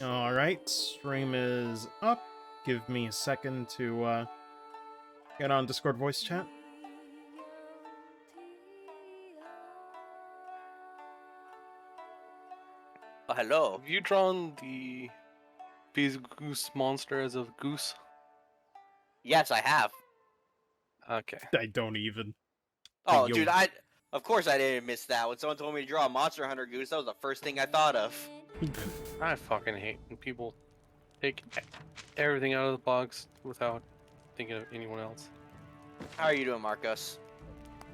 Alright, stream is up. Give me a second to get on Discord voice chat. Hello. Have you drawn the Beast Goose monster as a goose? Yes, I have. Okay. I don't even. Oh, Yo. dude, of course I didn't miss that. When someone told me to draw a Monster Hunter Goose, that was the first thing I thought of. I fucking hate when people take everything out of the box without thinking of anyone else. How are you doing, Marcos?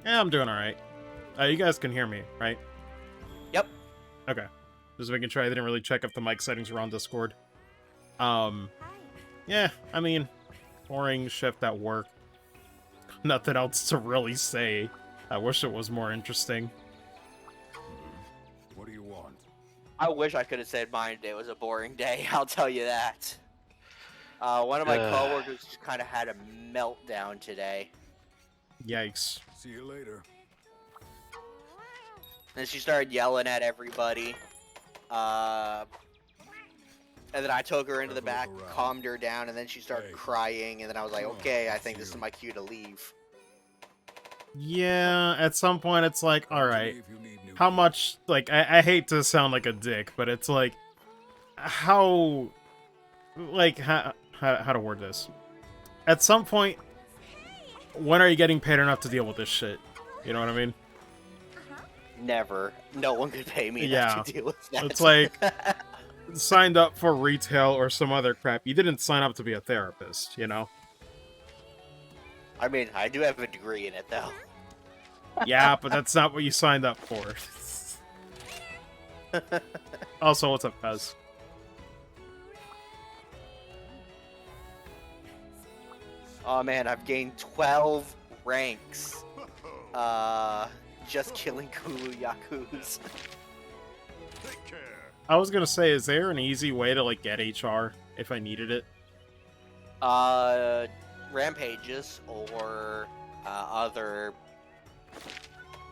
Yeah, I'm doing alright. You guys can hear me, right? Yep. Okay. Just making sure I didn't really check if the mic settings were on Discord. Yeah, I mean, boring shift at work. Nothing else to really say. I wish it was more interesting. What do you want? I wish I could have said mine today was a boring day, I'll tell you that. One of my coworkers just kind of had a meltdown today. Yikes. See you later. And she started yelling at everybody. And then I took her into the back, calmed her down, and then she started crying, and then I was like, okay, I think this is my cue to leave. Yeah, at some point it's like, alright, how much, like, I hate to sound like a dick, but it's like, how to word this? At some point, when are you getting paid enough to deal with this shit? You know what I mean? Never. No one could pay me enough to deal with that. It's like, signed up for retail or some other crap. You didn't sign up to be a therapist, you know? I mean, I do have a degree in it, though. Yeah, but that's not what you signed up for. Also, what's up, Pez? Oh man, I've gained 12 ranks. Just killing Kulu Yakus. Take care. I was gonna say, is there an easy way to, like, get HR if I needed it? Rampages or other.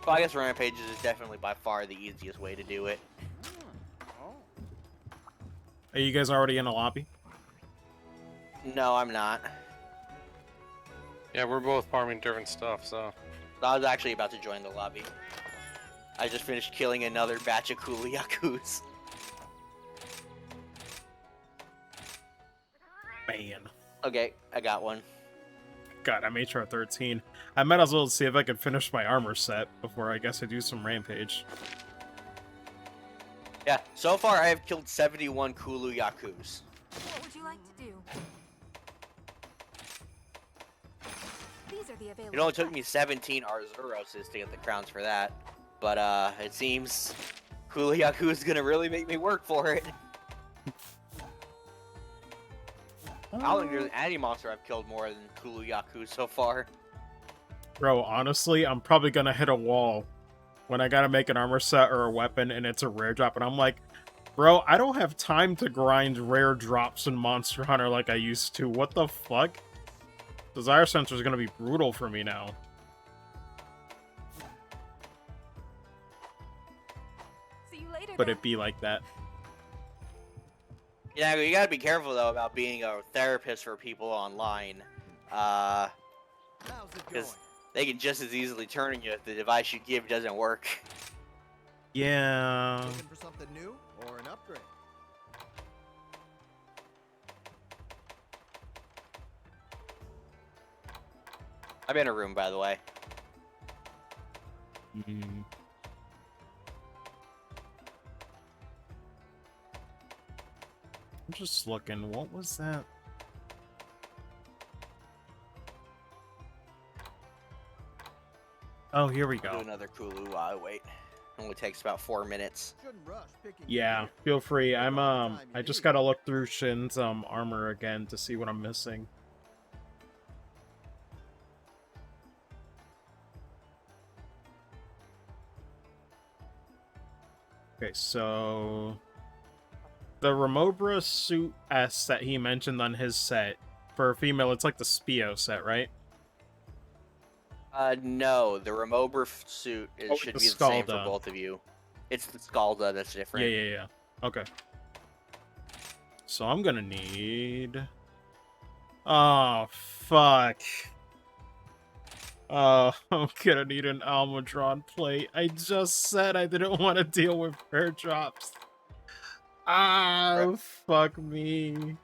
Well, I guess Rampages is definitely by far the easiest way to do it. Are you guys already in a lobby? No, I'm not. Yeah, we're both farming different stuff, so. I was actually about to join the lobby. I just finished killing another batch of Kulu Yakus. Man. Okay, I got one. God, I'm HR 13. I might as well see if I can finish my armor set before I guess I do some rampage. Yeah, so far I have killed 71 Kulu Yakus. What would you like to do? These are the available. It only took me 17 Arzuroses to get the crowns for that. But it seems Kulu Yaku is gonna really make me work for it. I don't think there's any monster I've killed more than Kulu Yaku so far. Bro, honestly, I'm probably gonna hit a wall when I gotta make an armor set or a weapon and it's a rare drop, and I'm like, bro, I don't have time to grind rare drops in Monster Hunter like I used to. What the fuck? Desire Sensor is gonna be brutal for me now. See you later. But it be like that. Yeah, you gotta be careful though about being a therapist for people online. Because they can just as easily turn on you if the device you give doesn't work. Yeah. Looking for something new or an upgrade? I'm in a room, by the way. Mm. I'm just looking. What was that? Oh, here we Do go. another Kulu while I wait. Only takes about 4 minutes. Shouldn't rush picking Yeah, feel free. I just gotta look through Shin's armor again to see what I'm missing. Okay, so the Remobra suit S that he mentioned on his set, for a female, it's like the Spio set, right? No, the Remobra suit should the be the same for Scalda. both of you. It's the Scalda that's different. Yeah. Okay. So I'm gonna need... Oh, fuck. Oh, I'm gonna need an Almudron plate. I just said I didn't want to deal with rare drops. Ah, fuck me.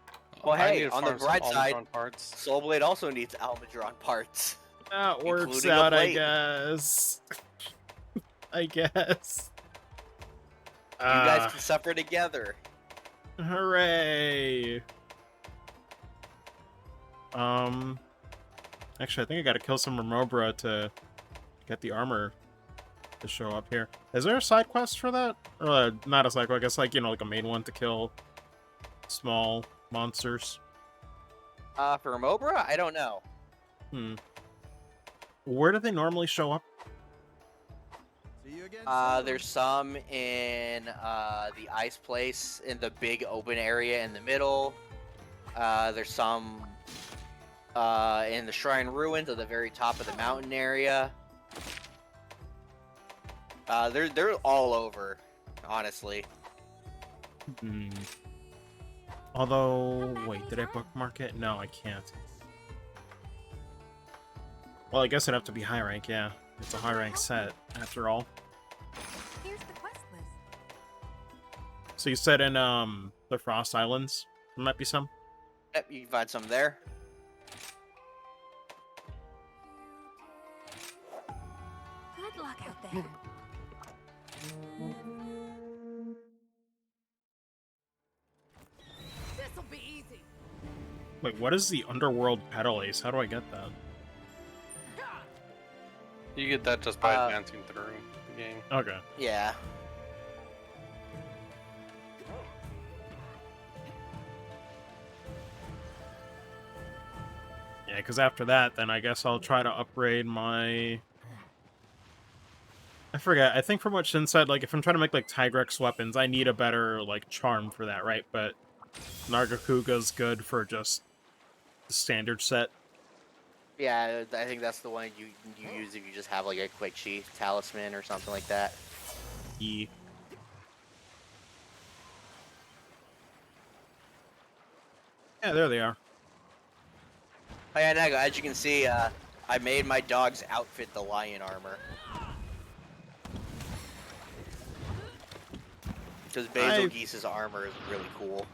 Well, I need hey, to on the farm some bright side, Almudron parts. Soul Blade also needs Almudron parts. That works Including a out, I plate. guess. I guess. You guys can suffer together. Hooray! Actually, I think I gotta kill some Remobra to get the armor to show up here. Is there a side quest for that? Or not a side quest, I guess, like, you know, like a main one to kill small monsters. For Mobra, I don't know. Where do they normally show up? See you again soon. There's some in the ice place in the big open area in the middle. There's some in the Shrine Ruins at the very top of the mountain area. They're all over, honestly. Although, wait, did I bookmark it? No, I can't. Well, I guess it'd have to be high rank, yeah. It's a high rank set, after all. Here's the quest list. So you said in, the Frost Islands? There might be some? Yep, you can find some there. Good luck out there. This'll be easy. Wait, what is the Underworld Petal Ace? How do I get that? You get that just by Uh, advancing through the game. Okay. Yeah. Yeah, because after that, then I guess I'll try to upgrade my... I forget. I think from what Shin said, like, if I'm trying to make, like, Tigrex weapons, I need a better, like, charm for that, right? But Nargacuga's good for just the standard set. Yeah, I think that's the one you use if you just have like a quick sheath talisman or something like that. E. Yeah, there they are. Oh yeah, Nago, as you can see, I made my dog's outfit the lion armor. Because Basil Geese's armor is really cool.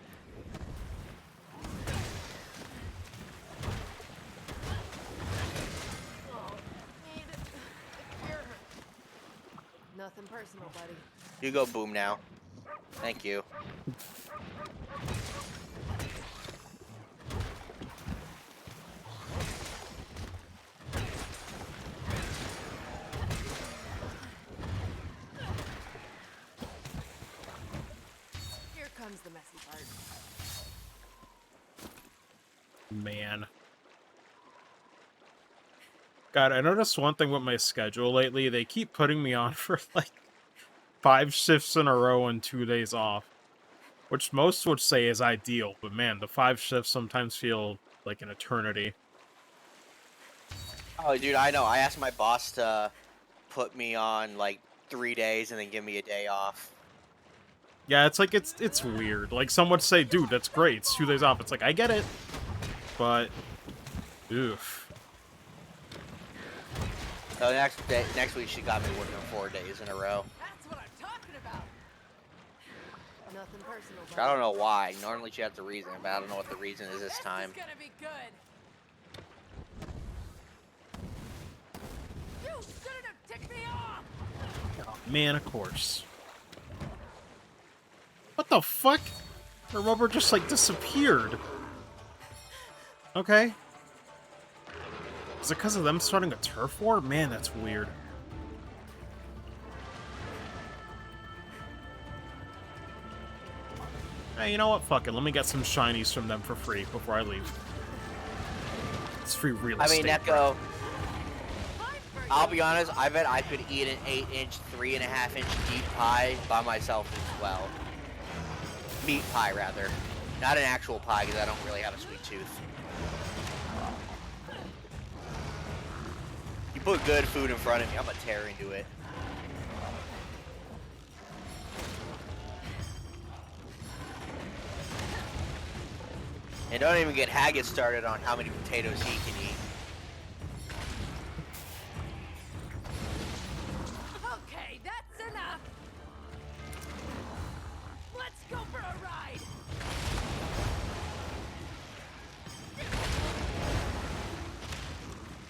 Nothing personal, buddy. You go boom now. Thank you. Here comes the messy part. Man. God, I noticed one thing with my schedule lately. They keep putting me on for, like, 5 shifts in a row and 2 days off. Which most would say is ideal, but man, the 5 shifts sometimes feel like an eternity. Oh, dude, I know. I asked my boss to put me on, like, 3 days and then give me a day off. Yeah, it's like, it's weird. Like, some would say, dude, that's great, it's 2 days off. It's like, I get it, but... oof. So next week she got me working 4 days in a row. That's what I'm talking about. Nothing personal, buddy. I don't know why. Normally she has a reason, but I don't know what the reason is this time. This is gonna be good. You shouldn't have ticked me off. Oh, man, of course. What the fuck? The rubber just, like, disappeared. Okay. Is it because of them starting a turf war? Man, that's weird. Hey, you know what? Fuck it. Let me get some shinies from them for free before I leave. It's free real I estate. mean, Neko, I'll be honest, I bet I could eat an 8-inch, 3.5-inch deep pie by myself as well. Meat pie, rather. Not an actual pie, because I don't really have a sweet tooth. You put good food in front of me, I'm gonna tear into it. And don't even get Haggis started on how many potatoes he can eat. Okay, that's enough. Let's go for a ride.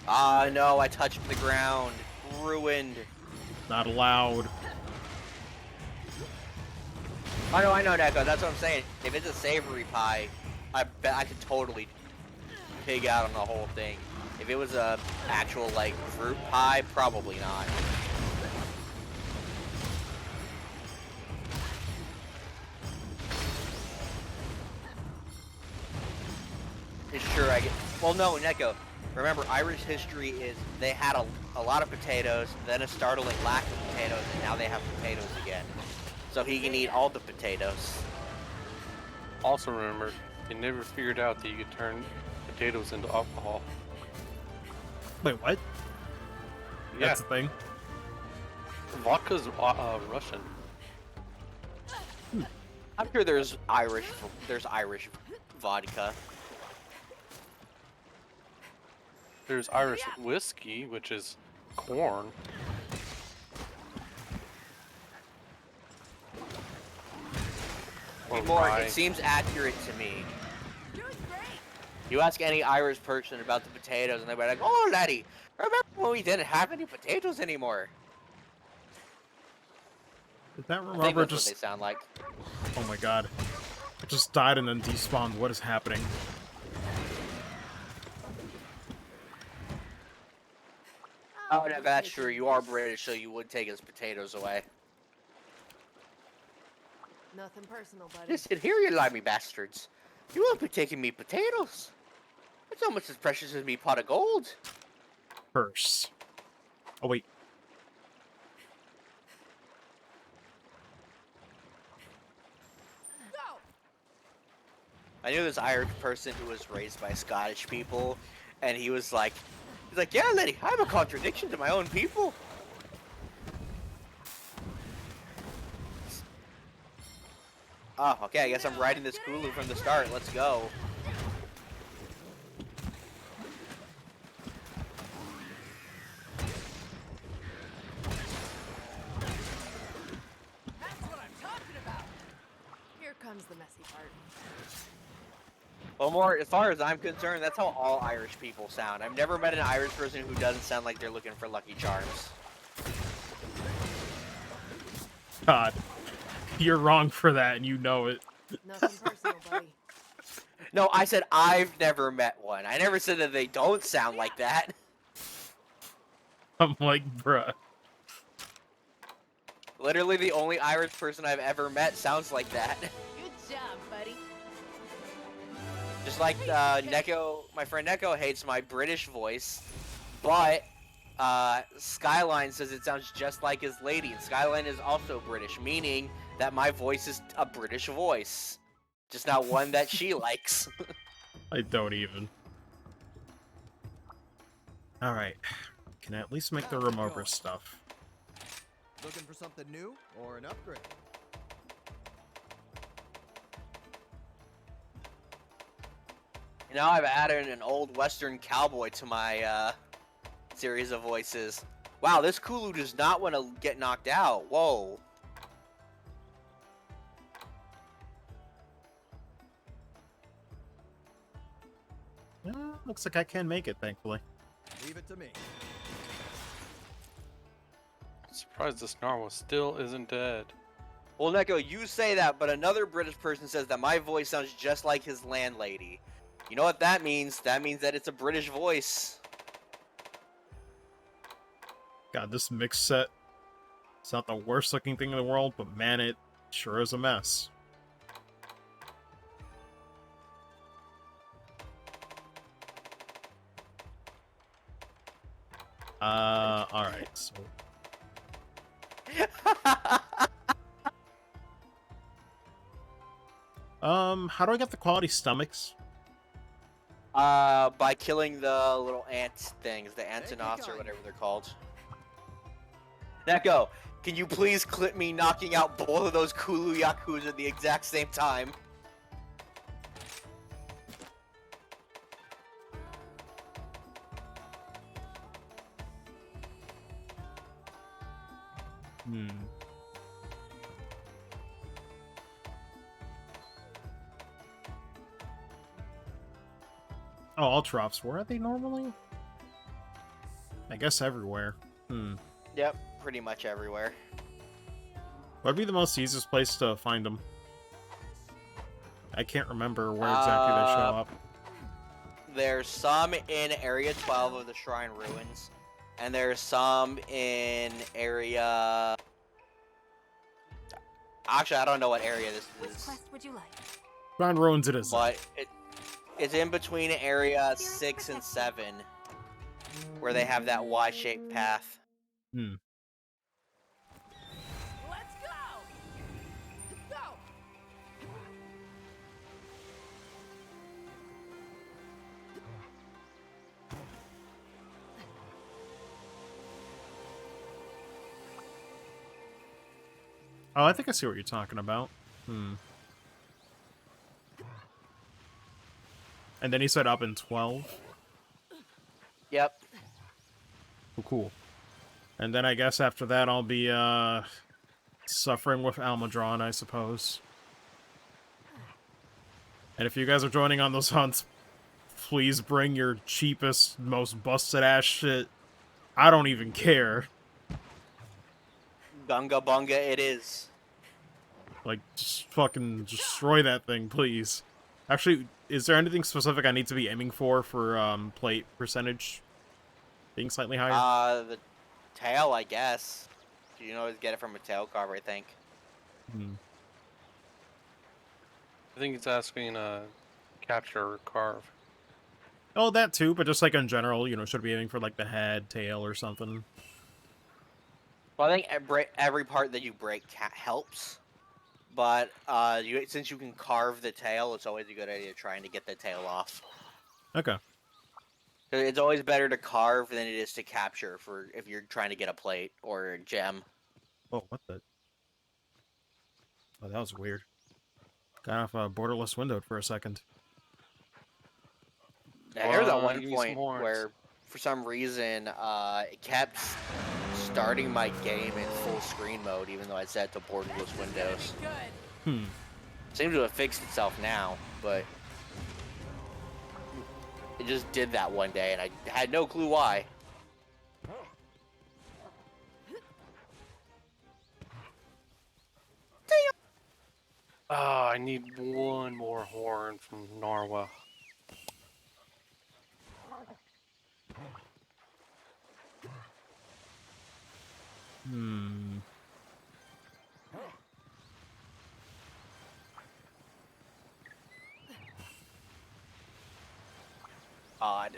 Ah, no, I touched the ground. Ruined. Not allowed. I know, Neko. That's what I'm saying. If it's a savory pie, I bet I could totally pig out on the whole thing. If it was a actual, like, fruit pie, probably not. It's sure I get... Well, no, Neko. Remember, Irish history is they had a lot of potatoes, then a startling lack of potatoes, and now they have potatoes again. So he can eat all the potatoes. Also remember, they never figured out that you could turn potatoes into alcohol. Wait, what? Yeah, That's the thing. vodka's Russian. I'm sure there's Irish vodka. There's Irish whiskey, which is corn. Or More, rye. it seems accurate to me. Doing great. You ask any Irish person about the potatoes, and they'll be like, "Oh, laddie, remember when we didn't have any potatoes anymore?" Did that I think remember that's what they just... sound like. Oh my god. It just died and then despawned. What is happening? Oh, no, that's true. You are British, so you would take his potatoes away. Nothing personal, buddy. Listen here, you limey bastards. You won't be taking me potatoes. It's almost as precious as me pot of gold. Purse. Oh wait. Go. I knew this Irish person who was raised by Scottish people, and he's like, "Yeah, lady, I'm a contradiction to my own people." Oh, okay, I guess I'm riding this Kulu from the start. Let's go. That's what I'm talking about. Here comes the messy part. Well, more, as far as I'm concerned, that's how all Irish people sound. I've never met an Irish person who doesn't sound like they're looking for Lucky Charms. God. You're wrong for that, and you know it. Nothing personal, buddy. No, I said I've never met one. I never said that they don't sound like that. I'm like, bruh. Literally the only Irish person I've ever met sounds like that. Good job, buddy. Just like Neko, my friend Neko hates my British voice, but Skyline says it sounds just like his lady, and Skyline is also British, meaning that my voice is a British voice, just not one that she likes. I don't even. Alright. Can I at least make the room over stuff? Looking for something new or an upgrade? You know, I've added an old Western cowboy to my series of voices. Wow, this Kulu does not want to get knocked out. Whoa. Looks like I can make it, thankfully. Leave it to me. Surprised this narwhal still isn't dead. Well, Neko, you say that, but another British person says that my voice sounds just like his landlady. You know what that means? That means that it's a British voice. God, this mix set, it's not the worst looking thing in the world, but man, it sure is a mess. Alright, so... how do I get the quality stomachs? By killing the little ant things, the Antonots or whatever they're called. Neko, can you please clip me knocking out both of those Kulu Yakuza at the exact same time? Hmm. Oh, Ultrops. Where are they normally? I guess everywhere. Hmm. Yep, pretty much everywhere. What'd be the most easiest place to find them? I can't remember where exactly they show up. There's some in Area 12 of the Shrine Ruins, and there's some in area... Actually, I don't know what area this Which is, quest would you like? Ground Ruins it is. but it's in between area 6 and 7, where they have that Y-shaped path. Hmm. Let's go! Go! Oh, I think I see what you're talking about. Hmm. And then he said up in 12. Yep. Oh, cool. And then I guess after that I'll be, suffering with Almudron, I suppose. And if you guys are joining on those hunts, please bring your cheapest, most busted-ass shit. I don't even care. Gunga Bunga it is. Like, just fucking destroy that thing, please. Actually, is there anything specific I need to be aiming for plate percentage being slightly higher? The tail, I guess. You can always get it from a tail carver, I think. Hmm. I think it's asking capture or carve. Oh, that too, but just like in general, you know, should be aiming for like the head, tail, or something. Well, I think every part that you break helps. But since you can carve the tail, it's always a good idea trying to get the tail off. Okay. It's always better to carve than it is to capture for if you're trying to get a plate or a gem. Oh, what the? Oh, that was weird. Got off a borderless windowed for a second. Now, here's at one give me some point horns. where, for some reason, it kept starting my game in full screen mode, even though I set it to borderless windows. Good. Hmm. Seems to have fixed itself now, but it just did that one day, and I had no clue why. Ah, I need one more horn from Narwa. Hmm. Odd.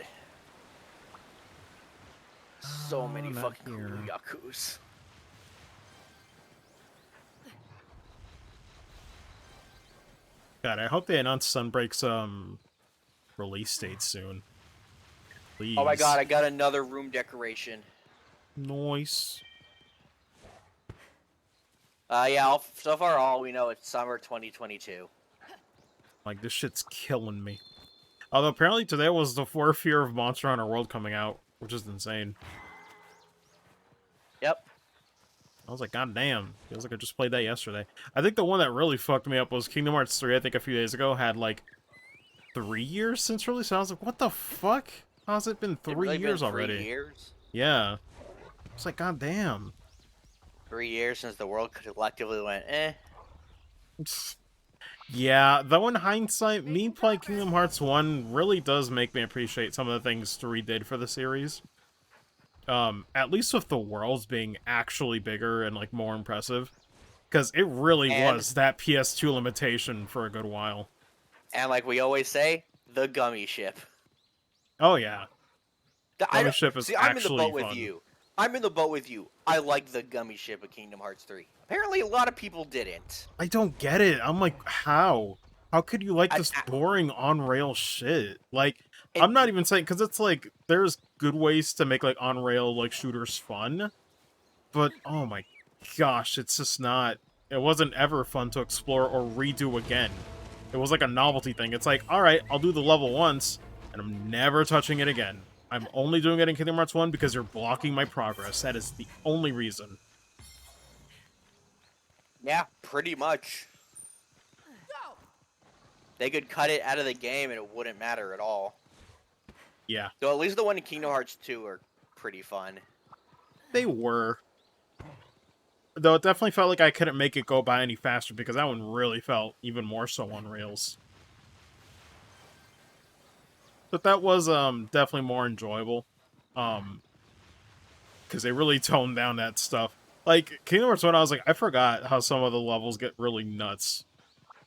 So many not fucking here. Yakus. God, I hope they announce Sunbreak's release date soon. Please. Oh my god, I got another room decoration. Nice. Yeah, so far all we know it's summer 2022. Like, this shit's killing me. Although apparently today was the 4th year of Monster Hunter World coming out, which is insane. Yep. I was like, god damn. Feels like I just played that yesterday. I think the one that really fucked me up was Kingdom Hearts 3, I think a few days ago, had like 3 years since release. And I was like, what the fuck? How's it been 3 really years been 3 already? years? Yeah. It's like, god damn. 3 years since the world collectively went, eh. Yeah, though in hindsight, me playing Kingdom Hearts 1 really does make me appreciate some of the things 3 did for the series. At least with the worlds being actually bigger and, like, more impressive. Because it really was that PS2 limitation for a good while. And like we always say, the gummy ship. Oh, yeah. Gummy ship is I'm in the actually boat with fun. you. I'm in the boat with you. I like the gummy ship of Kingdom Hearts 3. Apparently a lot of people didn't. I don't get it. I'm like, how? How could you like this I- boring on-rail shit? Like, I'm not even saying, because it's like, there's good ways to make, like, on-rail, like, shooters fun. But, oh my gosh, it's just not... It wasn't ever fun to explore or redo again. It was like a novelty thing. It's like, alright, I'll do the level once, and I'm never touching it again. I'm only doing it in Kingdom Hearts 1 because you're blocking my progress. That is the only reason. Yeah, pretty much. Go! They could cut it out of the game and it wouldn't matter at all. Yeah, So at least the one in Kingdom Hearts 2 are pretty fun. they were. Though it definitely felt like I couldn't make it go by any faster because that one really felt even more so on rails. But that was definitely more enjoyable. Because they really toned down that stuff. Like Kingdom Hearts 1, I was like, I forgot how some of the levels get really nuts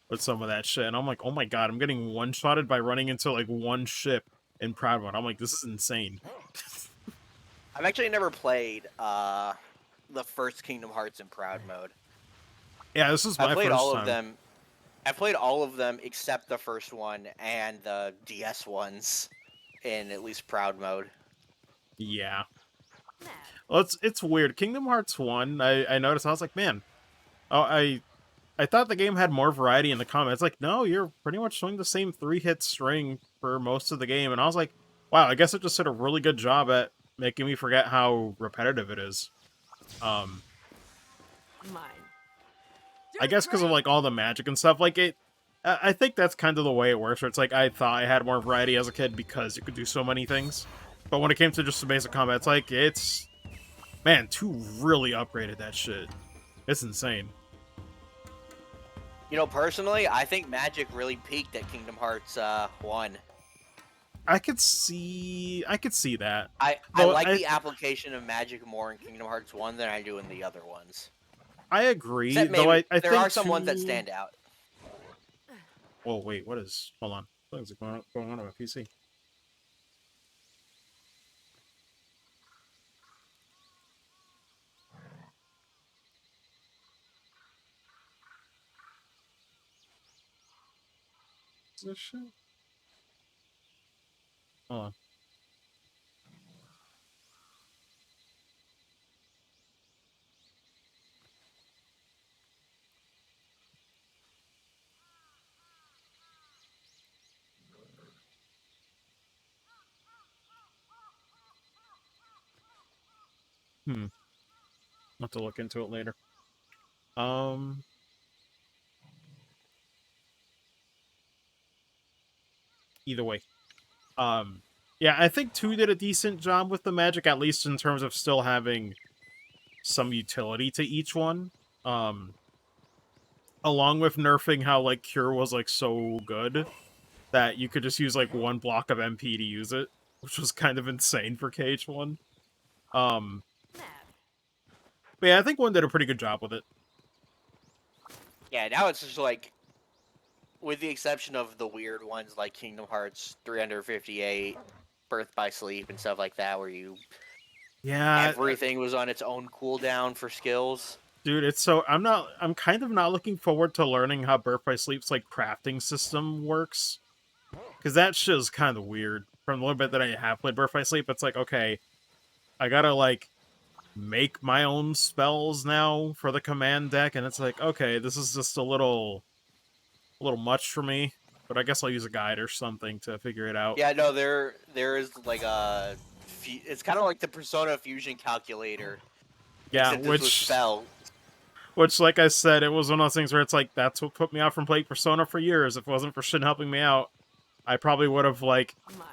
with some of that shit. And I'm like, oh my god, I'm getting one-shotted by running into like one ship in Proud Mode. I'm like, this is insane. I've actually never played the first Kingdom Hearts in Proud Mode. Yeah, this is my I played first all time. of them. I played all of them except the first one and the DS ones in at least Proud Mode. Yeah. Nah. Well, it's weird. Kingdom Hearts 1, I noticed, I was like, man, oh, I thought the game had more variety in the comments. Like, no, you're pretty much showing the same 3-hit string for most of the game. And I was like, wow, I guess it just did a really good job at making me forget how repetitive it is. Mine. I guess because of like all the magic and stuff. Like I think that's kind of the way it works. Where it's like I thought I had more variety as a kid because you could do so many things. But when it came to just the basic combat, it's like man, 2 really upgraded that shit. It's insane. You know, personally, I think Magic really peaked at Kingdom Hearts 1. I could see that. I Though like the application of Magic more in Kingdom Hearts 1 than I do in the other ones. I agree. Except Though maybe I there think are some ones that 2 stand out. Oh wait, what is? Hold on. What is going on with my PC? Is this shit? Hold on. I'll have to look into it later. Either way. Yeah, I think 2 did a decent job with the magic, at least in terms of still having some utility to each one. Along with nerfing how, like, Cure was, like, so good that you could just use, like, 1 block of MP to use it, which was kind of insane for KH1. Nah. But yeah, I think 1 did a pretty good job with it. Yeah, now it's just like, with the exception of the weird ones like Kingdom Hearts 358, Birth by Sleep, and stuff like that, where Yeah, everything was on its own cooldown for skills. dude, it's so I'm kind of not looking forward to learning how Birth by Sleep's like crafting system works. Cause that shit is kind of weird. From the little bit that I have played Birth by Sleep, it's like, okay, I gotta like make my own spells now for the command deck, and it's like, okay, this is just a little much for me. But I guess I'll use a guide or something to figure it out. Yeah, no, there is like a, it's kind of like the Persona Fusion calculator. Yeah, except this was spell. Which, like I said, it was one of those things where it's like, that's what put me off from playing Persona for years. If it wasn't for Shin helping me out, I probably would have, like, Mine.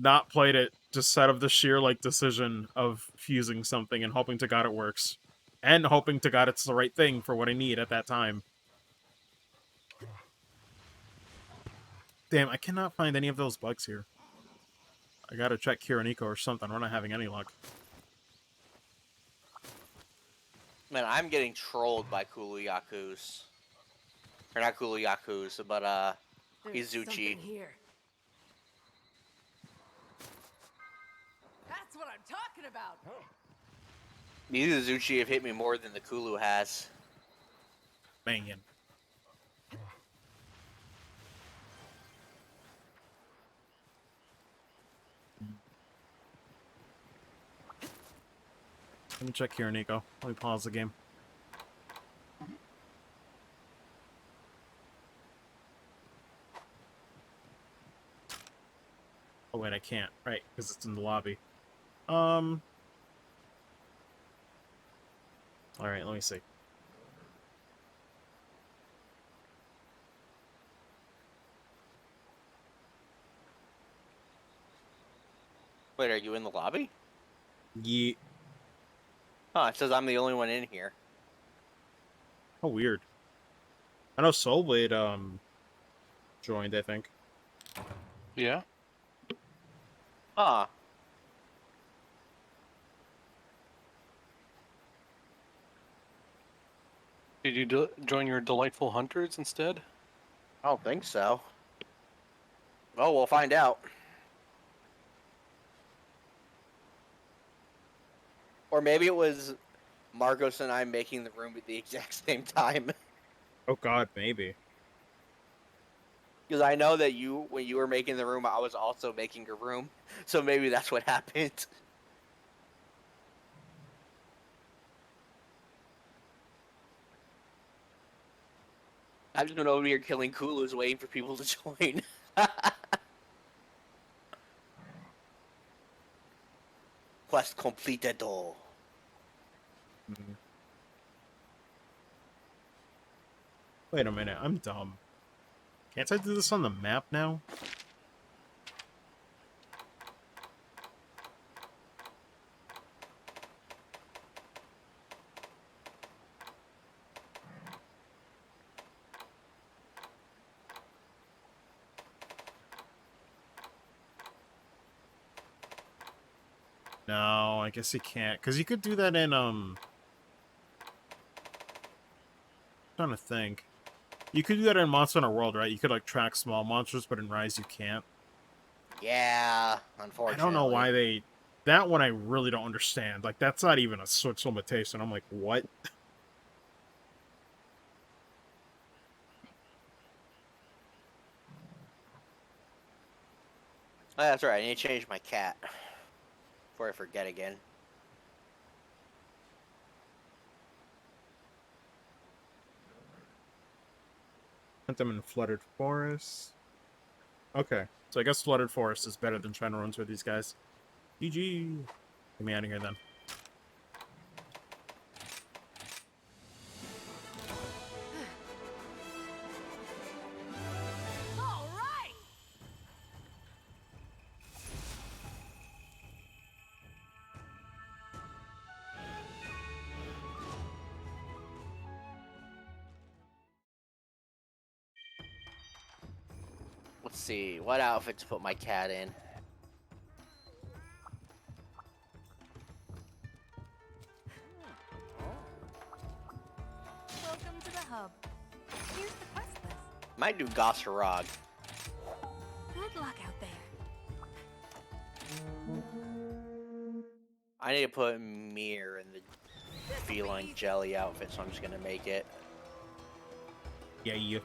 not played it just out of the sheer, like, decision of fusing something and hoping to God it works. And hoping to God it's the right thing for what I need at that time. Damn, I cannot find any of those bugs here. I gotta check Kiriniko or something. We're not having any luck. Man, I'm getting trolled by Kulu-Yakus. Or not Kulu-Yakus, but There's Izuchi. something here. That's what I'm talking about. These Izuchi have hit me more than the Kulu has. Bangin'. Let me check here, Nico. Let me pause the game. Oh wait, I can't. Right, because it's in the lobby. Alright, let me see. Wait, are you in the lobby? Ye. Oh, it says I'm the only one in here. How weird. I know Soulblade joined, I think. Yeah. Huh. Did you join your delightful hunters instead? I don't think so. Oh, we'll find out. Or maybe it was Marcos and I making the room at the exact same time. Oh god, maybe. Because I know that when you were making the room, I was also making a room. So maybe that's what happened. I've just been over here killing Kulus waiting for people to join. Quest completed. Mm. Wait a minute, I'm dumb. Can't I do this on the map now? No, I guess you can't. Because you could do that in, trying to think. You could do that in Monster Hunter World, right? You could, like, track small monsters, but in Rise you can't. Yeah, I unfortunately. don't know why they... That one I really don't understand. Like, that's not even a Switch limitation. I'm like, what? Oh, that's right. I need to change my cat before I forget again. Hunt them in Flooded Forest. Okay. So I guess Flooded Forest is better than trying to run through these guys. GG. Get me out of here then. All right. Let's see. What outfit to put my cat in? Welcome to the hub. Here's the quest list. Might do Gosharag. Good luck out there. I need to put Mir in the feline jelly outfit, so I'm just gonna make it. Yeah, you.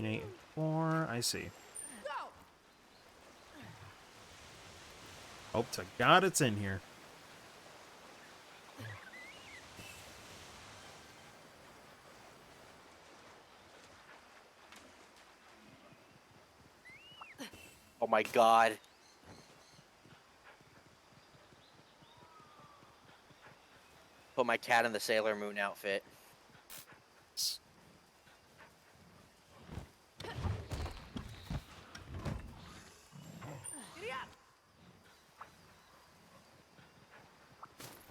Eight, 4. I see. Go. Hope to God it's in here. Oh my god. Put my cat in the Sailor Moon outfit. Giddy up.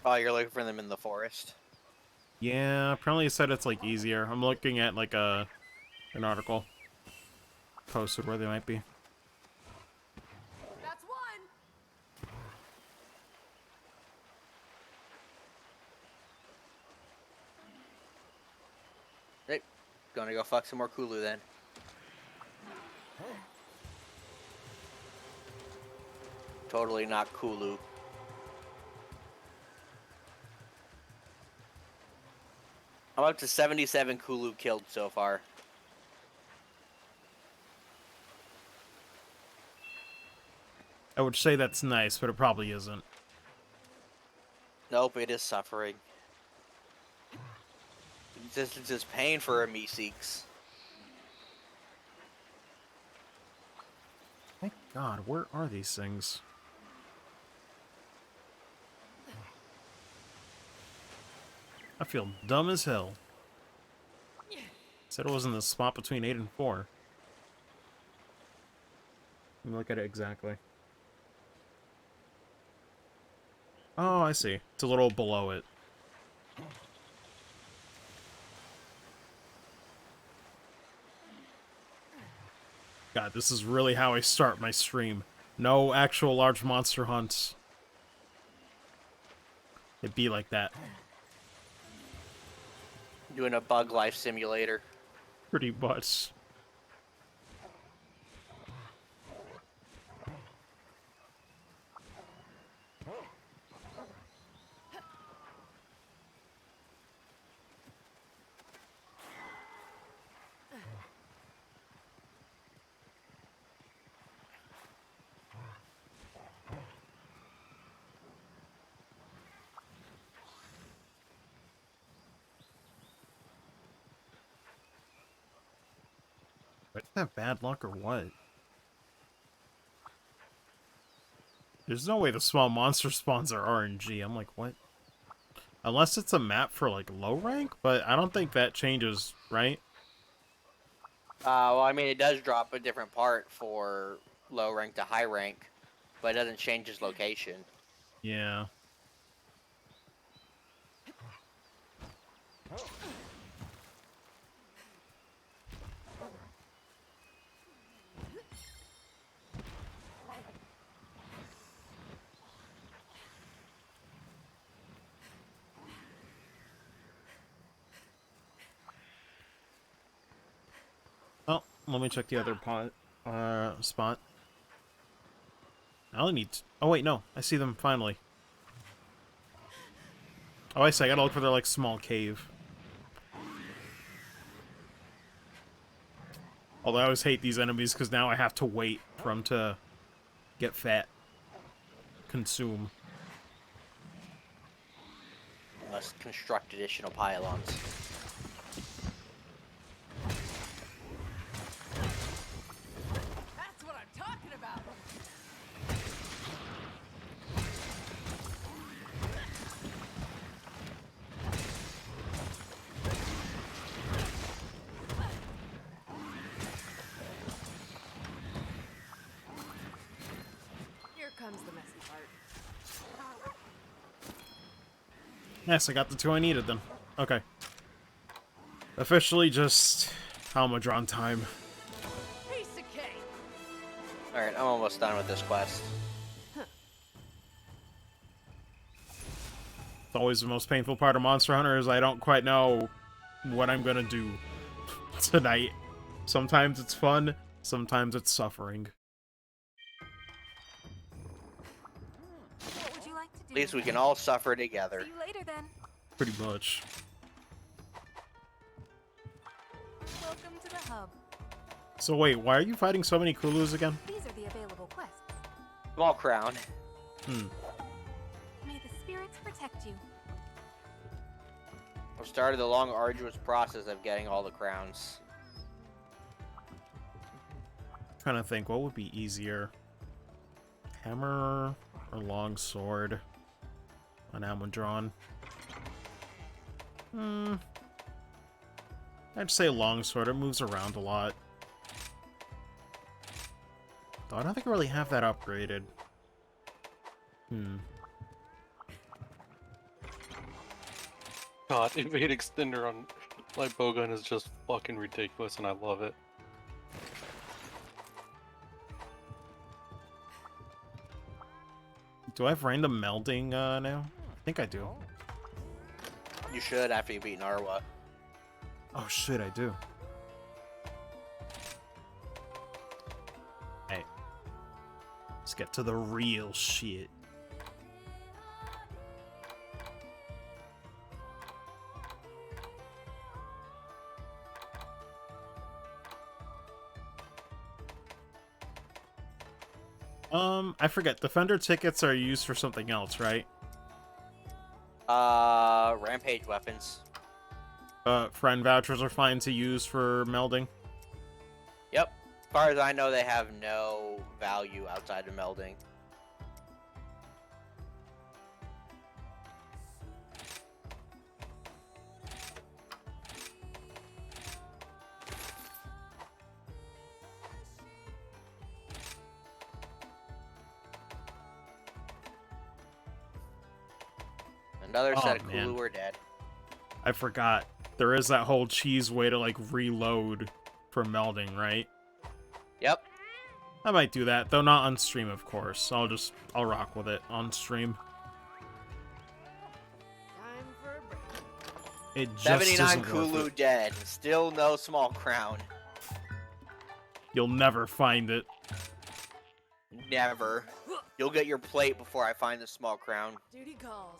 Oh, you're looking for them in the forest? Yeah, apparently it said it's like easier. I'm looking at like an article posted where they might be. That's one. Hey, gonna go fuck some more Kulu then. Totally not Kulu. I'm up to 77 Kulu killed so far. I would say that's nice, but it probably isn't. Nope, it is suffering. It's just pain for a Meeseeks. Thank God, where are these things? I feel dumb as hell. Said it was in the spot between 8 and 4. Let me look at it exactly. Oh, I see. It's a little below it. God, this is really how I start my stream. No actual large monster hunts. It'd be like that. Doing a bug life simulator. Pretty much. Wait, is that bad luck or what? There's no way the small monster spawns are RNG. I'm like, what? Unless it's a map for, like, low rank? But I don't think that changes, right? Well, I mean, it does drop a different part for low rank to high rank, but it doesn't change his location. Yeah. Oh, let me check the other spot. I only need... Oh, wait, no. I see them, finally. Oh, I see. I gotta look for their, like, small cave. Although I always hate these enemies, because now I have to wait for them to get fat. Consume. Must construct additional pylons. That's what I'm talking about. Here comes the messy part. Yes, I got the 2 I needed then. Okay. Officially just Almadron time. Piece of cake. Alright, I'm almost done with this quest. It's always the most painful part of Monster Hunter is I don't quite know what I'm gonna do tonight. Sometimes it's fun, sometimes it's suffering. What would you like to do? At least we can all suffer together. See you later then. Pretty much. Welcome to the hub. So wait, why are you fighting so many Kulus again? These are the available quests. Small crown. May the spirits protect you. I've started the long, arduous process of getting all the crowns. Trying to think, what would be easier? Hammer or long sword on Almadron? I'd say long sword. It moves around a lot. Though I don't think I really have that upgraded. God, evade extender on my bowgun is just fucking ridiculous, and I love it. Do I have random melding now? I think I do. You should after you beat Narwa. Oh shit, I do. Hey. Let's get to the real shit. I forget. Defender tickets are used for something else, right? Rampage weapons. Friend vouchers are fine to use for melding. Yep. As far as I know, they have no value outside of melding. Another Oh, set of man. Kulu are dead. I forgot. There is that whole cheese way to, like, reload for melding, right? Yep. I might do that, though not on stream, of course. I'll rock with it on stream. Time for a break. It just 79 isn't worth Kulu it. dead. Still no small crown. You'll never find it. Never. You'll get your plate before I find the small crown. Duty calls.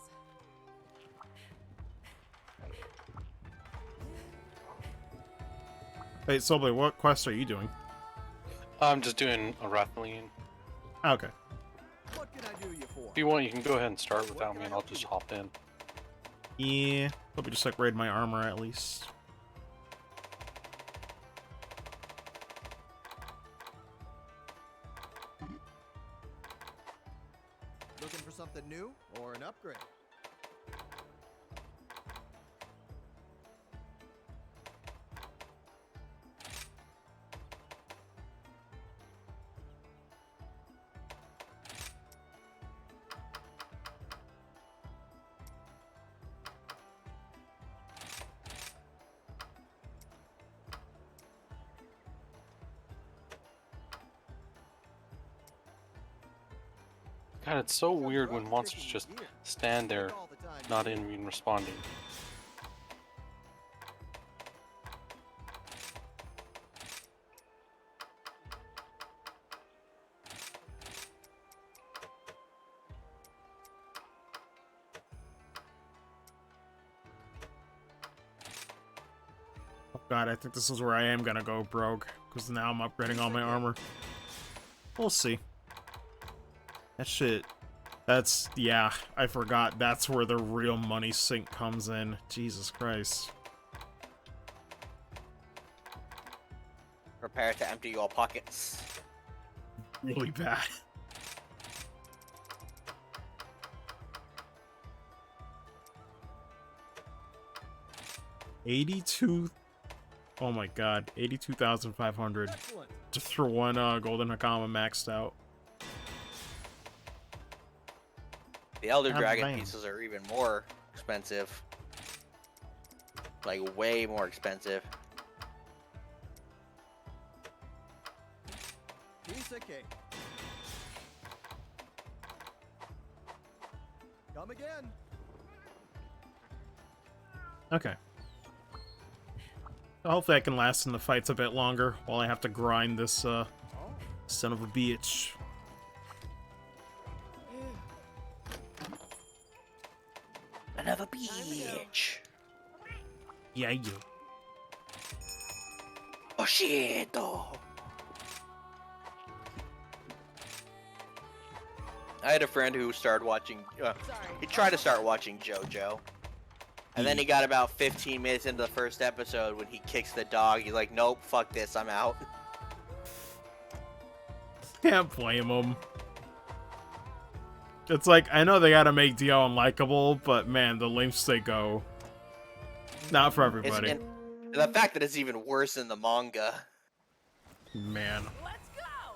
Hey, Sobley, what quest are you doing? I'm just doing a Rathaline. Okay. What can I do you for? If you want, you can go ahead and start without me, and I'll just hop in. Yeah. Let me just upgrade my armor at least. Looking for something new or an upgrade? God, it's so weird when monsters just stand there, All the time. not even responding. Oh god, I think this is where I am gonna go broke, because now I'm upgrading all my armor. We'll see. That shit... That's... yeah, I forgot. That's where the real money sink comes in. Jesus Christ. Prepare to empty your pockets. Really bad. $82... Oh my god, 82,500. Excellent. Just for one Golden Hakama maxed out. The Elder God Dragon damn. pieces are even more expensive. Like, way more expensive. Piece of cake. Come again. Okay. Hopefully I can last in the fights a bit longer while I have to grind this Oh. son of a bitch. Another bitch. Yeah, you. Oh shit, though. I had a friend who started watching. Sorry. He tried to start watching JoJo, and then he got about 15 minutes into the first episode when he kicks the dog. He's like, "Nope, fuck this, I'm out." Can't blame him. It's like, I know they gotta make Dio unlikable, but man, the lengths they go. Not for everybody. And the fact that it's even worse in the manga. Man. Let's go.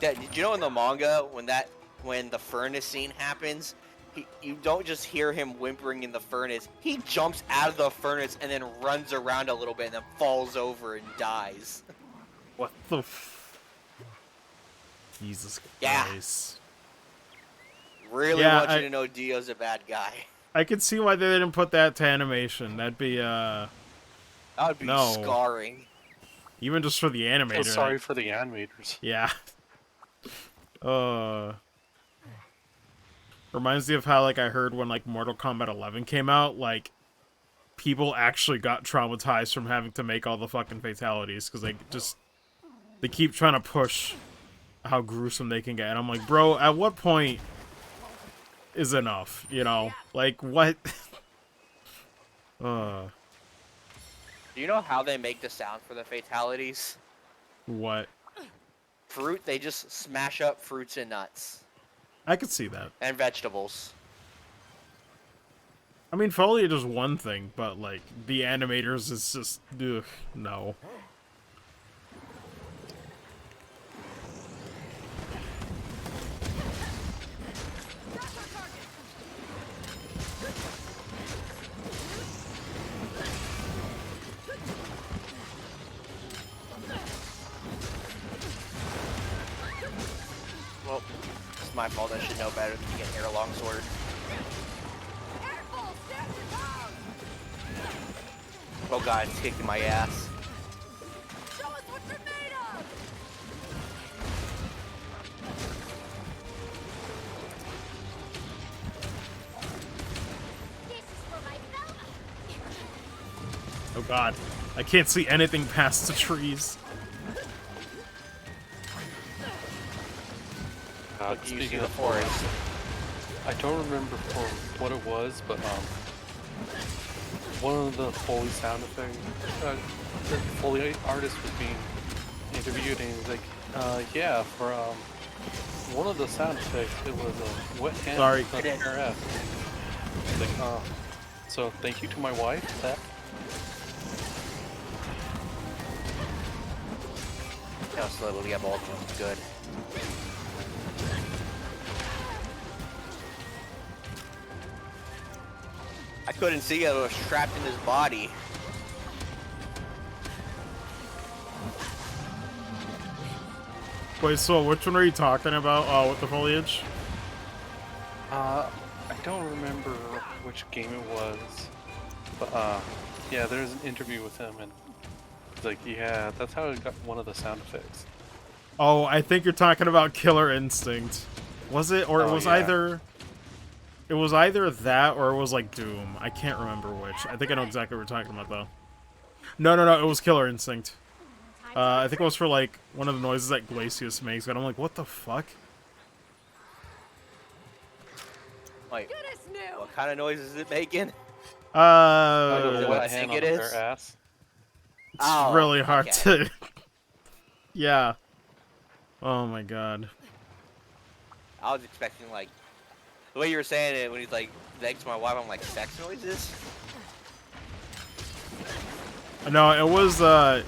Did you know in the manga when the furnace scene happens, you don't just hear him whimpering in the furnace. He jumps out of the furnace and then runs around a little bit and then falls over and dies. What the Jesus Yeah. Christ. Really Yeah, want you I- to know Dio's a bad guy. I can see why they didn't put that to animation. That'd be, That would be No. scarring. even just for the Feel animator. sorry for the animators. Yeah. Reminds me of how, like, I heard when, like, Mortal Kombat 11 came out, like, people actually got traumatized from having to make all the fucking fatalities, because they keep trying to push how gruesome they can get. And I'm like, bro, at what point is enough, you know? Like, what? Do you know how they make the sound for the fatalities? What? Fruit, they just smash up fruits and nuts. I could see that. And vegetables. I mean, foliage is one thing, but, like, the animators is just, ugh, no. It's my fault. I should know better than to get air longsword. Careful! Stand your ground! Oh god, it's kicking my ass. Show us what you're made of! This is for my Velma. Oh god. I can't see anything past the trees. God, You see speaking the of forest. I don't remember for what it was, but one of the Foley sound effects, the Foley artist was being interviewed, and he was like, yeah, for one of the sound effects, it was a wet hand. Sorry. on her ass. He's like, so thank you to my wife. That How slowly get all of them. Good. I couldn't see it. It was trapped in his body. Wait, so which one are you talking about with the foliage? I don't remember which game it was, but yeah, there's an interview with him, and he's like, yeah, that's how I got one of the sound effects. Oh, I think you're talking about Killer Instinct. Was it? Or it Oh, was yeah. either... It was either that or it was like Doom. I can't remember which. I think I know exactly what we're talking about though. No, it was Killer Instinct. I think it was for like one of the noises that Glacius makes, and I'm like, what the fuck? Like, Goodness new! what kind of noise is it making? The what I wet think hand on it is? their ass. It's Oh, really hard okay. to... Yeah. Oh my god. I was expecting, like, the way you were saying it when he's like, next to my wife, I'm like, sex noises? No, it was, I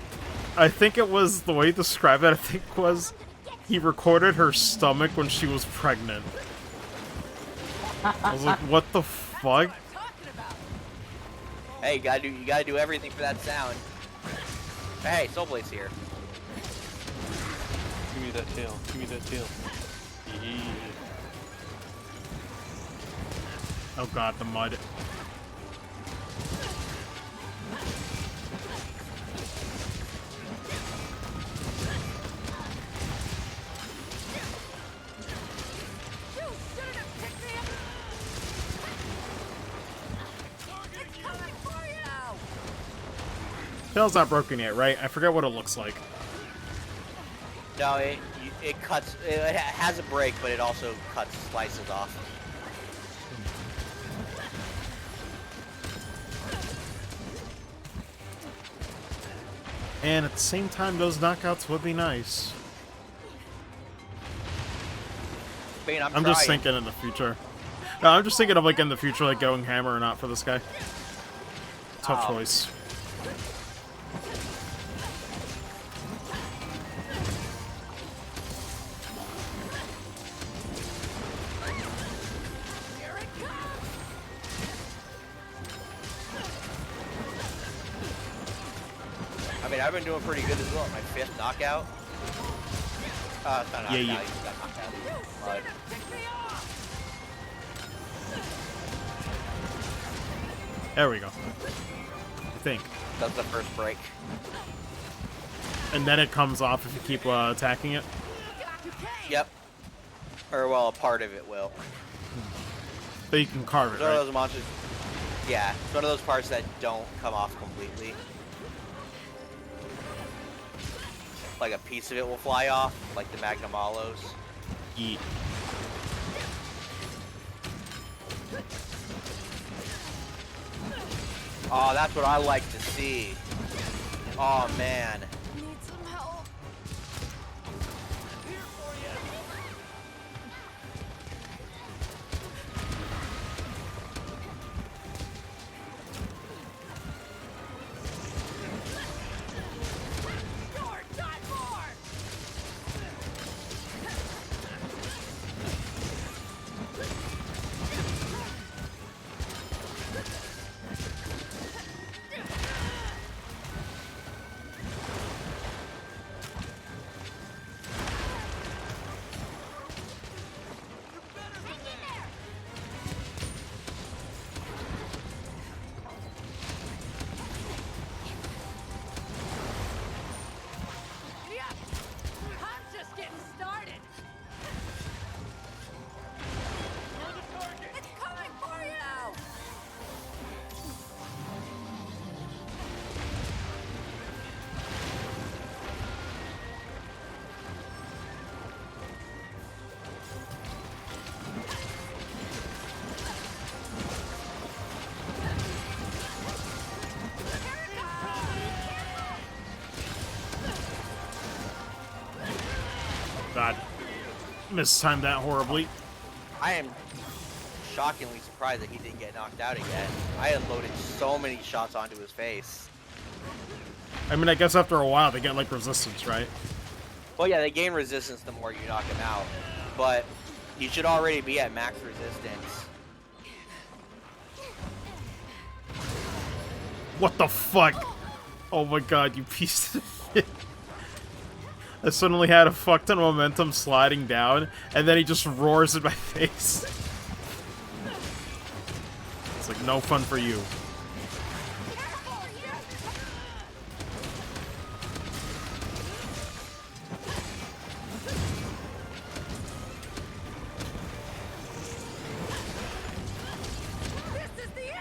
think it was, the way he described it, I think was, he recorded her stomach when she was pregnant. I was like, what the fuck? Talking about! Hey, you gotta do everything for that sound. Hey, Soulblade's here. Give me that tail. Give me that tail. Yeah. Oh god, the mud. You shouldn't have picked me up! It's coming for you! Tail's not broken yet, right? I forget what it looks like. No, it cuts, it has a break, but it also cuts slices off. And at the same time, those knockouts would be nice. Bane, I'm I'm just trying. thinking in the future. No, I'm just thinking of like in the future, like going hammer or not for this guy. Tough Oh. choice. Here it comes! I mean, I've been doing pretty good as well. My 5th knockout. It's not knockout, Yeah, he just got knocked out. But Pick me off! There we go. I think. that's the first break. And then it comes off if you keep attacking it. You can't! Yep. Or, well, a part of it will. So you can carve it, It's one of right? those monsters. Yeah, it's one of those parts that don't come off completely. Like a piece of it will fly off, like the Magnamallows. Yeet. Oh, that's what I like to see. Oh man. Need some help. Here for you. You're done for! God. Mistimed that horribly. I am shockingly surprised that he didn't get knocked out again. I had loaded so many shots onto his face. I mean, I guess after a while they get like resistance, right? Well, yeah, they gain resistance the more you knock him out, but you should already be at max resistance. What the fuck? Oh my god, you piece of shit. I suddenly had a fuck ton of momentum sliding down, and then he just roars in my face. It's like, no fun for you. This is the end!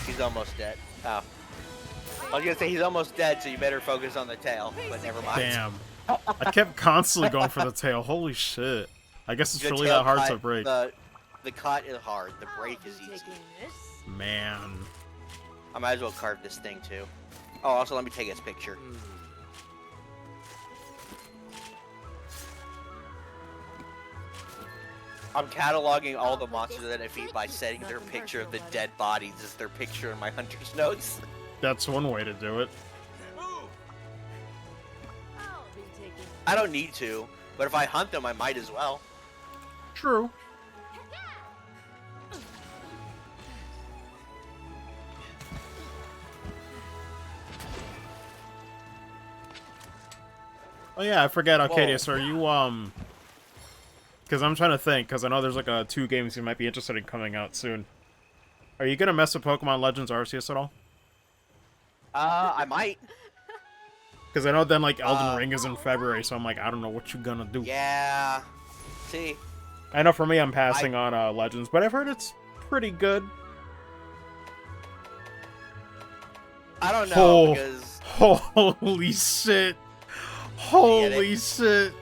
He's almost dead. Oh. I was gonna say he's almost dead, so you better focus on the tail, but never mind. Damn. I kept constantly going for the tail. Holy shit. I guess it's The really tail that hard cut- to break. The cut is hard. The break is easy. Taking this. Man. I might as well carve this thing too. Oh, also let me take his picture. I'm cataloging all the monsters that I defeat by setting their picture of the dead bodies as their picture in my hunter's notes. That's one way to do it. I'll be taking I don't need to, but if I hunt them, I might as well. True. Oh yeah, I forget, Arcadius, are you, because I'm trying to think, because I know there's like 2 games you might be interested in coming out soon. Are you gonna mess with Pokemon Legends Arceus at all? I might. Because I know then, like, Elden Ring is in February, so I'm like, I don't know what you gonna do. Yeah. See, I know for me, I'm passing on Legends, but I've heard it's pretty good. I don't know Oh. because Holy shit. Holy shit.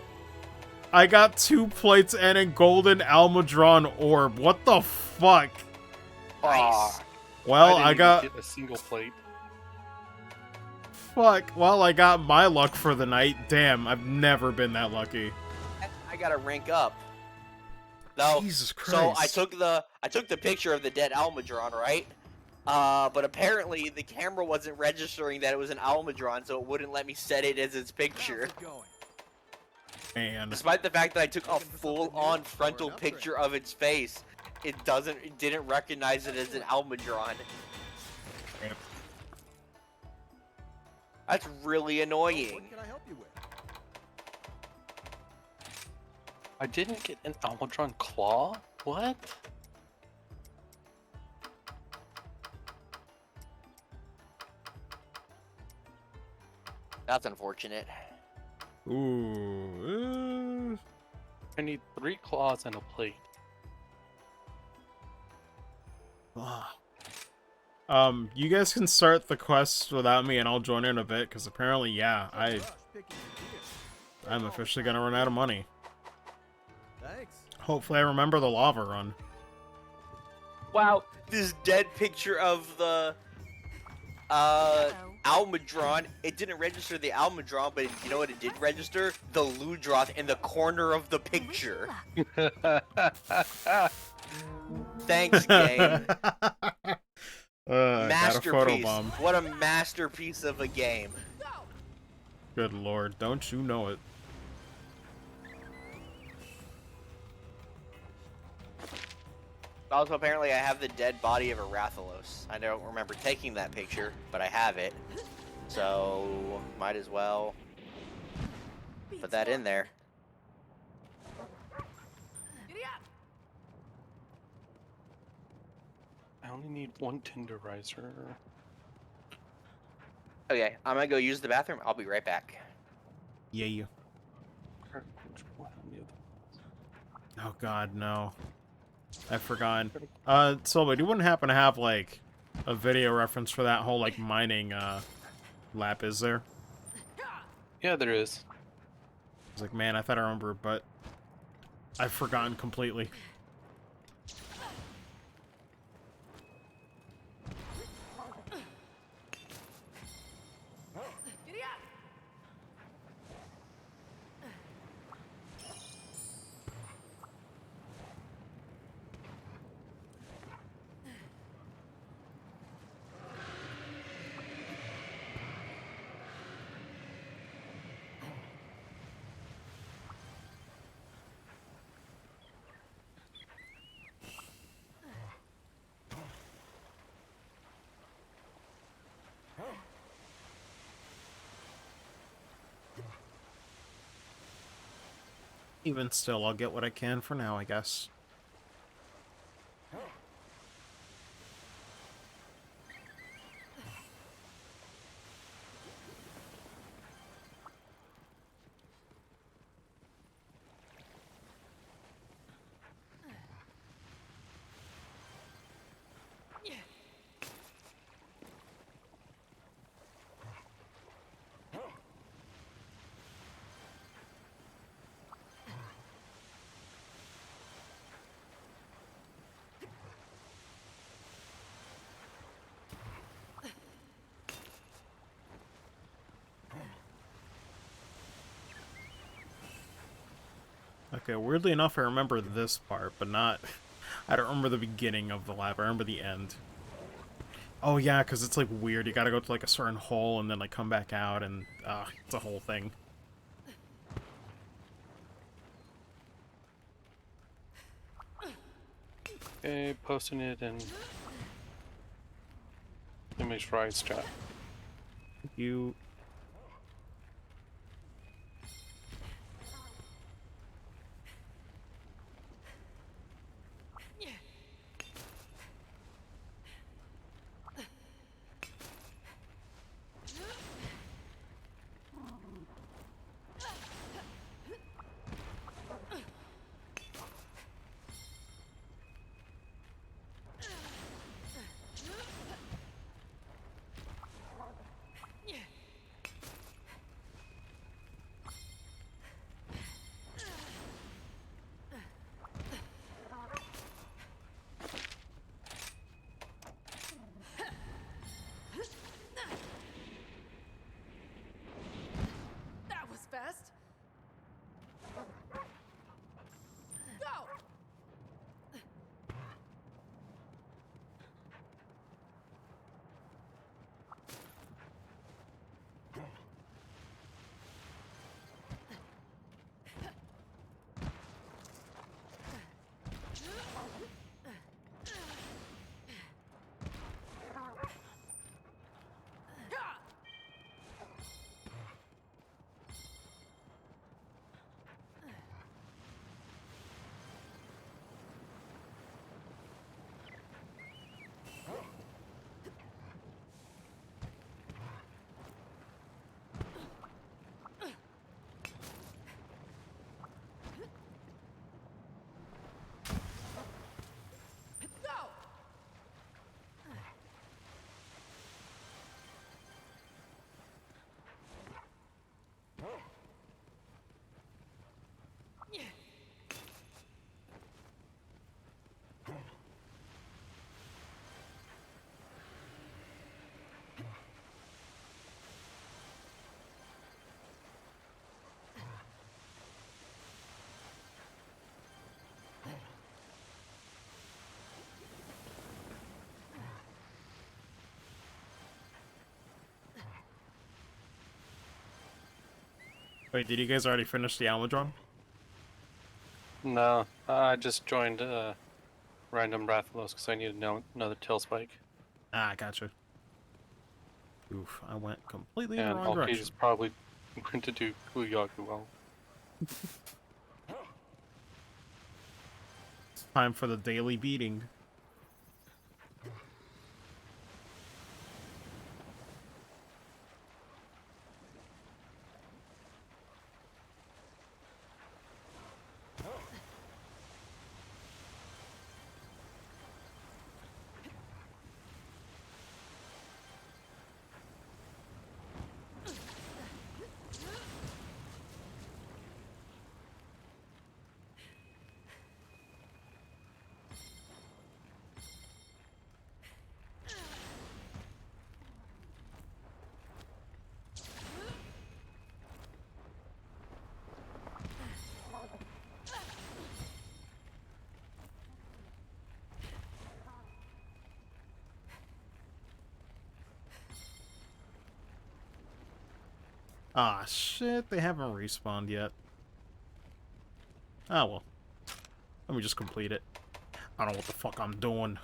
I got 2 plates and a golden Almudron orb. What the fuck? nice. Well, didn't I even got... get a single plate. Fuck. Well, I got my luck for the night. Damn, I've never been that lucky. I gotta rank up. No. Jesus So Christ. I took the picture of the dead Almudron, right? But apparently the camera wasn't registering that it was an Almudron, so it wouldn't let me set it as its picture. Man. Despite the fact that I took a full-on frontal picture of its face, it didn't recognize it as an Almudron. Yep. That's really annoying. What can I help you with? I didn't get an Almudron Claw? What? That's unfortunate. Ooh. I need 3 claws and a plate. You guys can start the quest without me and I'll join in a bit, because apparently, yeah, I'm officially gonna run out of money. Thanks. Hopefully I remember the lava run. Wow, this dead picture of the Almudron, it didn't register the Almudron, but you know what it did register? The Ludroth in the corner of the picture. Thanks, game. Got a Masterpiece. photobomb. What a masterpiece of a game. Good lord, don't you know it? Also, apparently I have the dead body of a Rathalos. I don't remember taking that picture, but I have it. So, might as well put that in there. I only need 1 tenderizer. Okay, I'm gonna go use the bathroom. I'll be right back. Yeah. Oh god, no. I forgot. Silva, you wouldn't happen to have, like, a video reference for that whole, like, mining, lap, is there? Yeah, there is. I was like, man, I thought I remembered, but I've forgotten completely. Even still, I'll get what I can for now, I guess. Okay, weirdly enough, I remember this part, but not... I don't remember the beginning of the lab. I remember the end. Oh yeah, because it's like weird. You gotta go to like a certain hole and then like come back out, and it's a whole thing. Okay, posting it in Image Rise chat. You... That was fast. Go! Go! Wait, did you guys already finish the Almudron? No, I just joined Random Rathalos because I need another Tail Spike. Ah, gotcha. Oof, I went completely in And the wrong Alki direction. is probably going to do Kuyaku well. Time for the daily beating. Ah, shit, they haven't respawned yet. Ah, well. Let me just complete it. I don't know what the fuck I'm doing.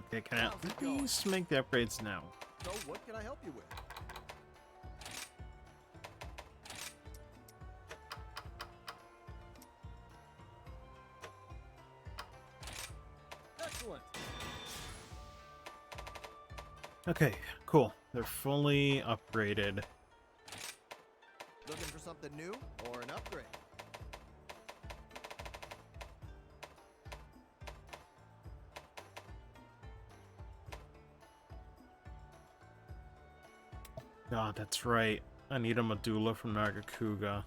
Okay, can I at least make the upgrades now? So, what can I help you with? Excellent. Okay, cool. They're fully upgraded. Looking for something new or an upgrade? God, that's right. I need a medulla from Nagakuga.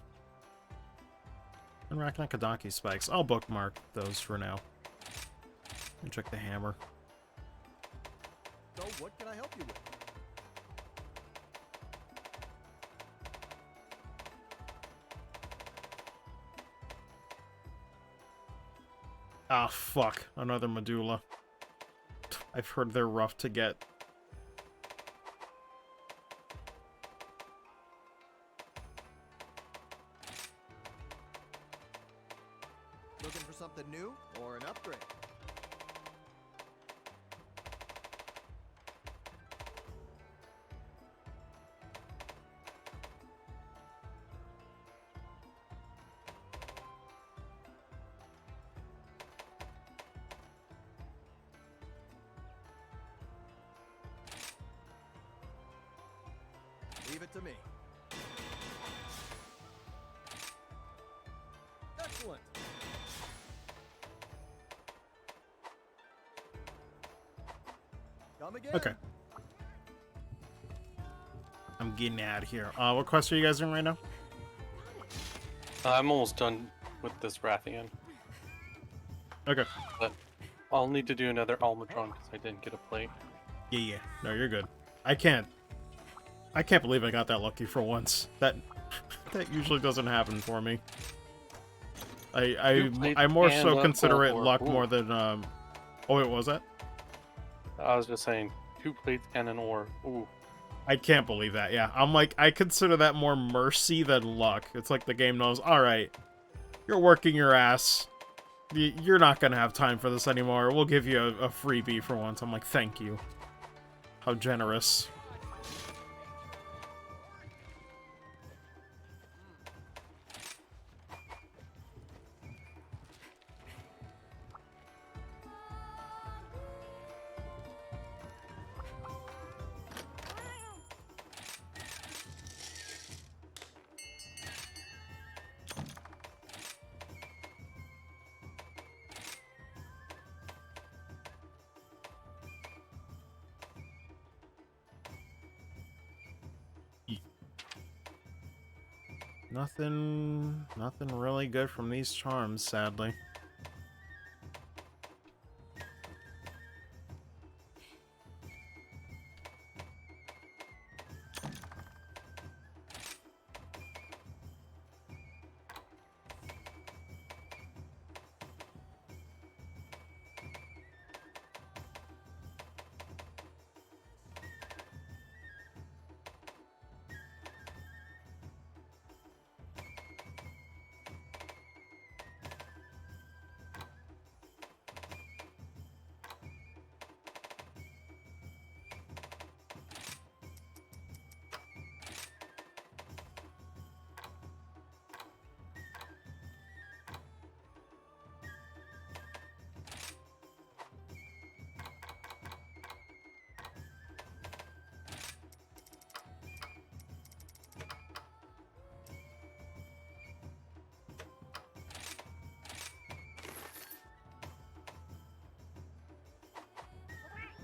And Rakanakadaki spikes. I'll bookmark those for now. And check the hammer. So, what can I help you with? Ah, fuck. Another medulla. I've heard they're rough to get. Looking for something new or an upgrade? Leave it to me. Excellent. Come again. Okay. I'm getting out of here. What quest are you guys doing right now? I'm almost done with this Rathian, Okay. but I'll need to do another Almatron because I didn't get a plate. Yeah. No, you're good. I can't believe I got that lucky for once. That usually doesn't happen for me. You played I more and so luck consider it or- luck ooh. more than Oh, wait, what was that? I was just saying, 2 plates and an ore. Ooh. I can't believe that. Yeah, I'm like, I consider that more mercy than luck. It's like the game knows, all right, you're working your ass. You're not gonna have time for this anymore. We'll give you a freebie for once. I'm like, thank you. How generous. Nothing really good from these charms, sadly.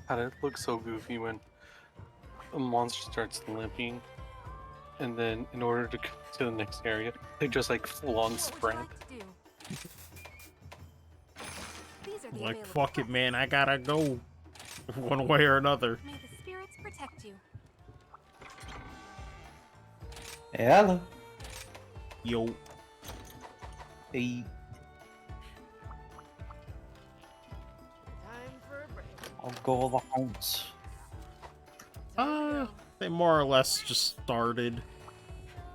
God, it looks so goofy when a monster starts limping, and then in order to go to the next area, they just like full on What would you sprint. like to do? These are the Like, available fuck it, quests. man. I gotta go. One way or another. May the spirits protect you. Hello. Yo. Hey. Time for a break. I'll go the house. They more or less just started.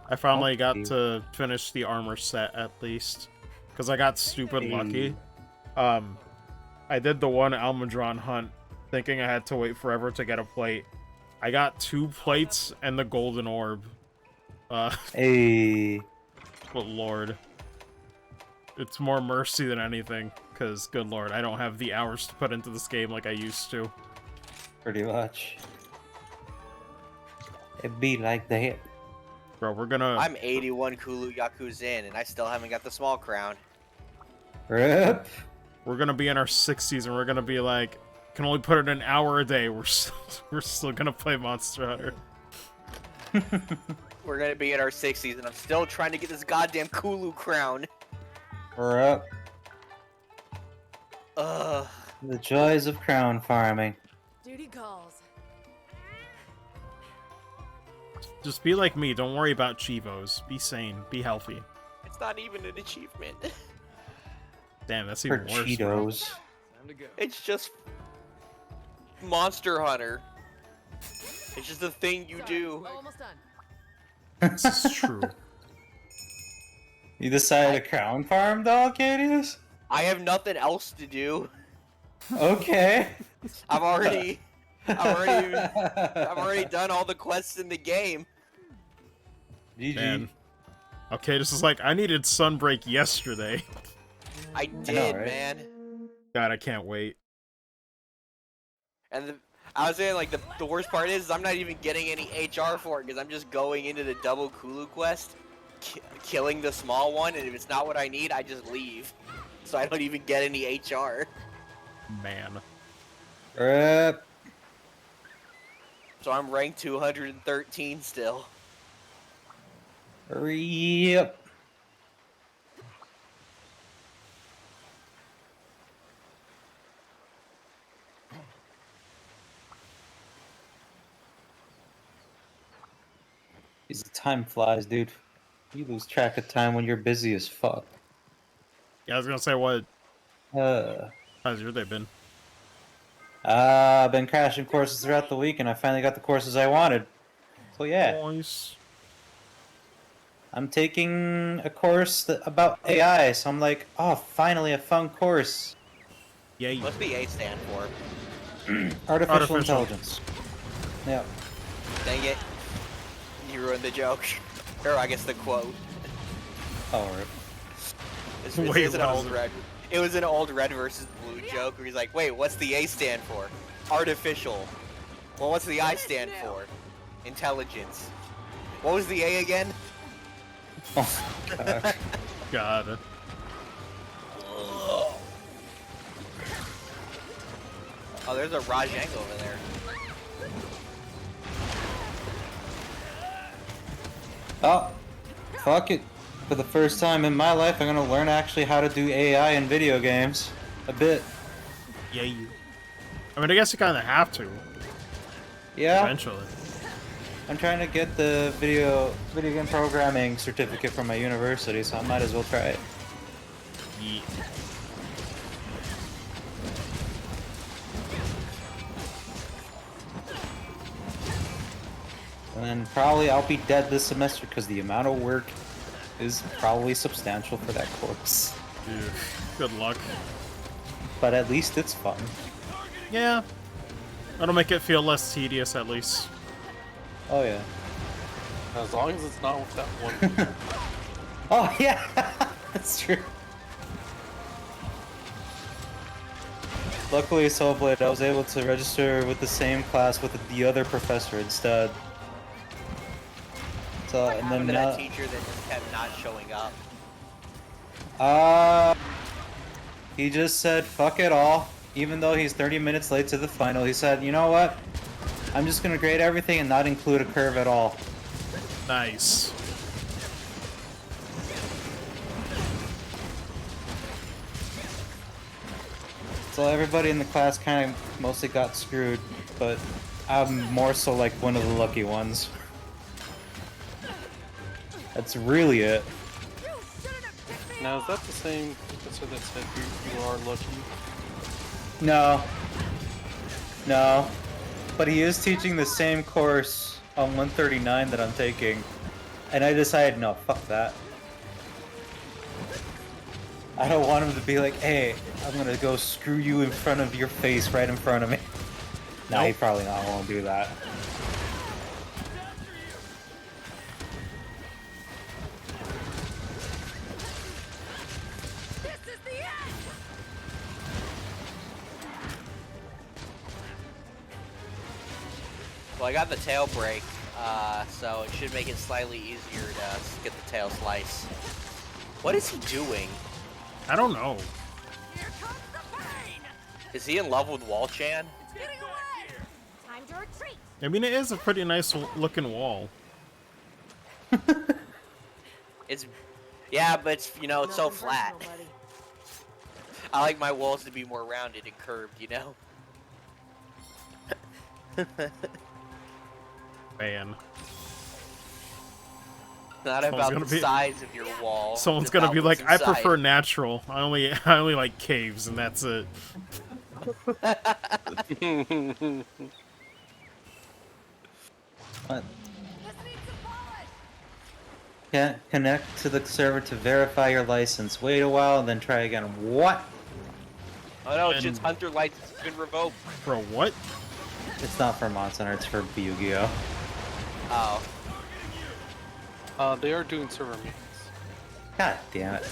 I finally got Okay. to finish the armor set at least. Because I got stupid Hey. lucky. I did the one Almudron hunt thinking I had to wait forever to get a plate. I got 2 plates and the golden orb. Hey. But lord. It's more mercy than anything, because good lord, I don't have the hours to put into this game like I used to. Pretty much. It be like that. Bro, we're gonna... I'm 81 Kulu Yakuza in, and I still haven't got the small crown. Rip. We're gonna be in our 60s, and we're gonna be like, can only put in an hour a day. We're still gonna play Monster Hunter. We're gonna be in our 60s, and I'm still trying to get this goddamn Kulu crown. Rip. Ugh. The joys of crown farming. Duty calls. Just be like me. Don't worry about Chivos. Be sane. Be healthy. It's not even an achievement. Damn, that's For even worse. Bro. Cheetos. Time to go. It's just Monster Hunter. It's just a thing you Sorry, do. Almost done. This is true. You decided to crown farm, though, Arcadius? I have nothing else to do. Okay. I've already done all the quests in the game. GG. Man. Okay, this is like, I needed Sunbreak yesterday. I did, right? man. God, I can't wait. And I was saying, like, the worst part is I'm not even getting any HR for it, because I'm just going into the double Kulu quest, killing the small one, and if it's not what I need, I just leave. So I don't even get any HR. Man. Rip. So I'm ranked 213 still. Rip. Because time flies, dude. You lose track of time when you're busy as fuck. Yeah, I was gonna say, what? Uh, How's your day been? I've been crashing courses throughout the week, and I finally got the courses I wanted. So yeah, Nice. I'm taking a course about AI. So I'm like, oh, finally a fun course. Yay. What's the A stand for? Artificial intelligence. Yeah. Dang it. You ruined the joke. Or I guess the quote. Oh, rip. This Wait, is what an is old it? red. It was an old red versus blue joke where he's like, wait, what's the A stand for? Artificial. Well, what's the I stand for? Intelligence. What was the A again? Oh, gosh. God. Oh, there's a Rajang over there. Oh, fuck it. For the first time in my life, I'm gonna learn actually how to do AI in video games. A bit. Yay. I mean, I guess you kind of have to, Yeah. eventually. I'm trying to get the video game programming certificate from my university, so I might as well try it. Yeah. And then probably I'll be dead this semester because the amount of work is probably substantial for that course. Dude, good luck. But at least it's fun. Yeah. That'll make it feel less tedious, at least. Oh yeah. As long as it's not with that one. Oh yeah, that's true. Luckily, Soulblade, I was able to register with the same class with the other professor instead. So, What and happened then to now, that teacher that just kept not showing up? he just said fuck it all. Even though he's 30 minutes late to the final, he said, you know what? I'm just gonna grade everything and not include a curve at all. Nice. So everybody in the class kind of mostly got screwed, but I'm more so like one of the lucky ones. That's really it. Now, is that the same professor that said you are lucky? No. No. But he is teaching the same course on 139 that I'm taking. And I decided, no, fuck that. I don't want him to be like, hey, I'm gonna go screw you in front of your face, right in front of me. Nah, he Nope. probably not won't do that. This is the end! Well, I got the tail break, so it should make it slightly easier to get the tail slice. What is he doing? I don't know. Here comes the pain! Is he in love with Wall-Chan? It's getting away! Time to retreat. I mean, it is a pretty nice looking wall. It's, yeah, but it's, you know, it's so Nothing flat. personal, buddy. I like my walls to be more rounded and curved, you know? Man. Not Someone's about gonna the be- size of your wall. Someone's it's gonna about be what's like, I inside." prefer natural. I only like caves, and that's it. What? This needs some polish! Can't connect to the server to verify your license. Wait a while, then try again. What? Oh no, it's And- just Hunter license has been revoked. Bro, what? It's not for Monster Hunter, it's for Yu-Gi-Oh! Oh. They are doing server meetings. God damn it.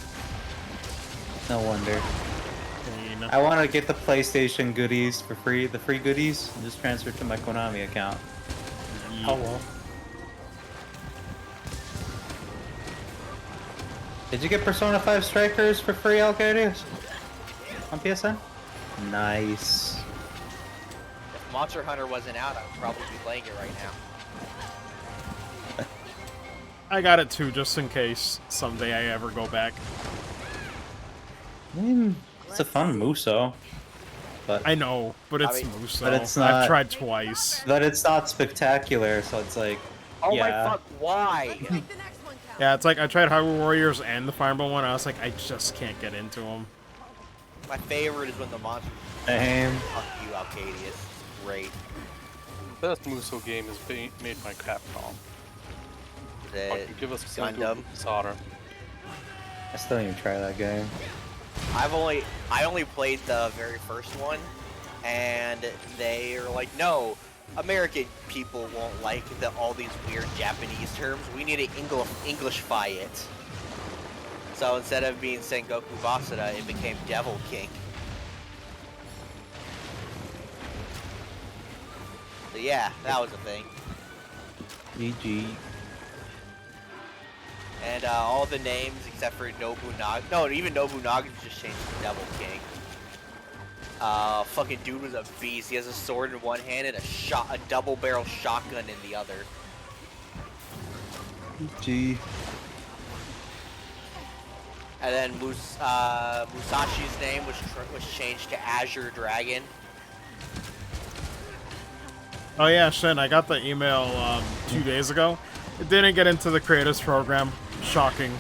No wonder. I mean, I want to get the PlayStation goodies for free, the free goodies, and just transfer it to my Konami account. Oh well. Did you get Persona 5 Strikers for free, Alcadius? On PSN? Nice. If Monster Hunter wasn't out, I would probably be playing it right now. I got it too, just in case someday I ever go back. I mean, it's a fun Muso. But I know, but it's I mean- Muso. But it's I've not- tried twice. but it's not spectacular, so it's like, Oh yeah. my fuck, why? Make the next one count. Yeah, it's like I tried Hyrule Warriors and the Fire Emblem one. I was like, I just can't get into them. My favorite is when the monster. Damn. Fuck you, Alcadius. It's great. The best Muso game is made by Capcom. The Fucking give us Gundam. Gundam Solder. I still didn't even try that game. I only played the very first one, and they are like, no, American people won't like all these weird Japanese terms. We need to Englishify it. So instead of being Sengoku Basara, it became Devil King. So yeah, that was a thing. GG. And all the names except for Nobunaga. No, even Nobunaga's just changed to Devil King. Fucking dude was a beast. He has a sword in one hand and a double barrel shotgun in the other. GG. And then Musashi's name was changed to Azure Dragon. Oh yeah, Shin, I got the email 2 days ago. It didn't get into the creators program. Shocking.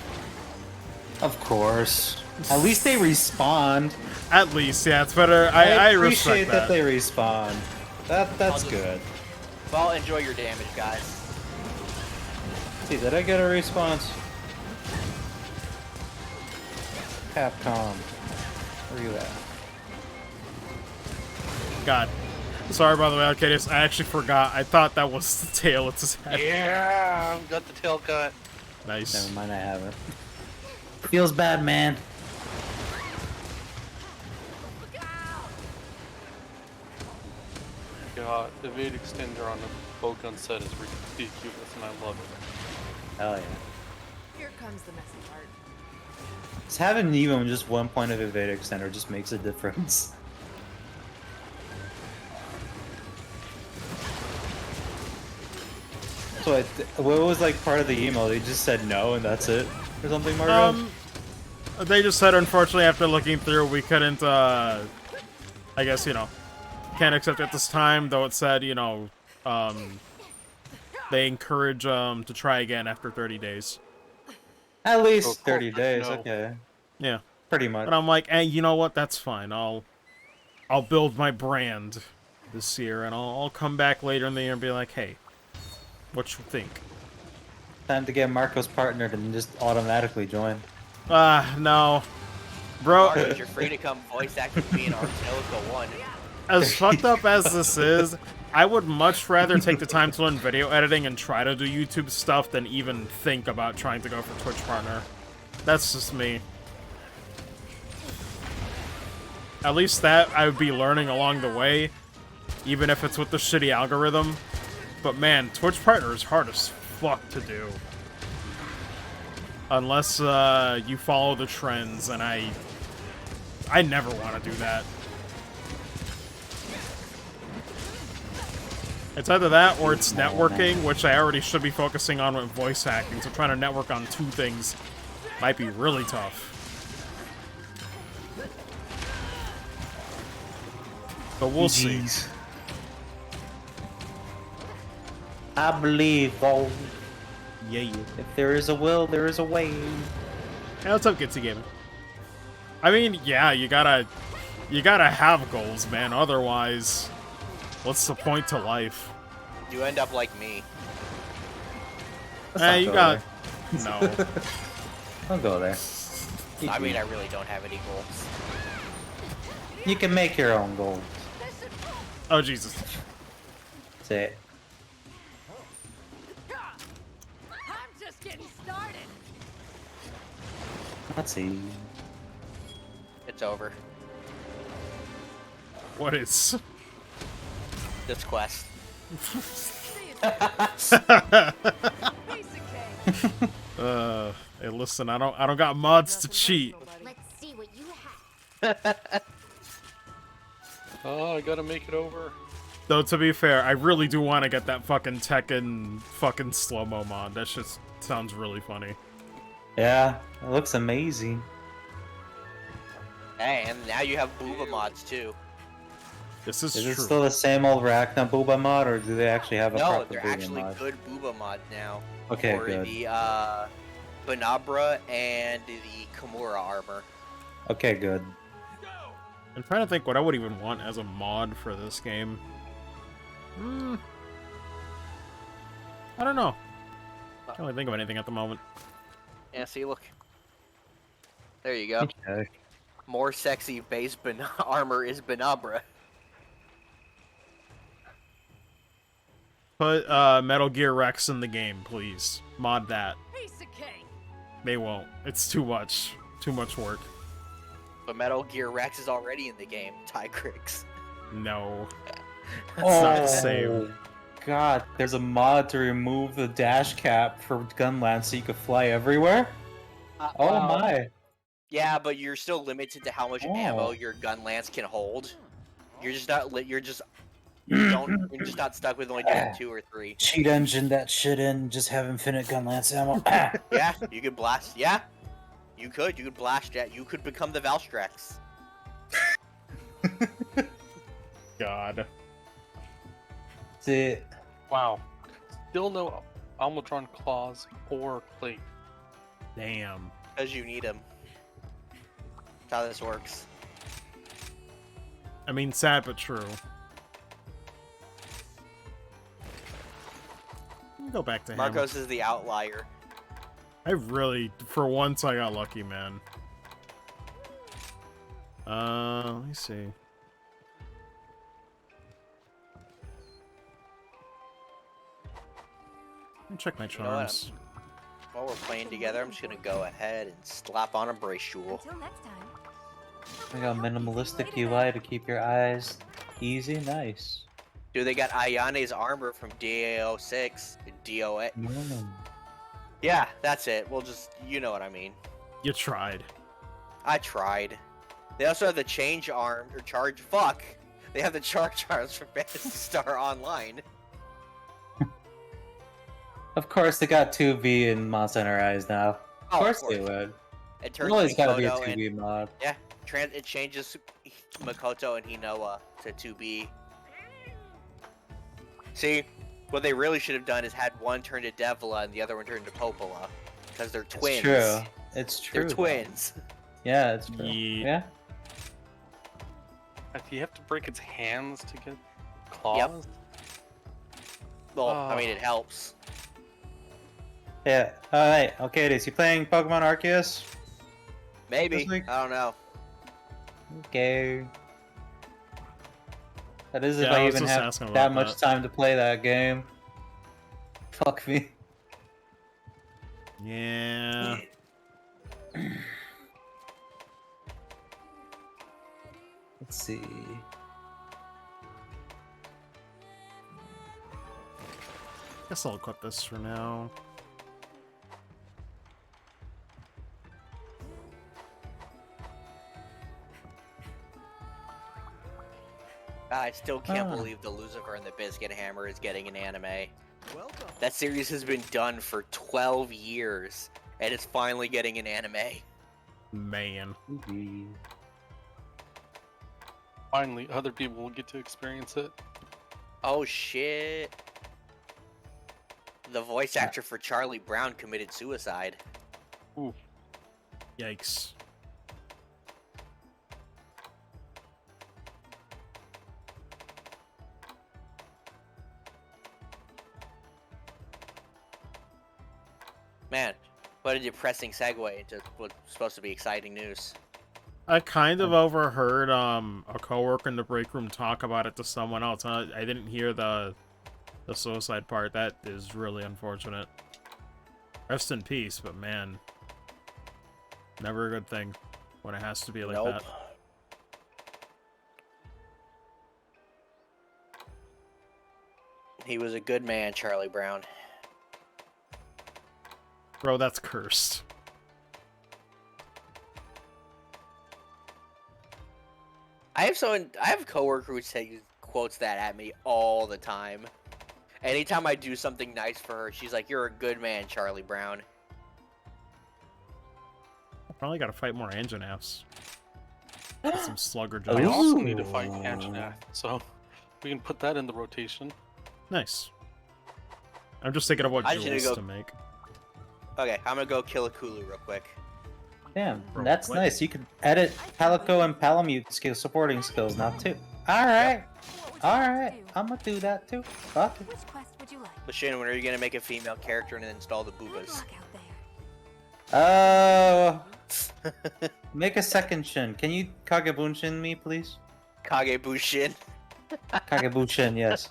Of course. At least they respond. At least, yeah, it's better. I appreciate respect that they respond. That's just- good. Well, enjoy your damage, guys. See, did I get a response? Capcom. Where you at? God. Sorry, by the way, Arcadius. I actually forgot. I thought that was the tail. It's his head. Yeah, I've got the tail cut. Nice. Never mind, I haven't. Feels bad, man. God, the evade extender on the bowgun set is ridiculous, and I love it. Hell yeah. Here comes the messy part. Just having even just one point of evade extender just makes a difference. So what was like part of the email? They just said no and that's it, or something, Margo? They just said, unfortunately, after looking through, we couldn't, I guess, you know, can't accept it this time, though it said, you know, they encourage, to try again after 30 days. At least Oh, cool. 30 days, No. okay. Yeah. Pretty much. But I'm like, hey, you know what? That's fine. I'll build my brand this year, and I'll come back later in the year and be like, hey, what you think? Time to get Marcos partnered and just automatically join. No. Bro, Marcus, you're free to come voice act with me in Arctilica 1. As fucked up as this is, I would much rather take the time to learn video editing and try to do YouTube stuff than even think about trying to go for Twitch partner. That's just me. At least that I would be learning along the way, even if it's with the shitty algorithm. But man, Twitch partner is hard as fuck to do. Unless you follow the trends, and I never want to do that. It's either that or it's networking, which I already should be focusing on with voice hacking, so trying to network on two things might be really tough. But we'll see. I believe, oh, Yeah. if there is a will, there is a way. Hey, what's up, Gitsy Gaming? I mean, yeah, you gotta have goals, man. Otherwise, what's the point to life? You end up like me. Let's not You go got there. no. Don't go there. I mean, I really don't have any goals. You can make your own goals. Oh Jesus. That's it. I'm just getting started. Let's see. It's over. What is? This quest. Hey, listen, I don't got mods to cheat. Let's see what you have. Oh, I gotta make it over. Though to be fair, I really do want to get that fucking Tekken fucking slow-mo mod. That just sounds really funny. Yeah, it looks amazing. Hey, and now you have booba mods too. This is Is true. it still the same old Rachna Booba mod, or do they actually have a No, proper they're Booba actually mod? good booba mods now. Okay, for good. the Banabra and the Kimura armor. Okay, good. I'm trying to think what I would even want as a mod for this game. I don't know. Can't really think of anything at the moment. Yeah, see, look. There you go. Okay. More sexy base armor is Banabra. Put Metal Gear Rex in the game, please. Mod that. Piece of cake. They won't. It's too much. Too much work. But Metal Gear Rex is already in the game. Tycrix. No. That's not the same. Oh, God, there's a mod to remove the dash cap for Gunlance so you can fly everywhere? Oh Well, my. Yeah, but you're still limited to how much ammo Oh. your gun lance can hold. You're just not you're just not stuck with only doing 2 or 3. Cheat engine that shit in, just have infinite Gunlance ammo. Yeah, you could blast. Yeah, you could blast that. You could become the Valstrax. God. That's it. Wow. Still no Almatron claws or plate. Damn. Because you need them. That's how this works. I mean, sad but true. Go back to him. Marcos is the outlier. I really, for once, I got lucky, man. Let me see. Let me check my know what? charms. While we're playing together, I'm just gonna go ahead and slap on a brace jewel. Until next time. I got minimalistic UI to keep your eyes easy. Nice. Dude, they got Ayane's armor from DAO6 and DOA. Yeah, that's it. We'll just, you know what I mean. You tried. I tried. They also have the change arm, or charge, fuck! They have the charge arms for Phantasy Star Online. Of course, they got 2V and Monster Hunter Rise now. Of Oh, course they would. It There's turns always gotta be a Mikoto 2V mod. Yeah, it changes Makoto and Hinoa to 2B. See, what they really should have done is had one turn to Devla and the other one turn to Popola. Because they're twins. It's true. It's true. They're though. twins. Yeah, it's true. Yeah. Yeah. Do you have to break its hands to get claws? Well, I mean, it helps. Yeah. Alright, okay, is he playing Pokemon Arceus? Maybe. This week? I don't know. Okay. That is if Yeah, I I was even just have asking about that much that. time to play that game. Fuck me. Yeah. Let's see. Guess I'll equip this for now. I still can't Ah. believe the Lucifer and the Biscuit Hammer is getting an anime. Welcome. That series has been done for 12 years, and it's finally getting an anime. Man. Finally, other people will get to experience it. Oh shit. The voice actor for Charlie Brown committed suicide. Ooh, Yikes. Man, what a depressing segue into what's supposed to be exciting news. I kind of overheard a coworker in the break room talk about it to someone else. I didn't hear the suicide part. That is really unfortunate. Rest in peace, but man, never a good thing when it has to be like that. He was a good man, Charlie Brown. Bro, that's cursed. I have a coworker who quotes that at me all the time. Anytime I do something nice for her, she's like, "You're a good man, Charlie Brown." Probably gotta fight more Anjanaths. Get some slugger I jobs. also need to fight Anjanath, so we can put that in the rotation. Nice. I'm just thinking of what I just need to jewels go- to make. Okay, I'm gonna go kill a Kulu real quick. Damn, Bro, that's what? nice. You can edit Palico and Palamute supporting skills now too. Alright. What would you Alright. like to do? I'm gonna do that too. Fuck it. Which quest would you like? Lashin, when are you gonna make a female character and install the Good boobas? luck out there. Make a second shin. Can you Kagebunshin me, please? Kagebushin. Kagebushin, yes.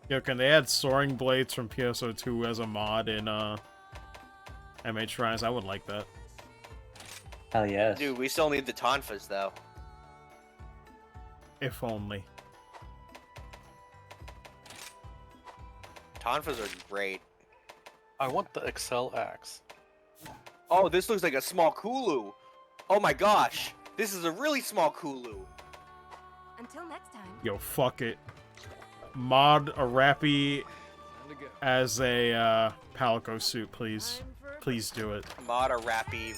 Yo, can they add soaring blades from PSO2 as a mod in MH Rise? I would like that. Hell yes. Dude, we still need the Tonfas though. If only. Tonfas are great. I want the Excel axe. Oh, this looks like a small Kulu. Oh my gosh, this is a really small Kulu. Until next time. Yo, fuck it. Mod Arappy Time to go. as a Palico suit, please. Time for a Please do it. Mod a rapping.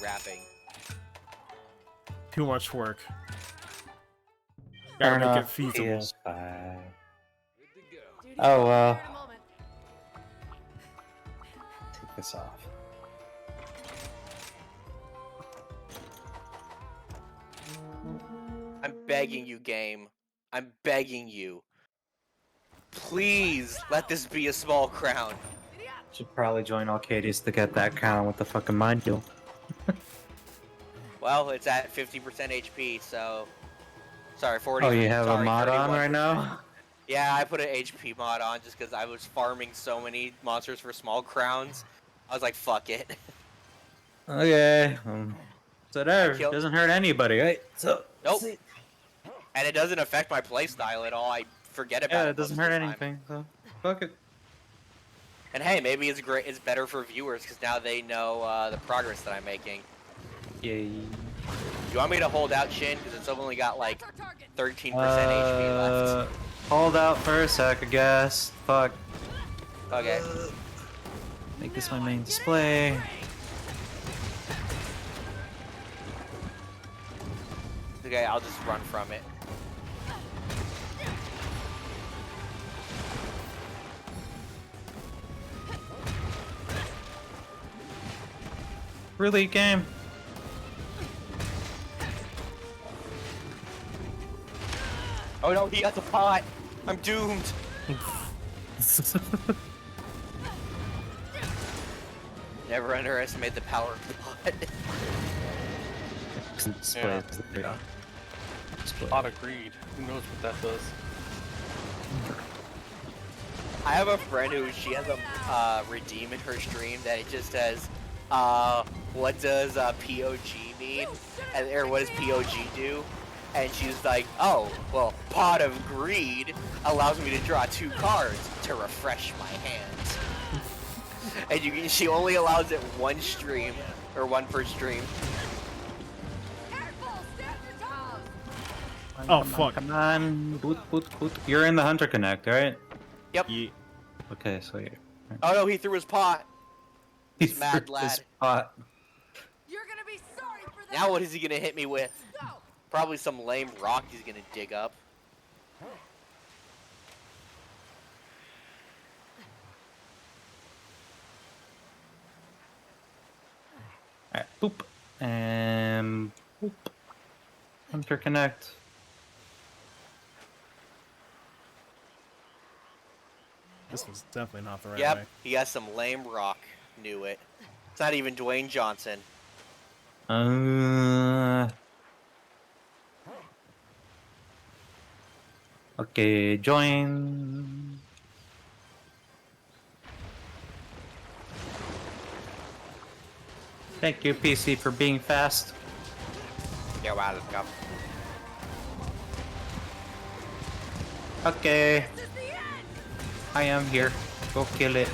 Too much work. Gotta Turn make it off feasible. PS5. Good to go. duty Oh, calls here in a moment. Take this off. I'm begging you, game. I'm begging you. Please let this be a small crown. Should probably join Arcadius to get that crown with the fucking mind heal. Well, it's at 50% HP, so... Sorry, 40. Oh, you have a sorry, mod on 31%. right now? Yeah, I put an HP mod on just because I was farming so many monsters for small crowns. I was like, fuck it. Okay. So there, Kill- doesn't hurt anybody, right? So Nope. And it doesn't affect my playstyle at all. I forget about it. yeah, it doesn't most of hurt the time. anything. So fuck it. And hey, maybe it's great. It's better for viewers because now they know the progress that I'm making. Yay. You want me to hold out Shin because it's only got like 13% HP left. Hold out for a sec, I guess. Fuck. Okay. Make this my main display. Okay, I'll just run from it. Really, game? Oh no, he got the pot. I'm doomed. Never underestimate the power of the pot. Display. Yeah. Pot of greed. Who knows what that does? I have a friend who she has a redeem in her stream that it just says, what does POG mean? Or what does POG do? And she's like, oh, well, Pot of Greed allows me to draw 2 cards to refresh my hands. And she only allows it one stream, or one per stream. Careful, step your toes. Oh, fuck. Come on, boot. You're in the Hunter Connect, right? Yep. Ye- Okay, so you. Oh no, he threw his pot. He's mad threw lad. his pot. You're gonna be sorry for that. Now what is he gonna hit me with? Go. Probably some lame rock he's gonna dig up. Alright, boop. And boop. Hunter Connect. This was definitely not the right Yep, way. he has some lame rock. Knew it. It's not even Dwayne Johnson. Okay, join. Thank you, PC, for being fast. You're welcome. Okay, This is the end. I am here. Go kill it.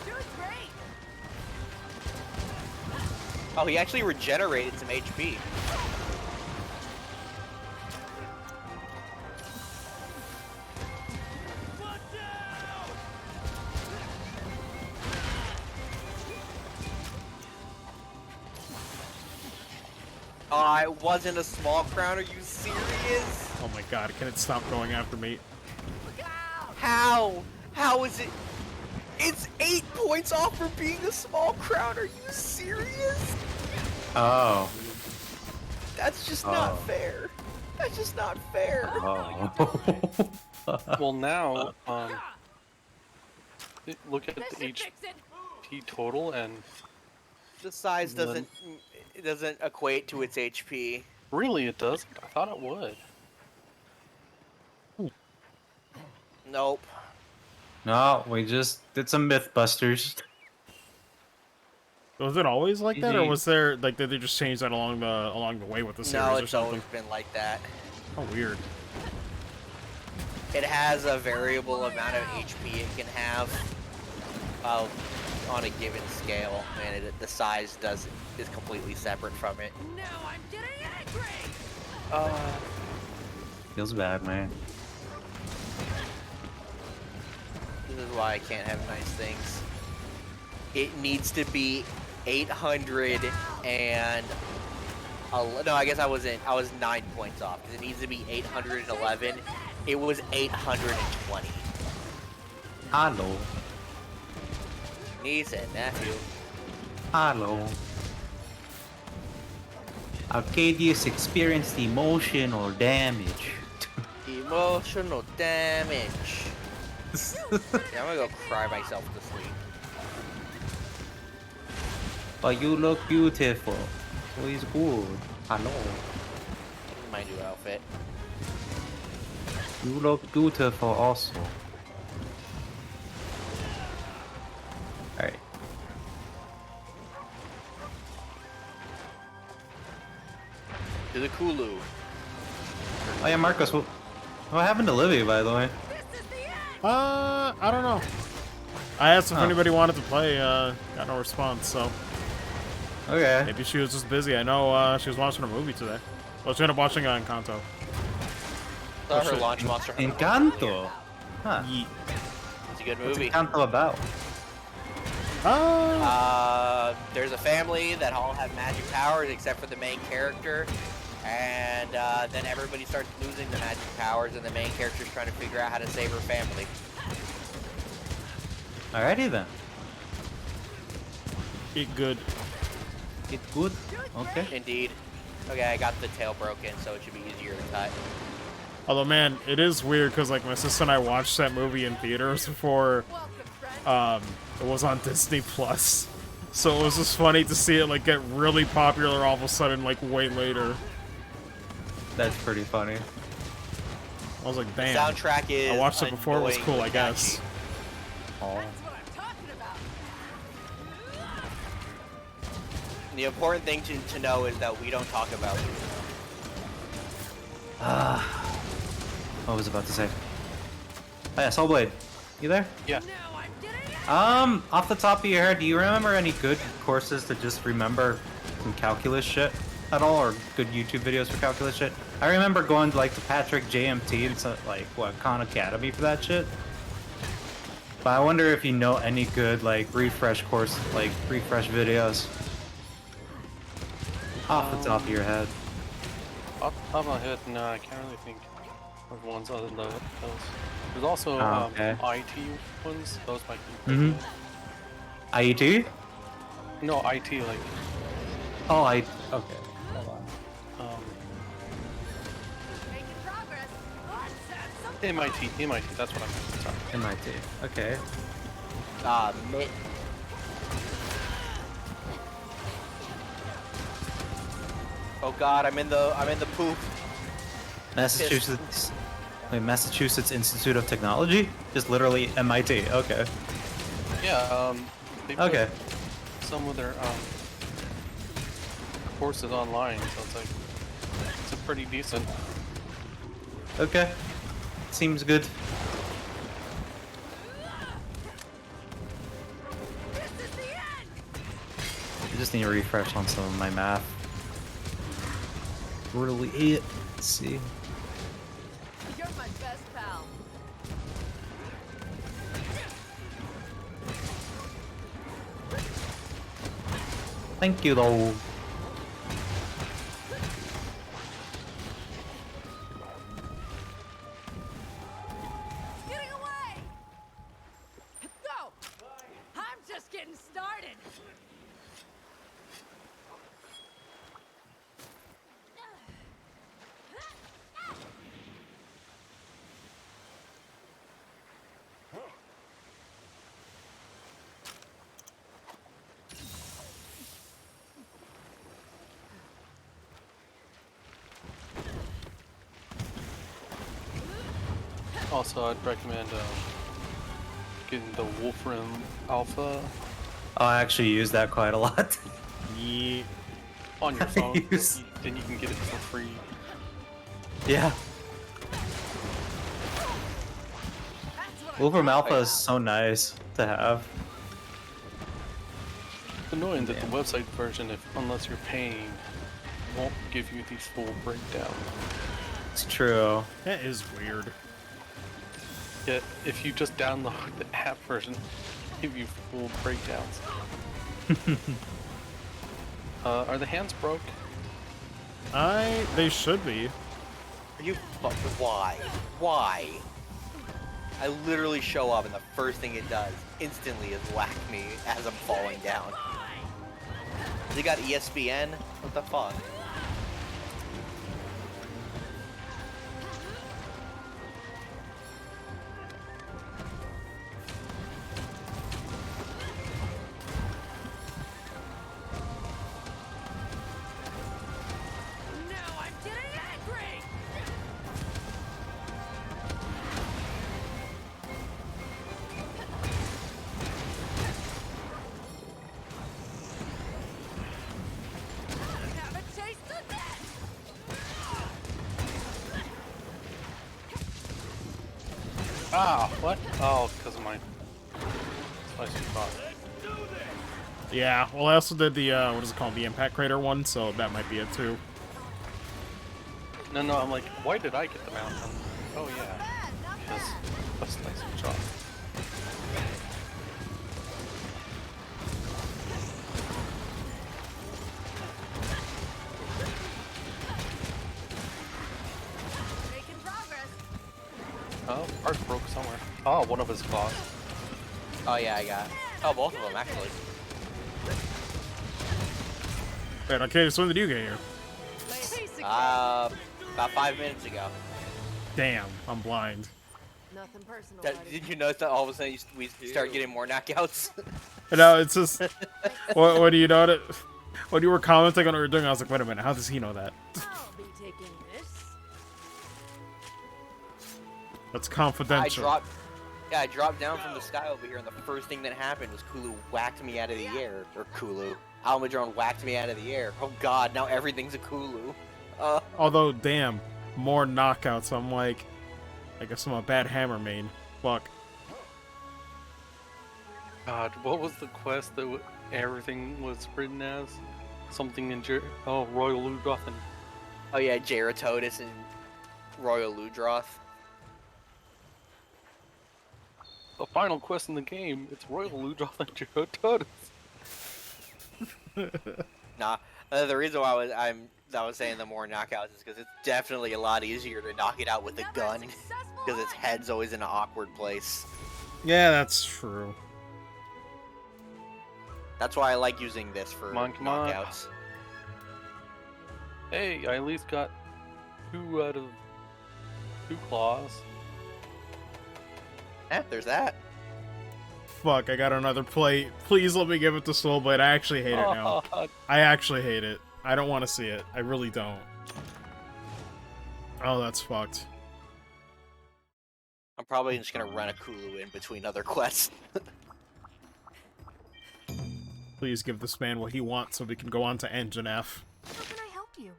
Doing great. Oh, he actually regenerated some HP. I wasn't a small crown, are you serious? Oh my god, can it stop going after me? Look out. How? How is it? It's 8 points off for being a small crown, are you serious? Oh. That's just not Oh. fair. That's just not fair. Oh. Well, now, look at This the should fix it. HP total, and The size doesn't it doesn't equate to its HP. really it does. I thought it would. Nope. No, we just did some Mythbusters. Was it always like that, or GG. was there like did they just change that along the way with the series No, or it's something? always been like that. Oh, weird. It has a variable amount of HP it can have on a given scale, and the size is completely separate from it. Now I'm getting angry. Feels bad, man. This is why I can't have nice things. It needs to be 800 and no, I guess I was 9 points off because it needs to be 811. It was 820. Hello. Niece and nephew. Hello. Arcadius experienced emotional damage. Emotional damage. Yeah, I'm gonna go cry myself to sleep. But you look beautiful. So it's good. Hello. My new outfit. You look beautiful also. Alright. To the Kulu. Oh yeah, Marcos, what happened to Livy, by the way? This is the end. I don't know. I asked if Huh. anybody wanted to play, got no response, so Okay. maybe she was just busy. I know she was watching a movie today. Well, she ended up watching Encanto. Saw her shit. launch monster. Encanto. Huh. Yeet. It's a good What's movie. Encanto about? There's a family that all have magic powers except for the main character, and then everybody starts losing the magic powers, and the main character's trying to figure out how to save her family. Alrighty then. Eat good. It's good. Okay. Indeed. Okay, I got the tail broken, so it should be easier to cut. Although, man, it is weird because like my sister and I watched that movie in theaters before Welcome, friend. it was on Disney Plus. So it was just funny to see it like get really popular all of a sudden, like way later. That's pretty funny. I was like, The damn. soundtrack is I watched it before, it was cool, I annoyingly guess. catchy. Oh. That's what I'm talking about. The important thing to know is that we don't talk about it. What was I about to say? Oh yeah, Soulblade. You there? Yeah. Now I'm getting it. Off the top of your head, do you remember any good courses to just remember some calculus shit at all, or good YouTube videos for calculus shit? I remember going to like the Patrick JMT and so, like what Khan Academy for that shit. But I wonder if you know any good like refresh videos off the top of your head. Off the top of my head, no, I can't really think of ones other than those. There's also okay. IT ones. Those might be. Mhm. IET? No, IT like Oh, okay. Hold on. Making progress. Let's have some MIT. That's what I meant. Sorry. MIT. Okay. Mitt. Oh god, I'm in the poop. Massachusetts. Wait, Massachusetts Institute of Technology? Just literally MIT. Okay. Yeah. They put Okay. some of their courses online, so it's a pretty decent. Okay. Seems good. This is the end. I just need to refresh on some of my math. Really it. Let's see. You're my best pal. Thank you though. Getting away. Go. I'm just getting started. Also, I'd recommend getting the Wolfram Alpha Oh, I actually use that quite a lot. Yeah. on your phone. Use- Then you can get it for free. Yeah. That's what Wolfram I'm Alpha talking is so nice to have. It's annoying that the website version, unless you're paying, won't give you the full breakdown. It's true. That is weird. Yet, if you just download the app version, give you full breakdowns. Are the hands broke? They should be. Are you why? Why? I literally show up and the first thing it does instantly is whack me as I'm falling down. They got ESPN? What the fuck? Now I'm getting angry. Have a taste of that. Ah, what? Oh, because of my spicy thought. Yeah, well, I also did the, what is it called? The Impact Crater one, so that might be it too. No, I'm like, why did I get the mount? Oh yeah, because a slice of chalk. Making progress. Oh, part broke somewhere. Oh, one of his claws. Oh yeah, I got. Oh, both of them actually. Wait, okay, so when did you get here? Basic. About 5 minutes ago. Damn, I'm blind. Nothing personal. That, buddy. did you notice that all of a sudden we start getting more knockouts? No, it's just, what do you know that, when you were commenting on what we were doing, I was like, wait a minute, how does he know that? I'll be taking this. That's I confidential. I dropped down from the sky over here, and the first thing that happened was Kulu whacked me out of the air. Or Kulu. Almadron whacked me out of the air. Oh god, now everything's a Kulu. Although, damn, more knockouts. I'm like, I guess I'm a bad hammer main. Fuck. God, what was the quest that everything was written as? Something in Royal Ludrothan. Oh yeah, Geratodus and Royal Ludroth. The final quest in the game, it's Royal Ludroth and Geratodus. Nah, the reason why I was saying the more knockouts is because it's definitely a lot easier to knock it out with a gun, because its head's always in an awkward place. Yeah, that's true. That's why I like using this for Come on. knockouts. Hey, I at least got 2 out of 2 claws. There's that. Fuck, I got another plate. Please let me give it to Soulblade. I actually hate it now. I actually hate it. I don't want to see it. I really don't. Oh, that's fucked. I'm probably just gonna run a Kulu in between other quests. Please give this man what he wants so we can go on to Engine F. How can I help you?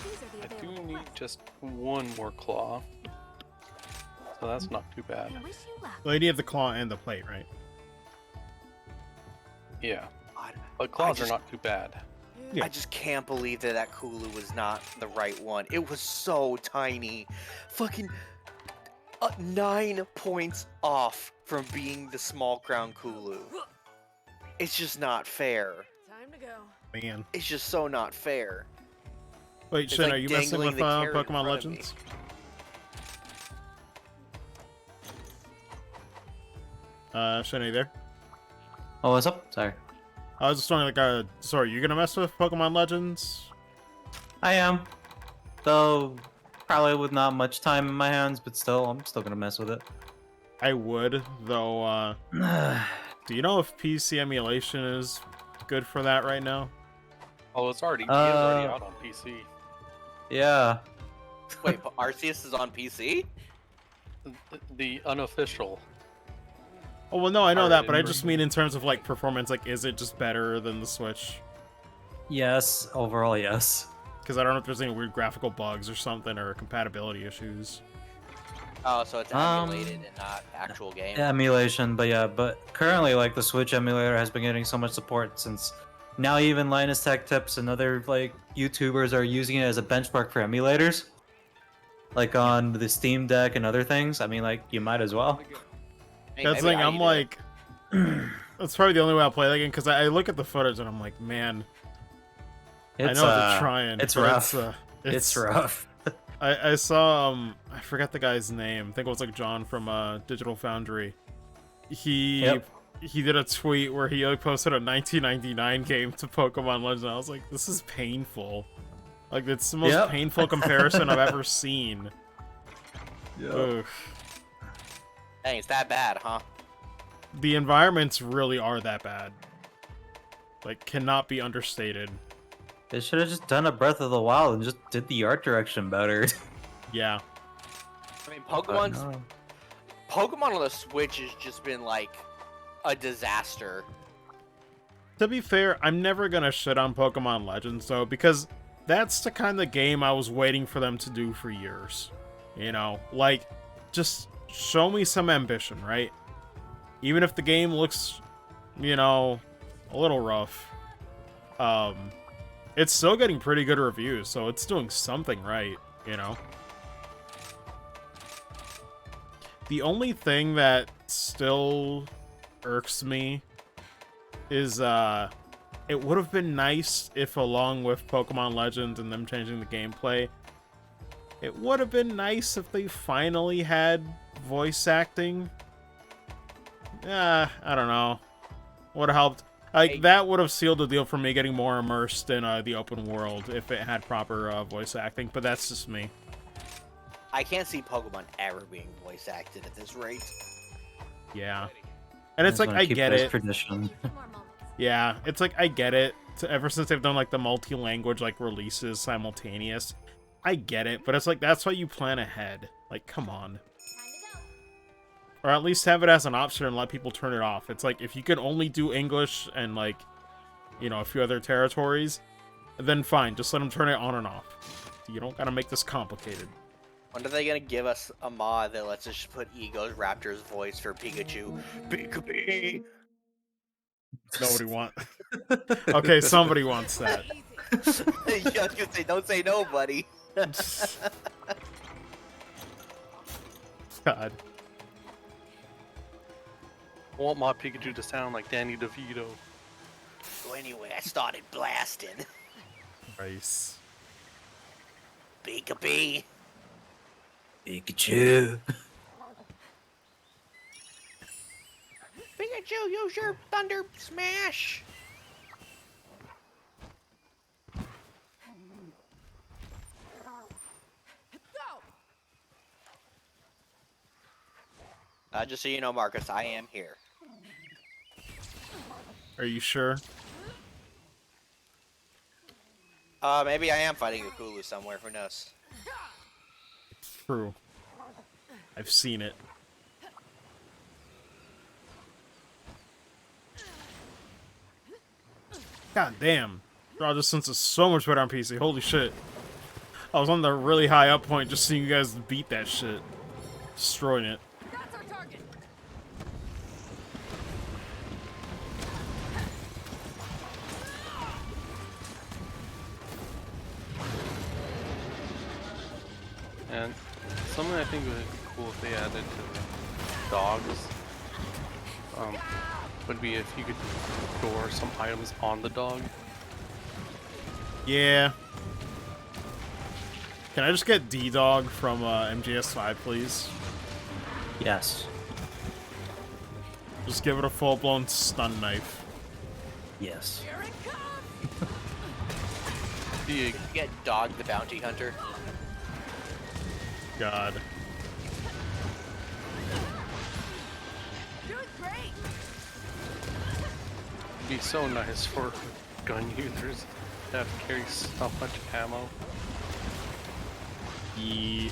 These are the I do available need quests. just 1 more claw. So that's not too bad. I wish you luck. Well, you need the claw and the plate, right? Yeah. God, But claws just- are not too bad. Yeah. I just can't believe that Kulu was not the right one. It was so tiny. Fucking 9 points off from being the small crown Kulu. It's just not fair. Time to go. Man. It's just so not fair. Wait, It's Shin, like are you messing dangling with the carrot in Pokemon front of me. Legends? Shin, are you there? Oh, what's up? Sorry. I was just wondering, like, sorry, you gonna mess with Pokemon Legends? I am. Though, probably with not much time in my hands, but still, I'm still gonna mess with it. I would, though, do you know if PC emulation is good for that right now? Oh, it's already, he is already Uh, out on PC. Yeah. Wait, but Arceus is on PC? The unofficial. Oh, well, no, I know Alright, that, but I and just mean in terms of, like, performance, like, is it just better than the Switch? Yes, overall, yes. Because I don't know if there's any weird graphical bugs or something, or compatibility issues. Oh, so it's emulated and not actual game. Emulation, but yeah, but currently, like, the Switch emulator has been getting so much support since now even Linus Tech Tips and other, like, YouTubers are using it as a benchmark for emulators. Like, on the Steam Deck and other things. I mean, like, you might as well. Hey, That's maybe like, I I'm need to- like, that's probably the only way I'll play that game, because I look at the footage and I'm like, man, It's, I know they're trying. It's but rough. It's It's rough. I saw I forgot the guy's name. I think it was like John from Digital Foundry. He did a tweet where he like posted a 1999 game to Pokemon Legends. I was like, this is painful. Like it's the most Yep. painful comparison I've ever seen. Ugh. Dang, it's that bad, huh? The environments really are that bad. Like cannot be understated. They should have just done a Breath of the Wild and just did the art direction better. Yeah. I mean, But no. Pokemon on the Switch has just been like a disaster. To be fair, I'm never gonna shit on Pokemon Legends though, because that's the kind of game I was waiting for them to do for years. You know, like, just show me some ambition, right? Even if the game looks, you know, a little rough. It's still getting pretty good reviews, so it's doing something right, you know? The only thing that still irks me is, it would have been nice if along with Pokemon Legends and them changing the gameplay, it would have been nice if they finally had voice acting. I don't know. Would have helped. Like, Hey. that would have sealed the deal for me getting more immersed in the open world if it had proper voice acting, but that's just me. I can't see Pokemon ever being voice acted at this rate. Yeah. And it's Just like, wanna I keep get those it. Tradition. 15 more moments. Yeah, it's like, I get it. Ever since they've done, like, the multi-language, like, releases simultaneous, I get it, but it's like, that's why you plan ahead. Like, come on. Or at least have it as an option and let people turn it off. It's like, if you can only do English and, like, you know, a few other territories, then fine, just let them turn it on and off. You don't gotta make this complicated. When are they gonna give us a mod that lets us just put Ego's Raptor's voice for Pikachu? Pikachu! Nobody want. Okay, somebody wants that. Yeah, I was gonna say, don't say no, buddy. God. I want my Pikachu to sound like Danny DeVito. So anyway, I started blasting. Nice. Pikachu. Pikachu. Pikachu, use your Thunder Smash. Just so you know, Marcus, I am here. Are you sure? Maybe I am fighting a Kulu somewhere, who knows? True. I've seen it. God damn. Draw distance is so much better on PC. Holy shit. I was on the really high up point just seeing you guys beat that shit. Destroying it. That's our target. And something I think would be cool if they added to dogs would be if you could store some items on the dog. Yeah. Can I just get D-Dog from MGS5, please? Yes. Just give it a full-blown stun knife. Yes. Here it comes. Big. Get Dog the Bounty Hunter. God. Doing great. Be so nice for gun users to have to carry so much ammo. Ye.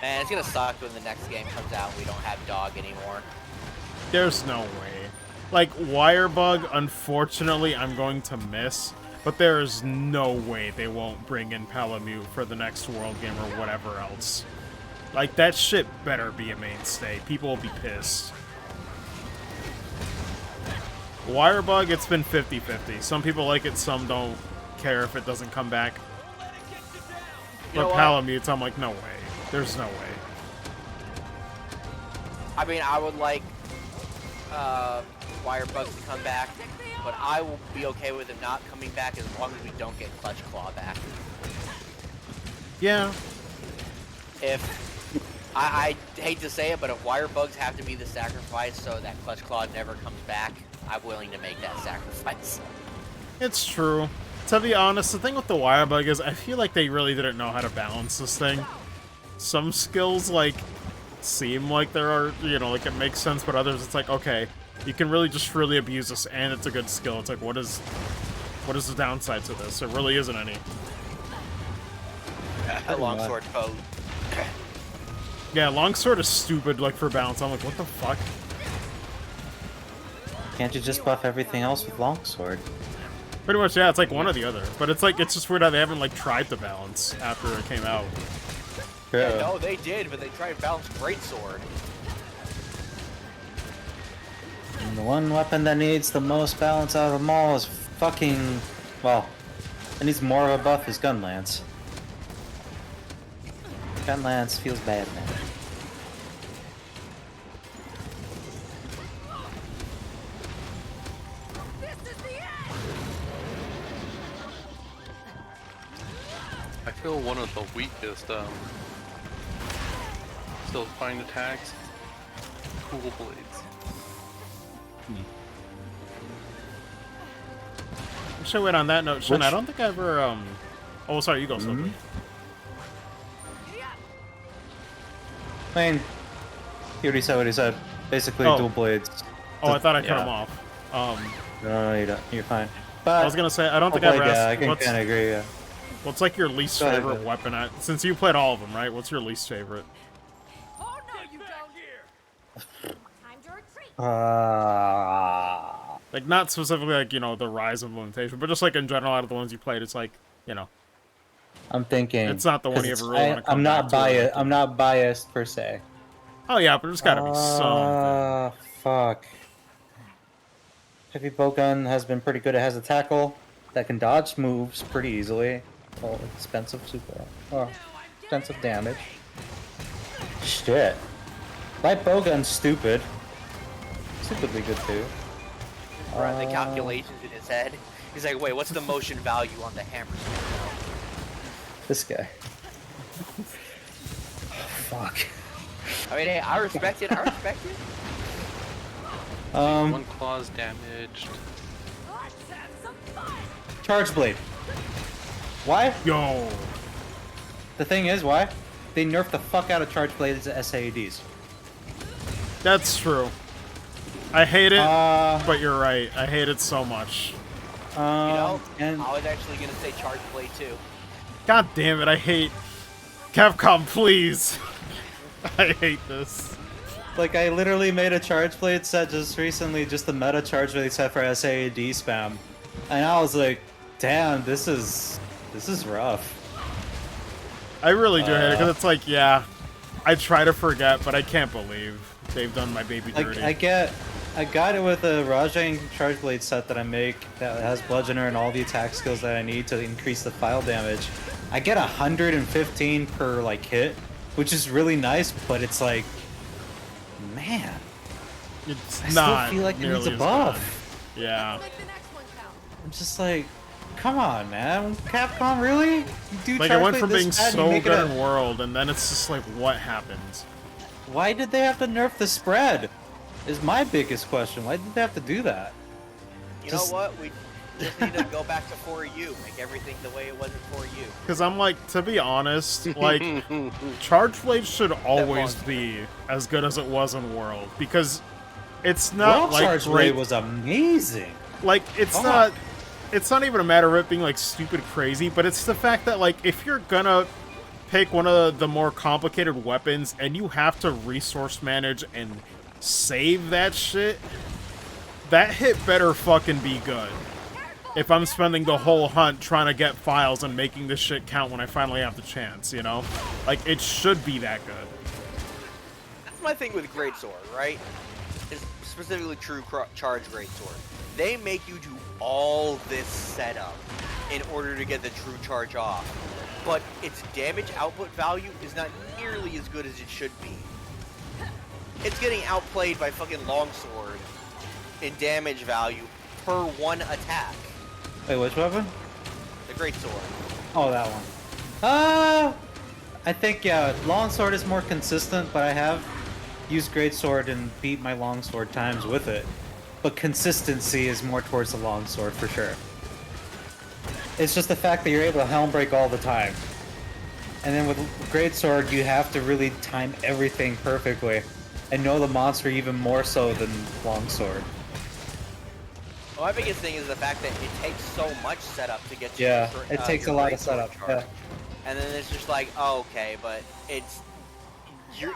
Man, it's gonna suck when the next game comes out and we don't have Dog anymore. There's no way. Like, Wirebug, unfortunately, I'm going to miss, but there is no way they won't bring in Palamute for the next World Game or whatever else. Like, that shit better be a mainstay. People will be pissed. Wirebug, it's been 50-50. Some people like it, some don't care if it doesn't come back. You know But what? Palamutes, I'm like, no way. There's no way. I mean, I would like Wirebugs to come back, but I will be okay with him not coming back as long as we don't get Clutch Claw back. Yeah. If I hate to say it, but if Wirebugs have to be the sacrifice so that Clutch Claw never comes back, I'm willing to make that sacrifice. It's true. To be honest, the thing with the Wirebug is I feel like they really didn't know how to balance this thing. Some skills, like, seem like there are, you know, like it makes sense, but others it's like, okay, you can really just freely abuse this and it's a good skill. It's like, what is the downside to this? There really isn't any. The longsword pose. Yeah, longsword is stupid, like, for balance. I'm like, what the fuck? Can't you just buff everything else with longsword? Pretty much, yeah, it's like one or the other. But it's like, it's just weird how they haven't, like, tried to balance after it came out. Yeah, no, they did, but they tried to balance Greatsword. And the one weapon that needs the most balance out of them all is fucking... well, it needs more of a buff is Gunlance. Gunlance feels bad now. This is the end. I feel one of the weakest still find attacks. Cool Blades. Actually, wait, on that note, Shin, I don't think I ever, oh, sorry, you go, Sophie. I mean, he already said what he said. Basically, Oh. dual blades. Oh, I thought I cut Yeah. him off. No, you don't. You're fine. But I was gonna say, I don't think dual I ever blade, asked yeah, I can what's- kind of agree. Yeah. What's like your least Go ahead, favorite go weapon? Since you played all of them, right? What's your least favorite? Oh no, you don't. Time to retreat. Like not specifically like the Rise implementation, but just like in general out of the ones you played, it's like I'm thinking. It's not the one 'cause you ever really wanna come I'm back not to or biased. like- I'm not biased per se. Oh yeah, but there's gotta be something. Fuck. Heavy bowgun has been pretty good. It has a tackle that can dodge moves pretty easily. Oh, expensive super. Oh, expensive damage. Shit. Light bowgun's stupid. Stupidly good too. Run the calculations in his head. He's like, wait, what's the motion value on the hammer? This guy. Fuck. I mean, hey, I respect it. I respect it. One claw's damaged. Let's have some fun. Charge blade. Why? Yo, The thing is, why? They nerfed the fuck out of charge blades as SAEDs. that's true. I hate it, Uh, but you're right. I hate it so much. You know, and I was actually gonna say charge blade too. God damn it! I hate Capcom. Please, I hate this. like I literally made a charge blade set just recently, just the meta charge blade set for SAED spam, and I was like, damn, this is rough. I really do hate it because it's like, yeah, I try to forget, but I can't believe they've done my baby dirty. I got it with a Rajang charge blade set that I make that has bludgeoner and all the attack skills that I need to increase the file damage. I get 115 per like hit, which is really nice, but it's like, man, It's I still not feel like it nearly needs a as buff. good. Yeah. Make the next one count. I'm just like, come on, man, Capcom, really? You do Like, charge it went blade from this being bad and you so make it good a- in World, and then it's just like, what happens? Why did they have to nerf the spread? Is my biggest question. Why did they have to do that? You Just- know what? We just need to go back to 4U. Make everything the way it was in 4U. Because I'm like, to be honest, like, Charge Blade should always be as good as it was in World. Because it's not World like charge great. blade was amazing. Like, it's Fuck. not. It's not even a matter of it being like stupid crazy, but it's the fact that like if you're gonna pick one of the more complicated weapons and you have to resource manage and save that shit, that hit better fucking be good. If I'm spending the whole hunt trying to get files and making this shit count when I finally have the chance, you know? Like, it should be that good. That's my thing with Greatsword, right? Is specifically true charge Greatsword. They make you do all this setup in order to get the true charge off, but its damage output value is not nearly as good as it should be. It's getting outplayed by fucking Longsword in damage value per one attack. Wait, which weapon? The Greatsword. Oh, that one. I think, yeah, longsword is more consistent, but I have used greatsword and beat my longsword times with it. But consistency is more towards the longsword for sure. It's just the fact that you're able to helm break all the time. And then with greatsword, you have to really time everything perfectly. And know the monster even more so than longsword. Well, my biggest thing is the fact that it takes so much setup to get to Yeah, your, it takes a your lot of Greatsword setup. charge. Yeah. And then it's just like, oh, okay, but it's...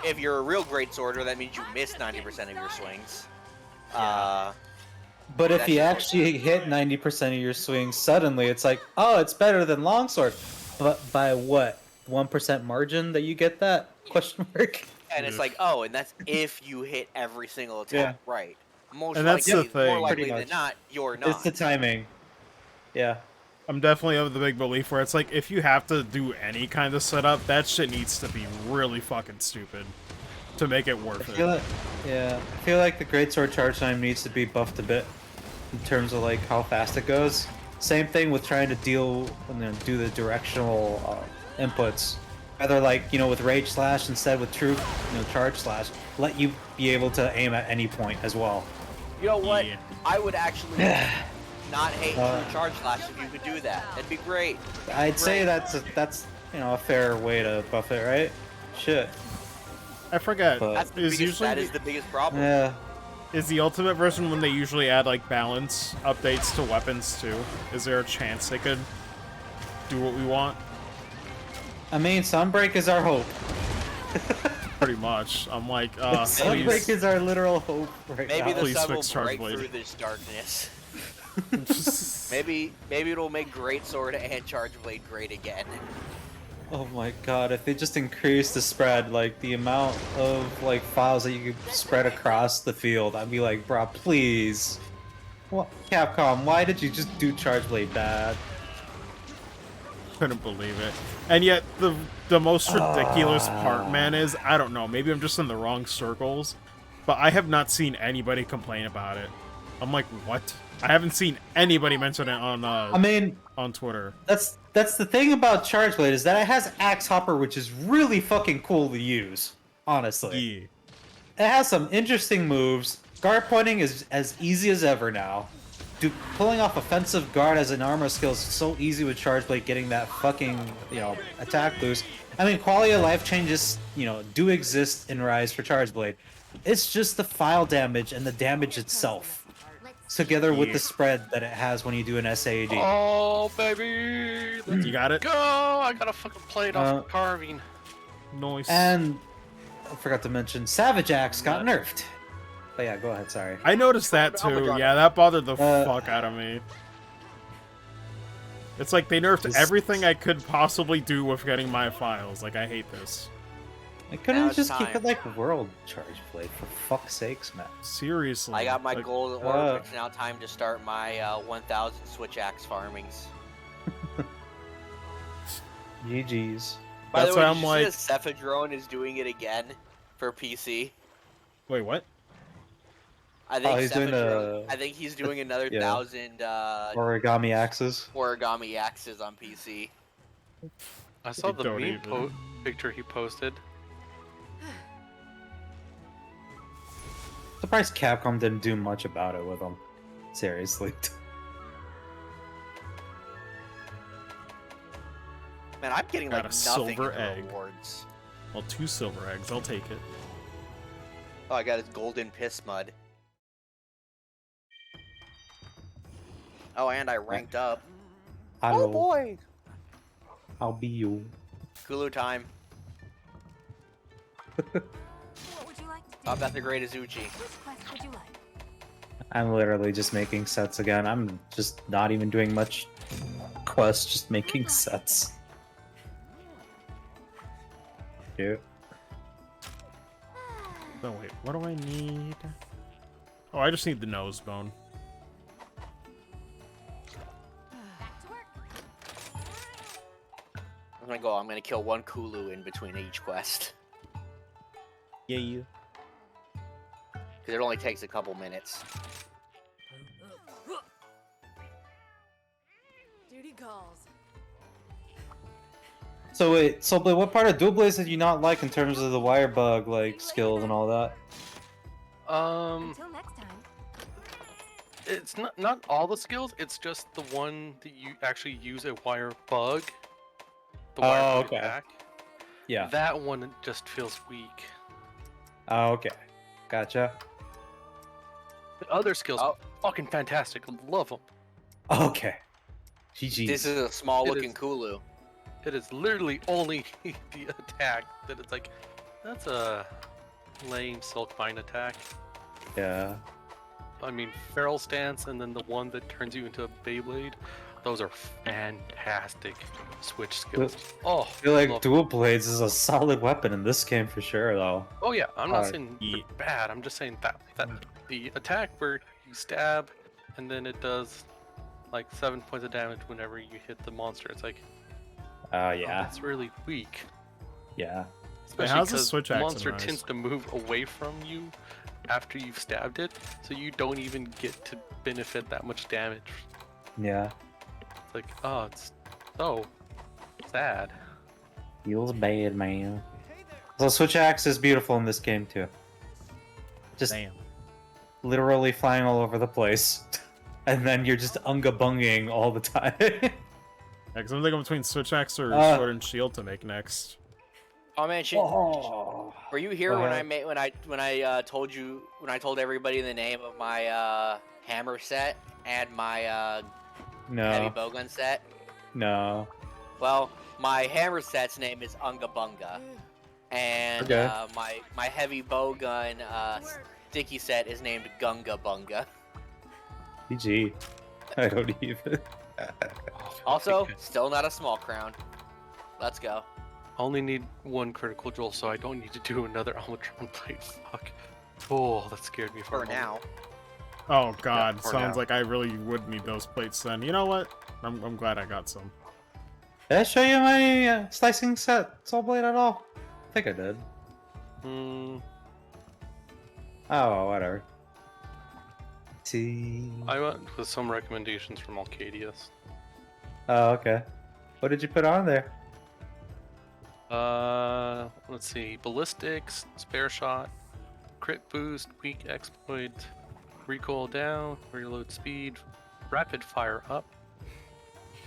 if you're a real great sworder, that means you miss 90% of your swings. But if That you shit- actually hit 90% of your swings suddenly, it's like, oh, it's better than longsword. But by what? 1% margin that you get that? Question mark. And it's like, oh, and that's if you hit every single attack right. Most And that's likely, the thing. more likely Pretty than much. not, you're not. It's the timing. Yeah. I'm definitely of the big belief where it's like, if you have to do any kind of setup, that shit needs to be really fucking stupid to make it worth I feel it. like, yeah, I feel like the greatsword charge time needs to be buffed a bit in terms of like how fast it goes. Same thing with trying to deal and then do the directional inputs. Either like, you know, with rage slash instead with true, you know, charge slash, let you be able to aim at any point as well. You know what? Yeah. I would actually not hate true charge slash if you could do that. That'd be great. I'd say that's you know, a fair way to buff it, right? Shit. I forget. But- That's the Is biggest, usually that is the biggest problem. Yeah. Is the ultimate version when they usually add like balance updates to weapons too? Is there a chance they could do what we want. I mean, Sunbreak is our hope. Pretty much. I'm like, Sunbreak please. is our literal hope right Maybe now. the Please sun will fix break Chargeblade. through this darkness. Maybe it'll make Greatsword and Chargeblade great again. Oh my god, if they just increase the spread, like the amount of like files that you could spread across the field, I'd be like, bro, please. What, Capcom, why did you just do Chargeblade bad? Couldn't believe it. And yet the most ridiculous part, man, is I don't know, maybe I'm just in the wrong circles, but I have not seen anybody complain about it. I'm like, what? I haven't seen anybody mention it on I mean, on Twitter. that's the thing about Chargeblade is that it has Axe Hopper, which is really fucking cool to use, honestly. Yeah. It has some interesting moves. Guard pointing is as easy as ever now. Dude, pulling off offensive guard as an armor skill is so easy with Chargeblade, getting that fucking, attack boost. I mean, quality of life changes, do exist in Rise for Chargeblade. It's just the file damage and the damage itself, together with the spread that it has when you do an SAD. Oh, baby! Let's You got it? go! I got a fucking plate off carving. Nice. And I forgot to mention, Savage Axe got nerfed. But yeah, go ahead, sorry. I noticed that Oh my too. God. Yeah, that bothered the fuck out of me. It's like they nerfed This- everything I could possibly do with getting my files. Like, I hate this. I Now couldn't it's just keep time. it like World Chargeblade, for fuck's sakes, man. Seriously. I got my Like, golden orb. It's now time to start my 1,000 Switch Axe farmings. GG's. By That's the way, why did I'm you like- see that Cephadrone is doing it again for PC? Wait, what? I think he's doing Cephadrone- a- I think he's doing another Yeah. 1,000 Origami Axes. origami axes on PC. I saw the don't meme even. picture he posted. Surprised Capcom didn't do much about it with them. Seriously. Man, I'm getting Got like a nothing silver in egg. rewards. Well, 2 silver eggs. I'll take it. Oh, I got his golden piss mud. Oh, and I ranked up. Hello, Oh boy! I'll be you. Kulu time. What would you like to do? Up at the Great Azuchi. Which quest would you like? I'm literally just making sets again. I'm just not even doing much quests, just making sets. Cute. Oh, wait. What do I need? Oh, I just need the nose bone. Back to work. I'm gonna go. I'm gonna kill one Kulu in between each quest. Yeah, you. Because it only takes a couple minutes. Duty calls. So wait, Soulblade, what part of Dual Blades did you not like in terms of the wire bug, like, skills and all that? Until next time. It's not all the skills. It's just the one that you actually use a wire bug. The wire Oh, bug okay. attack. Yeah. That one just feels weak. Oh, okay. Gotcha. The other skills, Oh. fucking fantastic. Love them. Okay. GG. This is a small It looking is. Kulu. It is literally only the attack that it's like, that's a lame Silk Mine attack. Yeah. I mean, Feral Stance and then the one that turns you into a Beyblade, those are fantastic switch skills. Oh, I feel like love Dual Blades is a solid weapon in this game for sure, though. Oh yeah, I'm not Alright. saying Yeah. they're bad. I'm just saying that the attack where you stab, and then it does like 7 points of damage whenever you hit the monster. It's like, oh, Yeah. that's really weak. Yeah. Especially how's the because switch the axe in monster Rise? tends to move away from you after you've stabbed it, so you don't even get to benefit that much damage. Yeah. It's like, oh, it's so sad. Feels bad, man. So Switch Axe is beautiful in this game, too. Just Damn. literally flying all over the place. And then you're just unga-bunging all the time. Yeah, because I'm thinking between Switch Axe or Uh. Sword and Shield to make next. Oh man, shit. Oh. Were you here Go when ahead. I told everybody the name of my hammer set and my heavy No. bowgun set? No. Well, my hammer set's name is Unga Bunga, and Okay. my heavy bow gun sticky set is named Gunga Bunga. GG. I don't even. Also, still not a small crown. Let's go. I only need one critical Joel, so I don't need to do another Almatron fight. Fuck. Oh, that scared me for For a moment. now. Oh god, for sounds now. like I really would need those plates then. You know what? I'm glad I got some. Did I show you my slicing set Soul Blade at all? I think I did. Hmm. Oh, whatever. See. I went with some recommendations from Alcadius. Oh, okay. What did you put on there? Let's see. Ballistics, spare shot, crit boost, weak exploit, recoil down, reload speed, rapid fire up,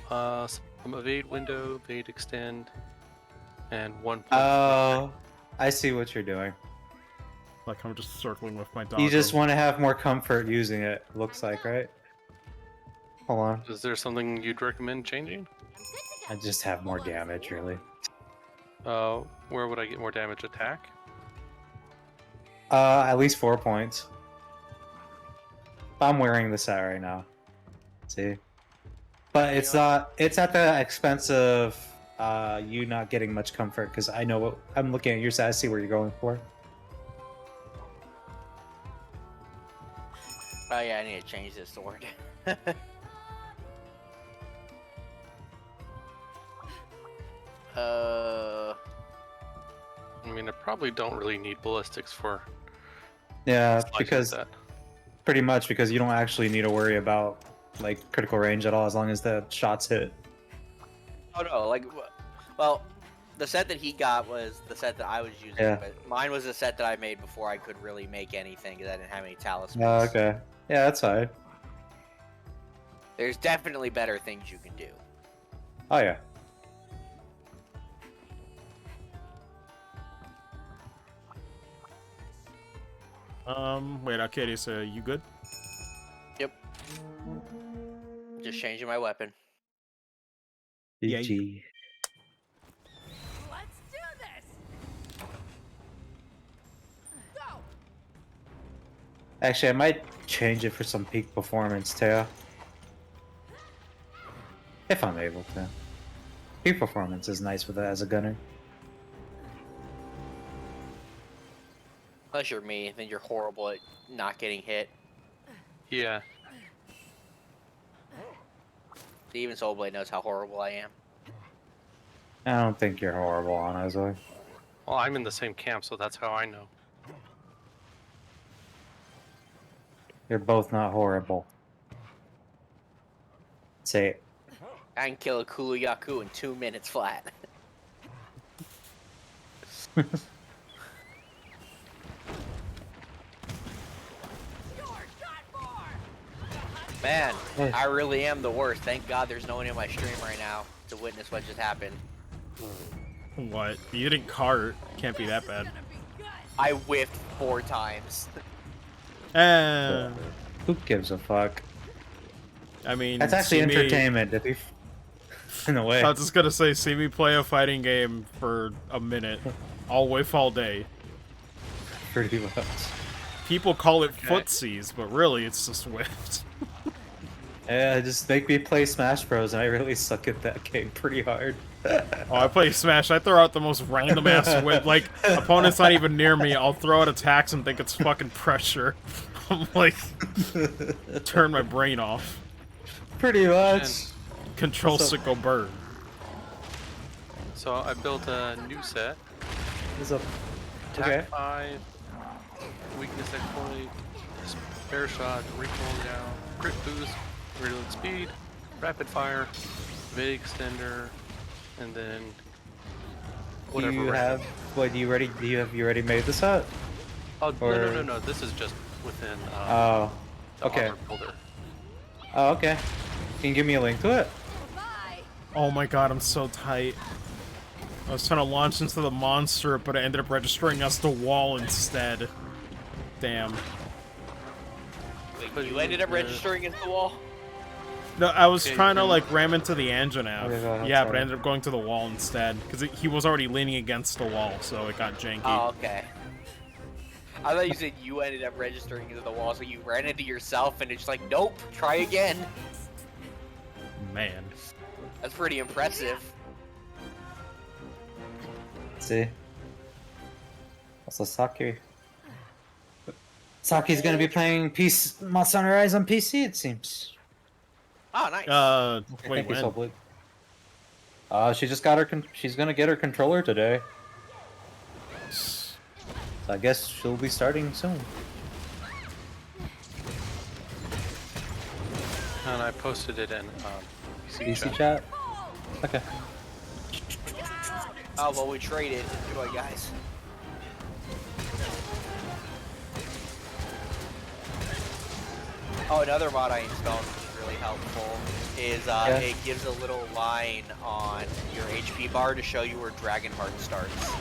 some evade window, evade extend, and 1 point. Oh, I see what you're doing. Like I'm just circling with my dog. You just want to have more comfort using it, looks like, right? Hold on. Is there something you'd recommend changing? I just have more damage, really. Where would I get more damage? Attack? At least 4 points. I'm wearing the set right now. See? But it's not, it's at the expense of you not getting much comfort, because I know what, I'm looking at your set, I see where you're going for. Oh yeah, I need to change this sword. I mean, I probably don't really need ballistics for Yeah, slicing because that. pretty much because you don't actually need to worry about like critical range at all as long as the shots hit. Oh no, like, well, the set that he got was the set that I was using, Yeah. but mine was a set that I made before I could really make anything because I didn't have any talismans. Oh, okay. Yeah, that's fine. There's definitely better things you can do. Oh yeah. Wait, Arcadius, you good? Yep. Just changing my weapon. Yeah, GG. Let's do this. Go. Actually, I might change it for some peak performance too. If I'm able to. Peak performance is nice with it as a gunner. Unless you're me, then you're horrible at not getting hit. Yeah. Even Soulblade knows how horrible I am. I don't think you're horrible, honestly. Well, I'm in the same camp, so that's how I know. You're both not horrible. Say it. I can kill a Kuluyaku in 2 minutes flat. Man, I really am the worst. Thank God there's no one in my stream right now to witness what just happened. What? You didn't cart. Can't be that bad. I whiffed 4 times. Who gives a fuck? I mean, That's actually see me- entertainment, if you... in a way. I was just gonna say, see me play a fighting game for a minute. I'll whiff all day. Pretty much. People call it Okay. footsies, but really it's just whiffed. Yeah, just make me play Smash Bros. And I really suck at that game pretty hard. Oh, I play Smash. I throw out the most random ass whip. Like, opponent's not even near me. I'll throw out attacks and think it's fucking pressure. I'm like, turn my brain off. Pretty much. And Control So- sickle bird. so I built a new set. There's a... Attack Okay. 5, weakness exploit, spare shot, recoil down, crit boost, reload speed, rapid fire, evade extender, and then whatever. Do you random. have... What, do you have you already made the set? Oh, or- no. This is just within Oh. the okay. armor builder. Oh, okay. Can you give me a link to it? Bye. Oh my god, I'm so tight. I was trying to launch into the monster, but it ended up registering us the wall instead. Damn. Wait, you ended up registering into the wall? No, I was Okay, trying to then- like ram into the Anjanath. Okay, go ahead, Yeah, but sorry. I ended up going to the wall instead because he was already leaning against the wall, so it got janky. Oh, okay. I thought you said you ended up registering into the wall, so you ran into yourself, and it's just like, nope, try again. Man. That's pretty impressive. Let's see. Also, Saki. Saki's gonna be playing Monster Hunter Rise on PC, it seems. Oh, nice. Okay, Wait, thank you, when? Soulblade. She just got her. She's gonna get her controller today. So I guess she'll be starting soon. And I posted it in PC PC chat. chat. Okay. Oh, well, we traded. Enjoy, guys. Oh, another mod I installed, which is really helpful, is it gives a little line on your HP bar to show you where Dragonheart starts.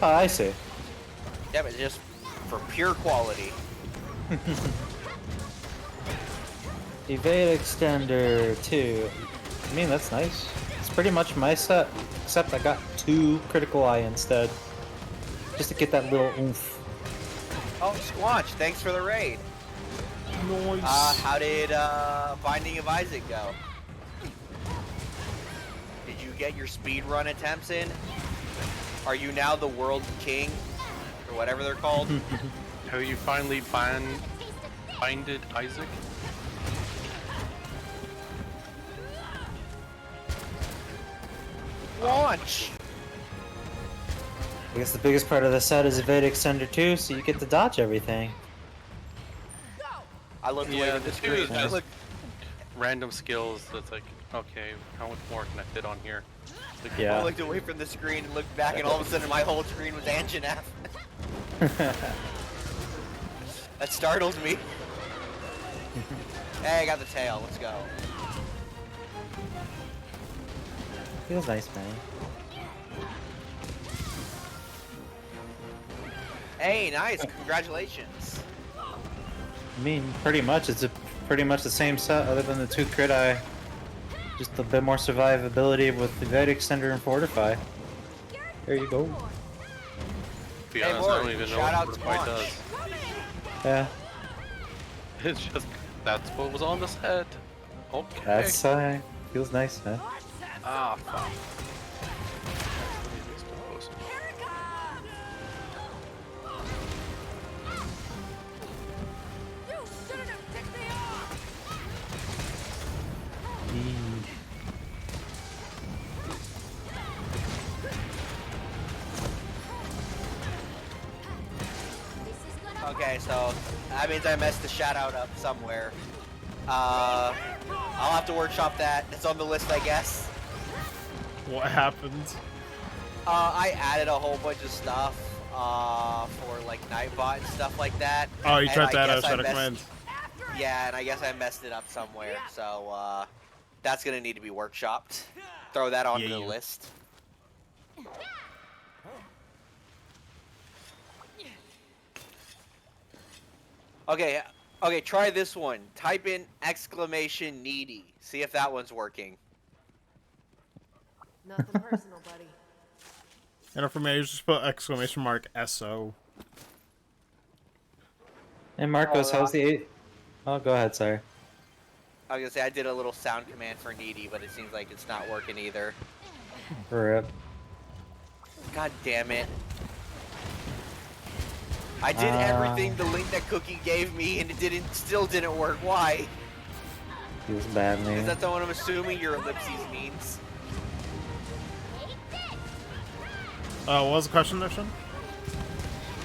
Oh, I see. Yeah, but just for pure quality. Evade Extender 2. I mean, that's nice. It's pretty much my set, except I got 2 Critical Eye instead. Just to get that little oomph. Oh, Squanch, thanks for the raid. Nice. How did Binding of Isaac go? Did you get your speedrun attempts in? Are you now the world king? Or whatever they're called? Have you finally binded Isaac? Launch! I guess the biggest part of the set is Evade Extender 2, so you get to dodge everything. I looked away Yeah, from the the two is screen. just random skills that's like, okay, how much more can I fit on here? Like, Yeah. I looked away from the screen and looked back, and all of a sudden my whole screen was Anjanath. That startled me. Hey, I got the tail. Let's go. Feels nice, man. Hey, nice. Congratulations. I mean, pretty much, it's pretty much the same set other than the 2 crit eye. Just a bit more survivability with Evade Extender and Fortify. There you go. to be Hey, honest, I Morg, don't even know shout out what to Fortify Launch. does. Yeah, It's just, that's what was on the set. Okay. that's feels nice, man. Ah, fuck. You shouldn't have picked me off! Okay, so that means I messed the shout out up somewhere. I'll have to workshop that. It's on the list, I guess. What happened? I added a whole bunch of stuff for like Nightbot and stuff like that. Oh, you and tried that I out, guess I Shadow messed- Command. Yeah, and I guess I messed it up somewhere. So that's gonna need to be workshopped. Throw that onto Yeah, the you. list. Okay, okay, try this one. Type in exclamation needy. See if that one's working. Nothing personal, buddy. And for me, I just put exclamation mark SO. Hey Marcos, Oh, how's the 8? Oh, go ahead, sorry. I was gonna say I did a little sound command for needy, but it seems like it's not working either. Rip. God damn it. I did everything the link that Cookie gave me and it still didn't work. Why? Feels bad, Is man. that the one I'm assuming your ellipses means? What was the question, Nation?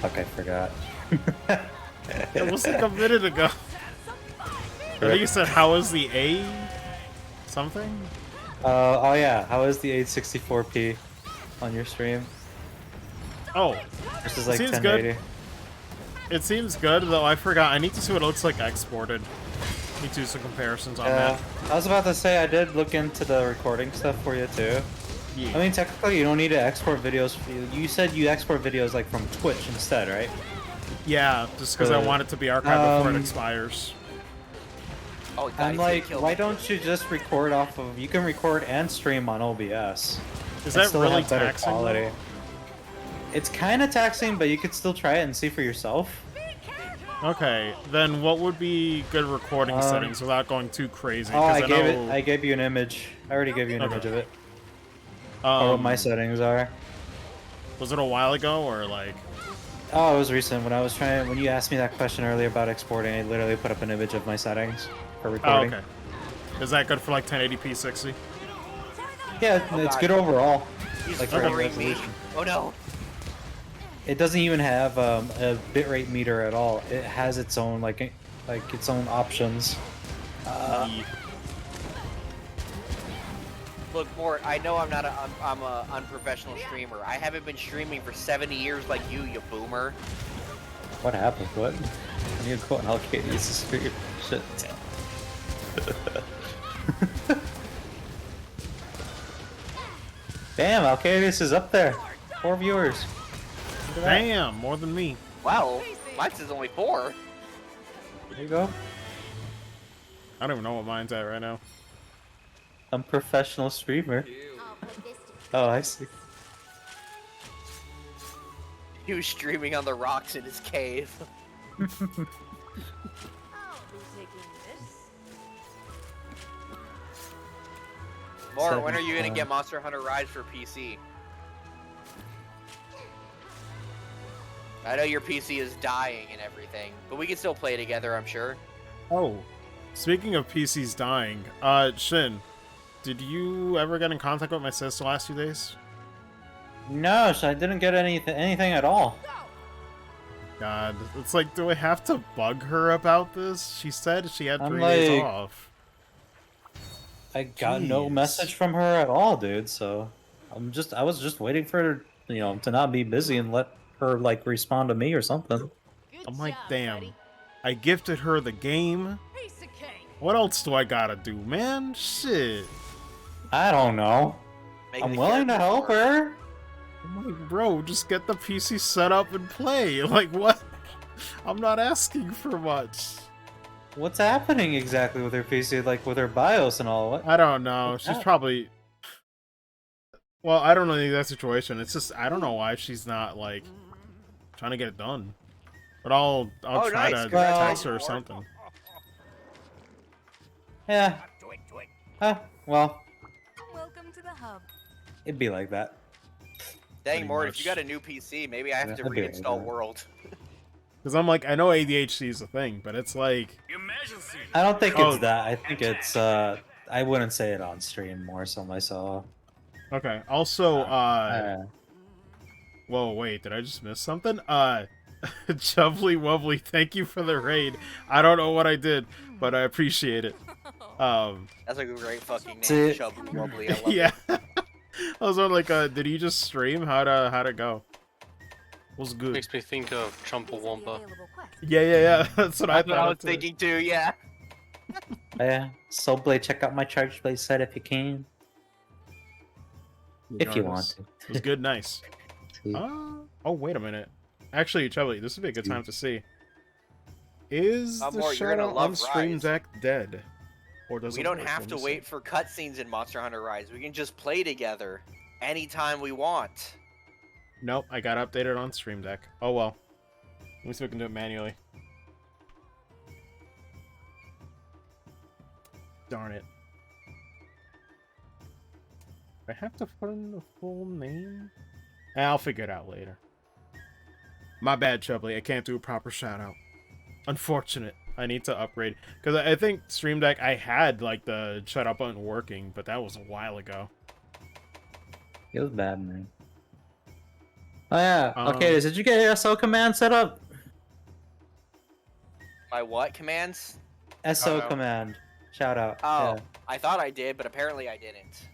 Okay, forgot. It was like a minute ago. I think you said, how is the A? Something? Oh yeah, how is the 864p on your stream? Oh, Versus like Seems 1080. it seems good, though I forgot. I need to see what it looks like exported. Need to do some comparisons on Yeah, that. I was about to say I did look into the recording stuff for you too. Yeah. I mean, technically, you don't need to export videos. You said you export videos like from Twitch instead, right? Yeah, just because I want it to be archived before it Um, expires. Oh, God, I'm he's gonna like, kill why me. don't you just record off of? You can record and stream on OBS. Is and that still really have better taxing? quality. It's kind of taxing, but you could still try it and see for yourself. Okay, then what would be good recording Um, settings without going too crazy? Oh, 'Cause I gave know, it. I gave you an image. I already gave you an Okay. image of it. Or what my settings are. Was it a while ago or like? Oh, it was recent. When I was trying, when you asked me that question earlier about exporting, I literally put up an image of my settings for Oh, recording. okay. Is that good for like 1080p 60? Yeah, Oh, it's God. good overall. He's Like for any flooring me. resolution. Oh, no. It doesn't even have a bitrate meter at all. It has its own like its own options. Yeah. Look, Mort, I know I'm not I'm a unprofessional streamer. I haven't been streaming for 70 years like you boomer. What happened? What? I need to go on Alcades to stream. Shit. Damn, Alcades is up there. 4 viewers. Look at that. Damn, more than me. Wow, mine says only 4. There you go. I don't even know what mine's at right now. I'm professional streamer. I'll put this to Oh, I see. He was streaming on the rocks in his cave. I'll be taking this. Mort, when are you gonna Seven, get Monster Hunter Rise for PC? I know your PC is dying and everything, but we can still play together, I'm sure. Oh, speaking of PCs dying, Shin, did you ever get in contact with my sis the last few days? No, so I didn't get anything at all. God, it's like, do I have to bug her about this? She said she had I'm 3 days like- off. I got no Jeez. message from her at all, dude. So I was just waiting for her, to not be busy and let her like respond to me or something. Good I'm like, job, damn. buddy. I gifted her the game. Piece of cake. What else do I gotta do, man? Shit. I don't know. Make I'm the willing to character help work. her. I'm like, bro, just get the PC set up and play. Like, what? I'm not asking for much. What's happening exactly with her PC, like with her BIOS and all? What? I don't know. What's She's that? probably. Well, I don't know the exact situation. It's just I don't know why she's not like trying to get it done. But I'll Oh, try nice. to Well- text her or something. Yeah. Well, Welcome to the hub. it'd be like that. Dang, Pretty Mort, if much. you got a new PC, maybe I have Yeah, to I'd be like reinstall that. World. Because I'm like, I know ADHD is a thing, but it's like, Emergency! I don't think Oh. it's that. I think it's I wouldn't say it on stream more so myself. okay. Also, Uh, whoa, wait, did I just miss something? Chubbly Wubbly, thank you for the raid. I don't know what I did, but I appreciate it. That's a great fucking name, See- Chubbly Wubbly. I love Yeah. it. I was wondering, like, did he just stream? How'd it go? Was good. Makes me think of These are the Chumpawumpa. available quests. Yeah. That's what I That's what thought. I was too. thinking too, yeah. yeah. Soulblade, check out my Charge Blade set if you can. If you want to. It was good, nice. See? Oh, wait a minute. Actually, Chubbly, this would be a good time to see. Is the Mort, you're gonna shadow on love Stream Rise. Deck dead? Or does We it don't work? have Let to me wait see. for cutscenes in Monster Hunter Rise. We can just play together anytime we want. Nope, I got updated on Stream Deck. Oh well. At least we can do it manually. Darn it. Do I have to put in the full name? I'll figure it out later. My bad, Chubbly. I can't do a proper shout out. Unfortunate. I need to upgrade. Because I think Stream Deck, I had like the shut up button working, but that was a while ago. It was bad, man. Oh yeah. Um, Okay, did you get your SO command set up? My what commands? SO no. command. Shout out. Oh, Yeah. I thought I did, but apparently I didn't.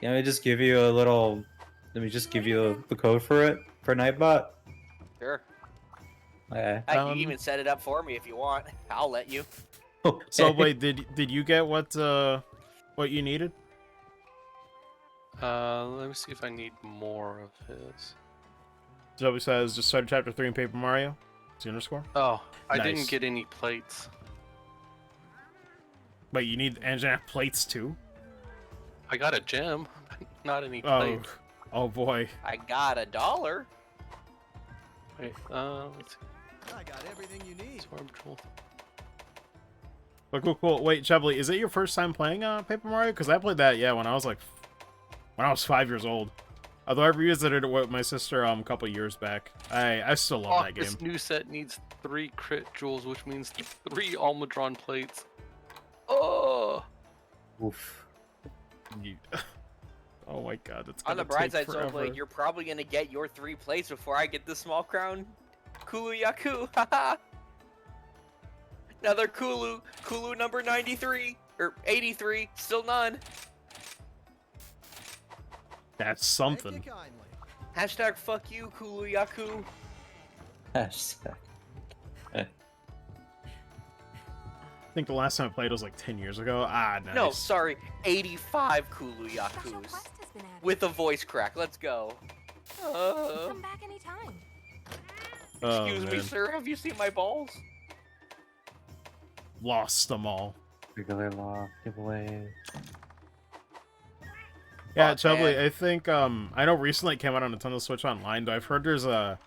Yeah, let me just give you a little. Let me just give you the code for it for Nightbot. Sure. Okay. Heck, you Um, can even set it up for me if you want. I'll let you. So, wait, did you get what you needed? Let me see if I need more of his. Joey says, just started chapter 3 in Paper Mario. It's the underscore. Oh, I Nice. didn't get any plates. Wait, you need engine plates too? I got a gem, not any Oh, plates. oh boy. I got $1. Wait, let's see. I got everything you need. Storm Troll. But cool. Wait, Chubbly, is it your first time playing Paper Mario? Because I played that, yeah, when I was 5 years old. Although I revisited it with my sister a couple years back. I still love that game. This new set needs 3 crit jewels, which means 3 Almudron plates. Oh! Oof. Oh my god, that's On gonna the bright take side, forever. Snowflake, you're probably gonna get your 3 plates before I get the small crown. Kulu Yaku, haha! Another Kulu number 93, or 83, still none. That's Thank something. you kindly. Hashtag fuck you, Kulu Yaku. Hashtag. I think the last time I played was 10 years ago. Ah, nice. No, sorry, 85 Kulu Special Yakus. quest has been added. With a voice crack, let's go. Come back anytime. Oh, Excuse me, man. sir, have you seen my balls? Lost them all. Regular law giveaway. Yeah, Fuck, Chubbly, man. I think, I know recently it came out on Nintendo Switch Online, but I've heard there's a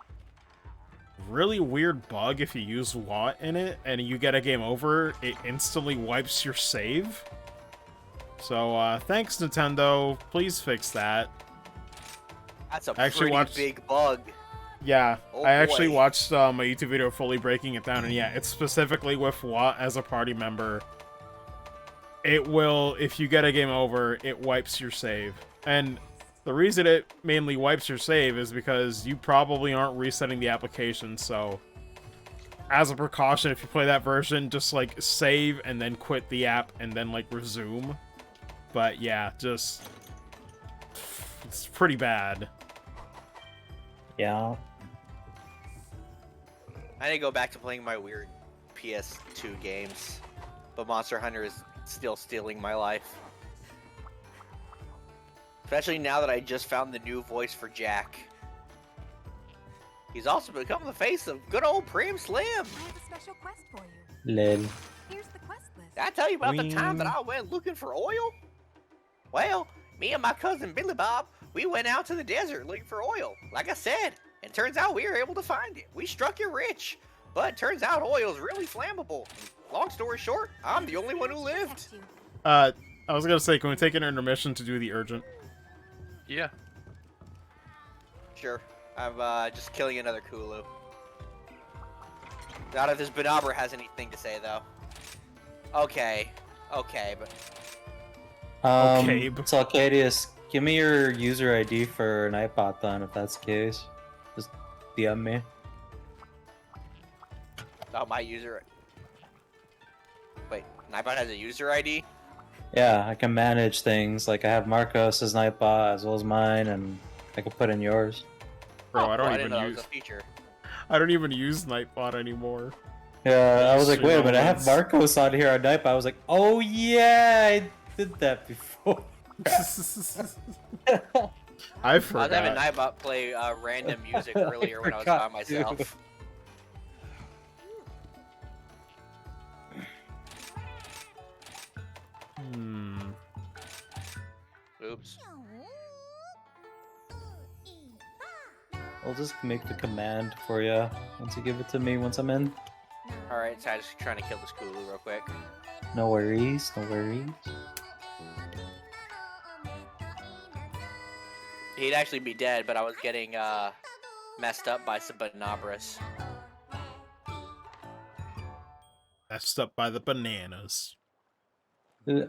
really weird bug if you use Watt in it, and you get a game over, it instantly wipes your save. So, thanks, Nintendo. Please fix that. That's a I actually pretty watched- big bug. Yeah, Oh, I actually boy. watched a YouTube video fully breaking it down, and yeah, it's specifically with Watt as a party member. It will, if you get a game over, it wipes your save. And the reason it mainly wipes your save is because you probably aren't resetting the application, so as a precaution, if you play that version, just save and then quit the app and then resume. But yeah, just it's pretty bad. Yeah. I need to go back to playing my weird PS2 games, but Monster Hunter is still stealing my life. Especially now that I just found the new voice for Jack. He's also become the face of good old Preem Slim. I have a special quest for you. Lil. Here's the quest list. Did I tell you about the time Wing. that I went looking for oil? Well, me and my cousin Billy Bob, we went out to the desert looking for oil, like I said, and turns out we were able to find it. We struck it rich, but turns out oil is really flammable. Long story short, I'm the only one who lived. Text you. I was gonna say, can we take an intermission to do the urgent? Yeah. Sure, I'm just killing another Kulu. Not if this Benabra has anything to say, though. Okay, but Okay, but- So Arcadius, give me your user ID for Nightbot then, if that's the case. Just DM me. oh, my user. Wait, Nightbot has a user ID? Yeah, I can manage things. Like I have Marcos's Nightbot as well as mine, and I can put in yours. Bro, Oh, I don't didn't even know that use was a feature. Yeah, Nightbot anymore. I was like, Used to wait a minute, I have once. Marcos on here on Nightbot. I was like, oh yeah, I did that before. I I was forgot. having Nightbot play random music earlier when I was by forgot, myself. too. Hmm. Oops. I'll just make the command for you once you give it to me once I'm in. Alright, so I'm just trying to kill this Kulu real quick. No worries, no worries. He'd actually be dead, but I was getting messed up by some Benabras. Messed up by the bananas.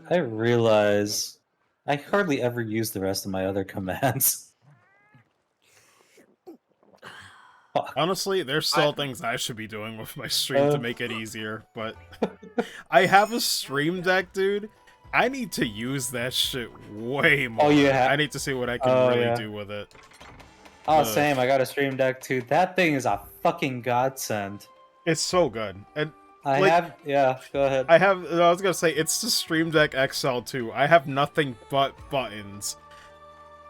I realize I hardly ever use the rest of my other commands. Honestly, there's still things I should be doing with my stream to make it easier, but I have a stream deck, dude. I need to use that shit way more. Oh, you have- I need to see what I can Oh, really yeah. do with it. Oh, same. I got a stream deck too. That thing is a fucking godsend. It's so good. And I Like- have, yeah. Go ahead. I was gonna say, it's the Stream Deck XL2. I have nothing but buttons.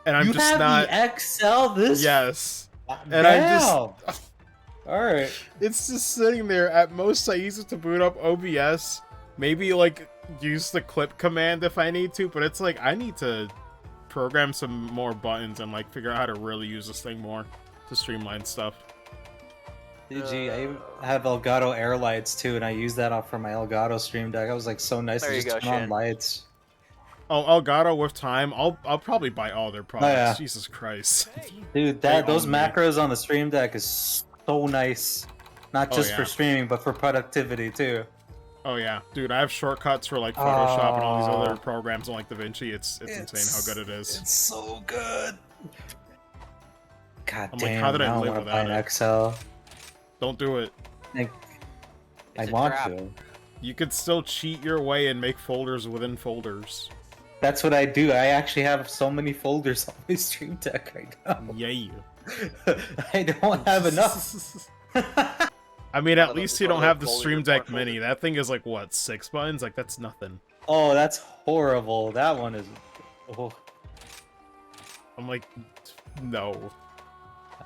and I'm you just have not. the XL this. Yes, and Damn. I just. All right. It's just sitting there. At most, I use it to boot up OBS. Maybe like use the clip command if I need to, but it's like I need to program some more buttons and like figure out how to really use this thing more to streamline stuff. GG, I have Elgato air lights too, and I use that off for my Elgato stream deck. I was like so nice There to you just go, turn on Shin. lights. Oh, Elgato with time. I'll probably buy all their products. yeah. Jesus Christ. Dude, They those own me. macros on the stream deck is so nice. Not Oh, just yeah. for streaming, but for productivity too. Oh yeah, dude, I have shortcuts for like Photoshop and all these Oh. other programs and like DaVinci. It's insane how good it is. It's so good. God I'm like, damn, how did I now I live want to buy without an it? XL. Don't do it. I It's a want trap. to. You could still cheat your way and make folders within folders. That's what I do. I actually have so many folders on my stream deck right now. Yay. I don't have enough. I mean, One at of least those- you one don't of have those the folders Stream with Deck more Mini. That thing is like, what, 6 buttons? Like, that's nothing. Oh, that's horrible. That one is. Oh. I'm like, no.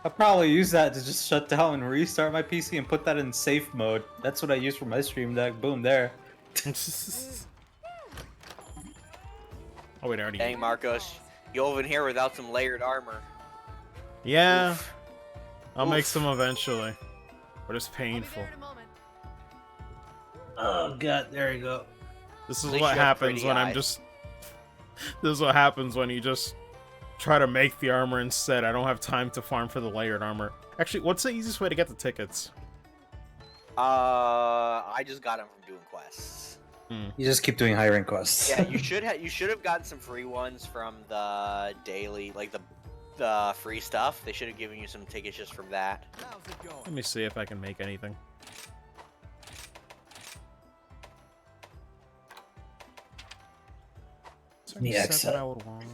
I probably use that to just shut down and restart my PC and put that in safe mode. That's what I use for my stream deck. Boom, there. Oh, wait, I already. Dang, Marcos. You over in here without some layered armor. Yeah, Oof. I'll make Oof. some eventually. But it's painful. Oh god, there you go. This is At least what you have happens pretty when I'm eyes. just. This is what happens when you just try to make the armor instead. I don't have time to farm for the layered armor. Actually, what's the easiest way to get the tickets? I just got them from doing quests. You just keep doing high rank quests. Yeah, you should have gotten some free ones from the daily, like the free stuff. They should have given you some tickets just from that. How's it going? Let me see if I can make anything. Is there any Yeah, set except- that I would want?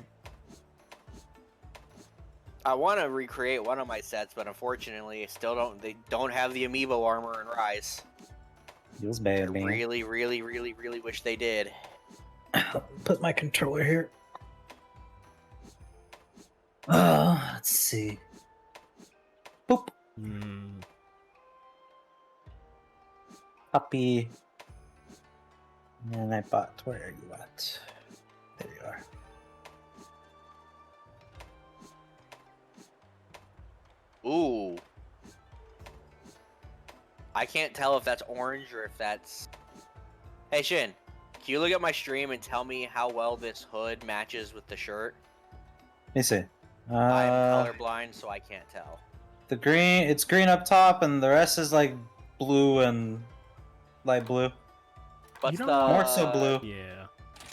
I want to recreate one of my sets, but unfortunately, they don't have the amiibo armor in Rise. Feels I bad, man. really, really, really, really wish they did. Put my controller here. Let's see. Boop. Hmm. Puppy. And I bought. Where are you at? There you are. Ooh. I can't tell if that's orange or if that's... Hey, Shin. Can you look at my stream and tell me how well this hood matches with the shirt? Let me see. I'm colorblind, so I can't tell. The green, it's green up top, and the rest is like blue and light blue. But You the... know- More so blue. Yeah.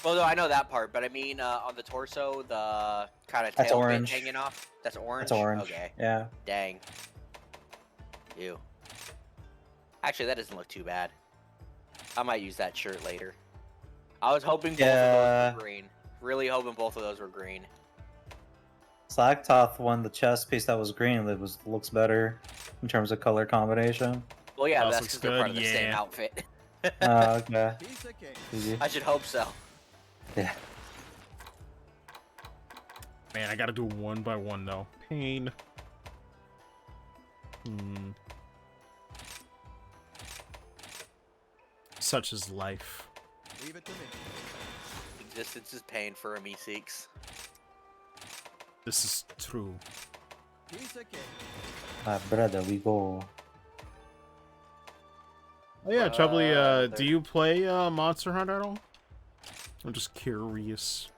Well, no, I know that part, but I mean, on the torso, the kind of That's tail bit orange. hanging off. That's orange? That's orange. Okay. Yeah. Dang. Ew. Actually, that doesn't look too bad. I might use that shirt later. I was hoping both of Yeah. those were green. Really hoping both of those were green. Slacktoth won the chest piece that was green. That looks better in terms of color combination. Well, yeah, Oh, that's looks because they're part good, of the same yeah. outfit. Okay. Piece of cake. GG. I should hope so. Yeah. Man, I gotta do one by one though. Pain. Hmm. Such is life. Leave it to me. Existence is pain for a Meeseeks. This is true. Piece of cake. My brother, we go. Oh yeah, Chubbly, Brother. do you play Monster Hunter at all? I'm just curious.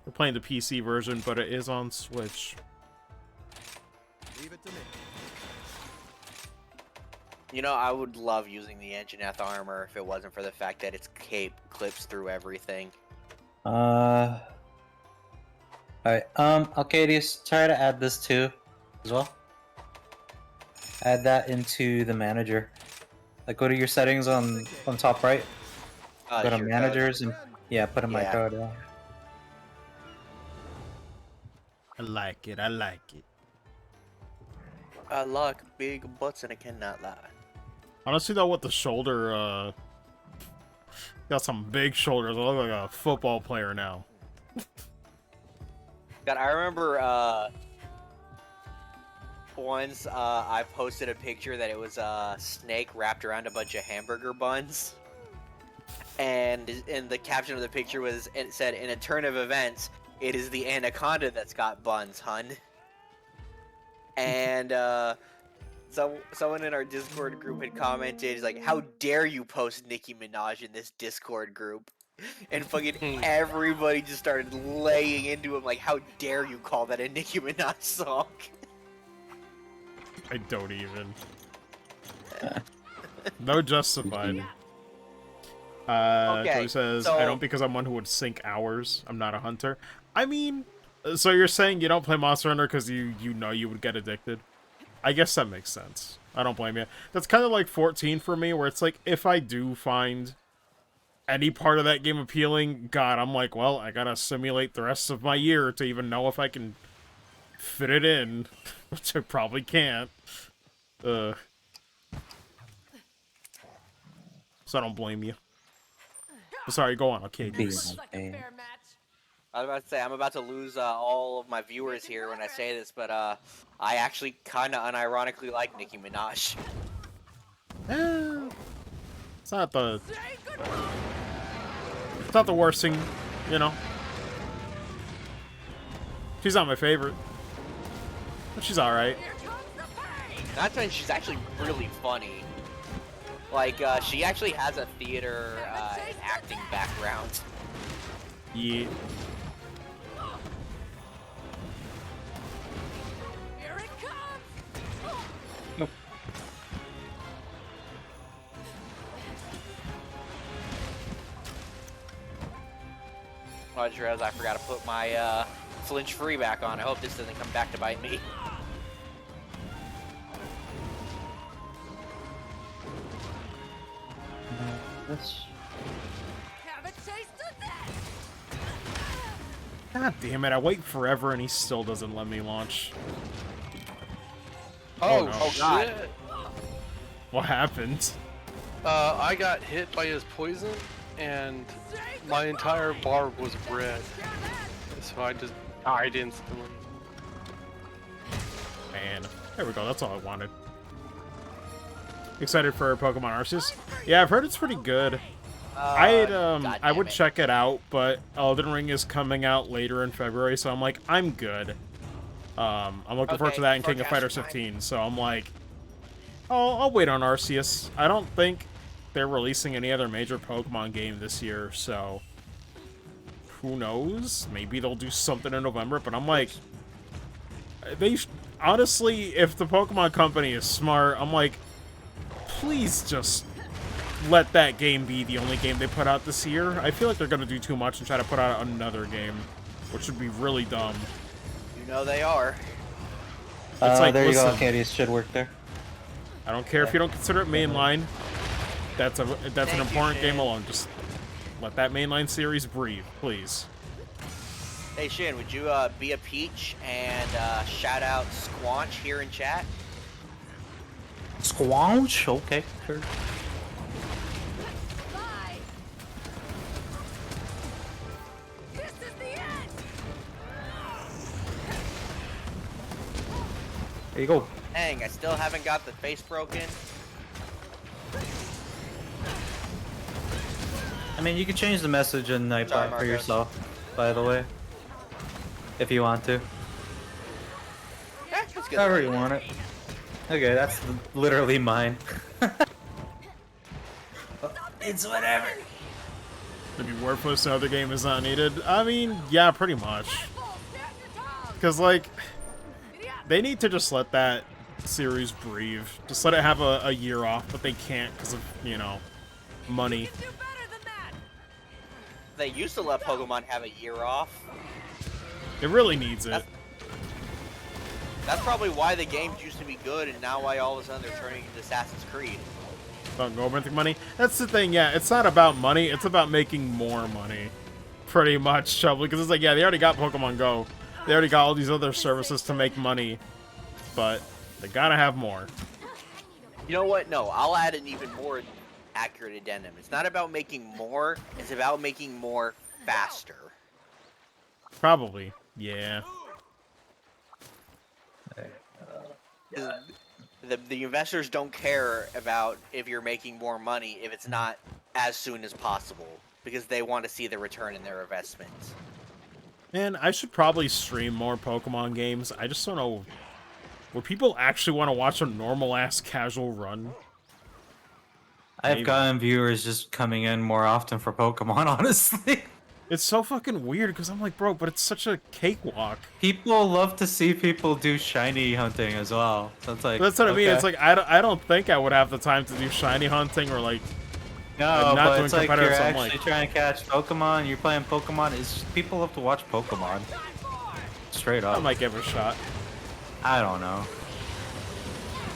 We're playing the PC version, but it is on Switch. Leave it to me. You know, I would love using the Anjanath armor if it wasn't for the fact that its cape clips through everything. Alright, Arcadius, try to add this too, as well. Add that into the manager. Like, go to your settings on top right. Go to Your code. managers and yeah, put in my Yeah. code. Yeah. I like it, I like it. I like big butts and I cannot lie. Honestly though, with the shoulder, got some big shoulders. I look like a football player now. God, I remember once I posted a picture that it was a snake wrapped around a bunch of hamburger buns. And the caption of the picture was, it said, "In a turn of events, it is the anaconda that's got buns, hun." And so someone in our Discord group had commented, he's like, "How dare you post Nicki Minaj in this Discord group?" And fucking everybody just started laying into him like, "How dare you call that a Nicki Minaj song?" I don't even. No justified. Okay, Joey says, so- I don't because I'm one who would sink hours. I'm not a hunter. I mean, so you're saying you don't play Monster Hunter because you know you would get addicted? I guess that makes sense. I don't blame you. That's kind of like 14 for me, where it's like, if I do find any part of that game appealing, God, I'm like, well, I gotta simulate the rest of my year to even know if I can fit it in, which I probably can't. So I don't blame you. Sorry, go on. Okay, Peace. I was about to say, I'm about to lose all of my viewers here when I say this, but I actually kind of unironically like Nicki Minaj. It's not the worst thing, you know. She's not my favorite, but she's all right. Not saying she's actually really funny. Like, she actually has a theater and acting background. Yeah. Here it comes! I just realized I forgot to put my flinch free back on. I hope this doesn't come back to bite me. Have a taste of that! God damn it! I wait forever and he still doesn't let me launch. Oh, no. Oh, God. shit! What happened? I got hit by his poison, and my entire bar was red. So I just died instantly. Man, there we go. That's all I wanted. Excited for Pokemon Arceus? Yeah, I've heard it's pretty good. God I would damn it. check it out, but Elden Ring is coming out later in February, so I'm like, I'm good. I'm looking forward to Okay, that in King of Fighters forecast 15, so I'm like, I'll wait on Arceus. I don't think they're releasing any other major Pokemon game this year, so who knows? Maybe they'll do something in November, but I'm like, honestly, if the Pokemon Company is smart, I'm like, please just let that game be the only game they put out this year. I feel like they're gonna do too much and try to put out another game, which would be really dumb. You know they are. It's like, there you go. listen, Arcadius should work there. I don't care if you don't consider it mainline. That's an Thank you, important Shin. game alone. Just let that mainline series breathe, please. Hey Shin, would you be a peach and shout out Squanch here in chat? Squanch? Okay, sure. Bye! This is the end! There you go. Dang, I still haven't got the face broken. I mean, you can change the message in Sorry, Nightbot for Marcos. yourself, by the way. If you want to. Yeah, that's good. However you want it. Okay, that's literally mine. It's whatever. To be worthless, another game is not needed. I mean, yeah, pretty much. Because, like, they need to just let that series breathe. Just let it have a year off, but they can't because of, you know, money. Do better than that! They used to let Pokemon have a year off. It really needs it. That's probably why the games used to be good, and now why all of a sudden they're turning into Assassin's Creed. About government money. That's the thing, yeah. It's not about money. It's about making more money. Pretty much, Chubbly. Because it's like, yeah, they already got Pokemon Go. They already got all these other services to make money. But they gotta have more. You know what? No, I'll add an even more accurate addendum. It's not about making more, it's about making more faster. Probably. Yeah. The investors don't care about if you're making more money if it's not as soon as possible because they want to see the return in their investments. Man, I should probably stream more Pokemon games. I just don't know. Would people actually want to watch a normal-ass casual run? I've gotten viewers just coming in more often for Pokemon, honestly. It's so fucking weird because I'm like, bro, but it's such a cakewalk. People love to see people do shiny hunting as well. So it's like That's what I mean. okay. It's like I don't think I would have the time to do shiny hunting or like no, not but doing it's like you're competitive, so I'm actually like- trying to catch Pokemon. You're playing Pokemon. It's just, people love to watch Pokemon. Straight I up. might give it a shot. I don't know.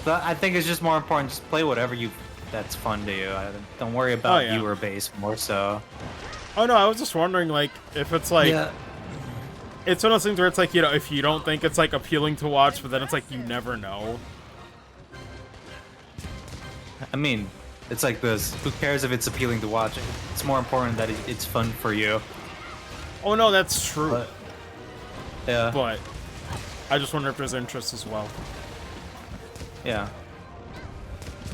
But I think it's just more important. Just play whatever that's fun to you. Don't worry about yeah. viewer base more so. Oh no, I was just wondering like if it's like yeah. it's one of those things where it's like, you know, if you don't think it's like appealing to watch, but then it's like you never know. I mean, it's like this. Who cares if it's appealing to watch? It's more important that it's fun for you. Oh no, that's true. But, yeah. But I just wonder if there's interest as well. Yeah.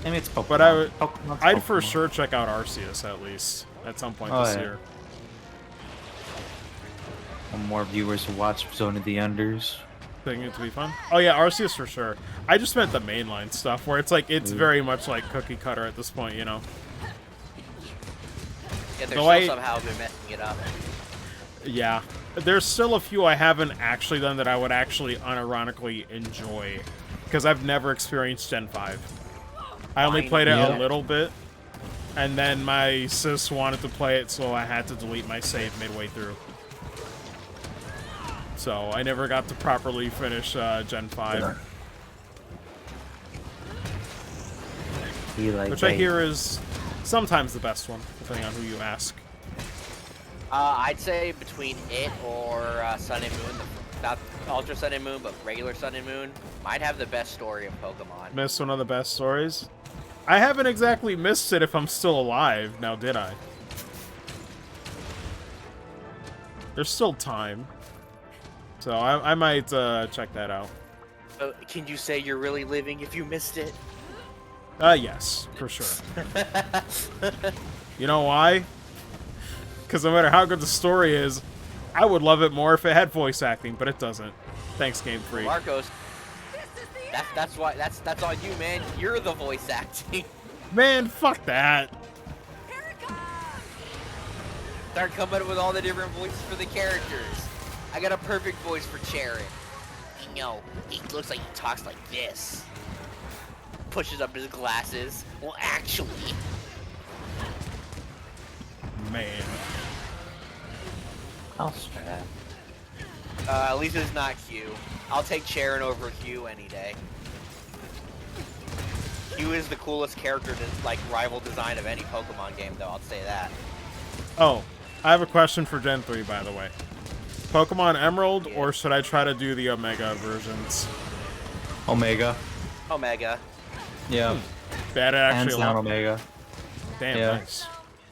I mean, it's Pokemon. But I would, Pokemon's I'd for Pokemon. sure check out Arceus at least at some point Oh, this yeah. year. Want more viewers to watch Zone of the Enders. Think it to be fun. Oh yeah, Arceus for sure. I just meant the mainline stuff where it's like it's very much like cookie cutter at this point, you know. Yeah, they're No, still somehow been messing it up. Yeah. There's still a few I haven't actually done that I would actually unironically enjoy. Because I've never experienced Gen 5. I only played it a little bit. And then my sis wanted to play it, so I had to delete my save midway through. So I never got to properly finish Gen 5. Which I hear is sometimes the best one, depending on who you ask. I'd say between it or Sun and Moon, not Ultra Sun and Moon, but regular Sun and Moon, might have the best story of Pokemon. Missed one of the best stories? I haven't exactly missed it if I'm still alive, now did I? There's still time. So I might check that out. So, can you say you're really living if you missed it? Yes, for sure. You know why? Because no matter how good the story is, I would love it more if it had voice acting, but it doesn't. Thanks, Game Freak. Marcos, that's why that's on you, man. You're the voice acting. Man, fuck that. Start coming up with all the different voices for the characters. I got a perfect voice for Charon. You know, he looks like he talks like this. Pushes up his glasses. Well, actually. Man. I'll strap. At least it's not Q. I'll take Charon over Q any day. Q is the coolest character to like rival design of any Pokemon game, though. I'll say that. Oh, I have a question for Gen 3, by the way. Pokemon Emerald, or should I try to do the Omega versions? Omega. Omega. Yeah. That Hands actually. down Omega. Damn, Yeah. nice.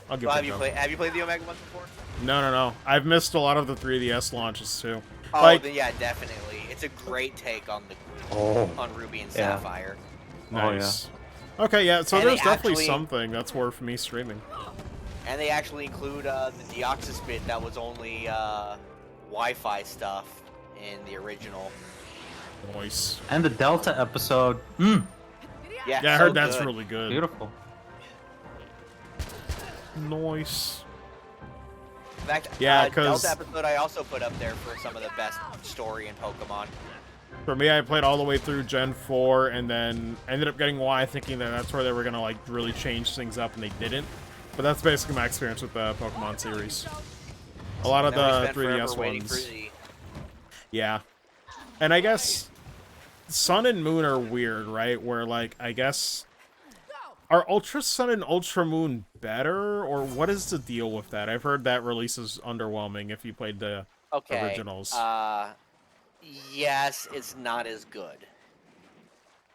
I'll give Well, it a go. have you played the Omega ones before? No. I've missed a lot of the 3DS launches too. Oh, Like, then yeah, definitely. It's a great take on the on Ruby and Yeah. Sapphire. nice. Okay, yeah. So And they there's definitely actually- something that's worth me streaming. And they actually include the Deoxys bit that was only Wi-Fi stuff in the original. Nice. And the Delta episode. Yeah, Yeah, I so heard that's good. really good. Beautiful. Nice. In fact, Yeah, 'cause- Delta episode I also put up there for some of the best story in Pokemon. For me, I played all the way through Gen 4, and then ended up getting Y, thinking that that's where they were gonna like really change things up, and they didn't. But that's basically my experience with the Pokemon series. A lot of Then we the spent forever 3DS waiting ones. for the- Yeah. And I guess Sun and Moon are weird, right? Where, like, I guess... Are Ultra Sun and Ultra Moon better? Or what is the deal with that? I've heard that release is underwhelming if you played the originals. Yes, it's not as good.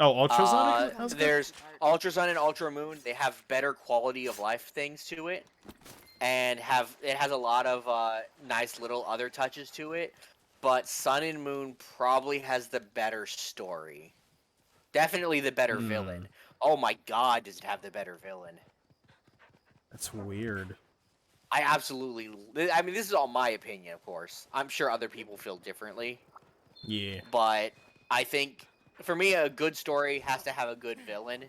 Oh, Ultra Sun? How's it? There's Ultra Sun and Ultra Moon. They have better quality of life things to it, and it has a lot of nice little other touches to it. But Sun and Moon probably has the better story. Definitely the better villain. Oh my god, does it have the better villain? That's weird. I mean, this is all my opinion, of course. I'm sure other people feel differently. Yeah. But I think, for me, a good story has to have a good villain.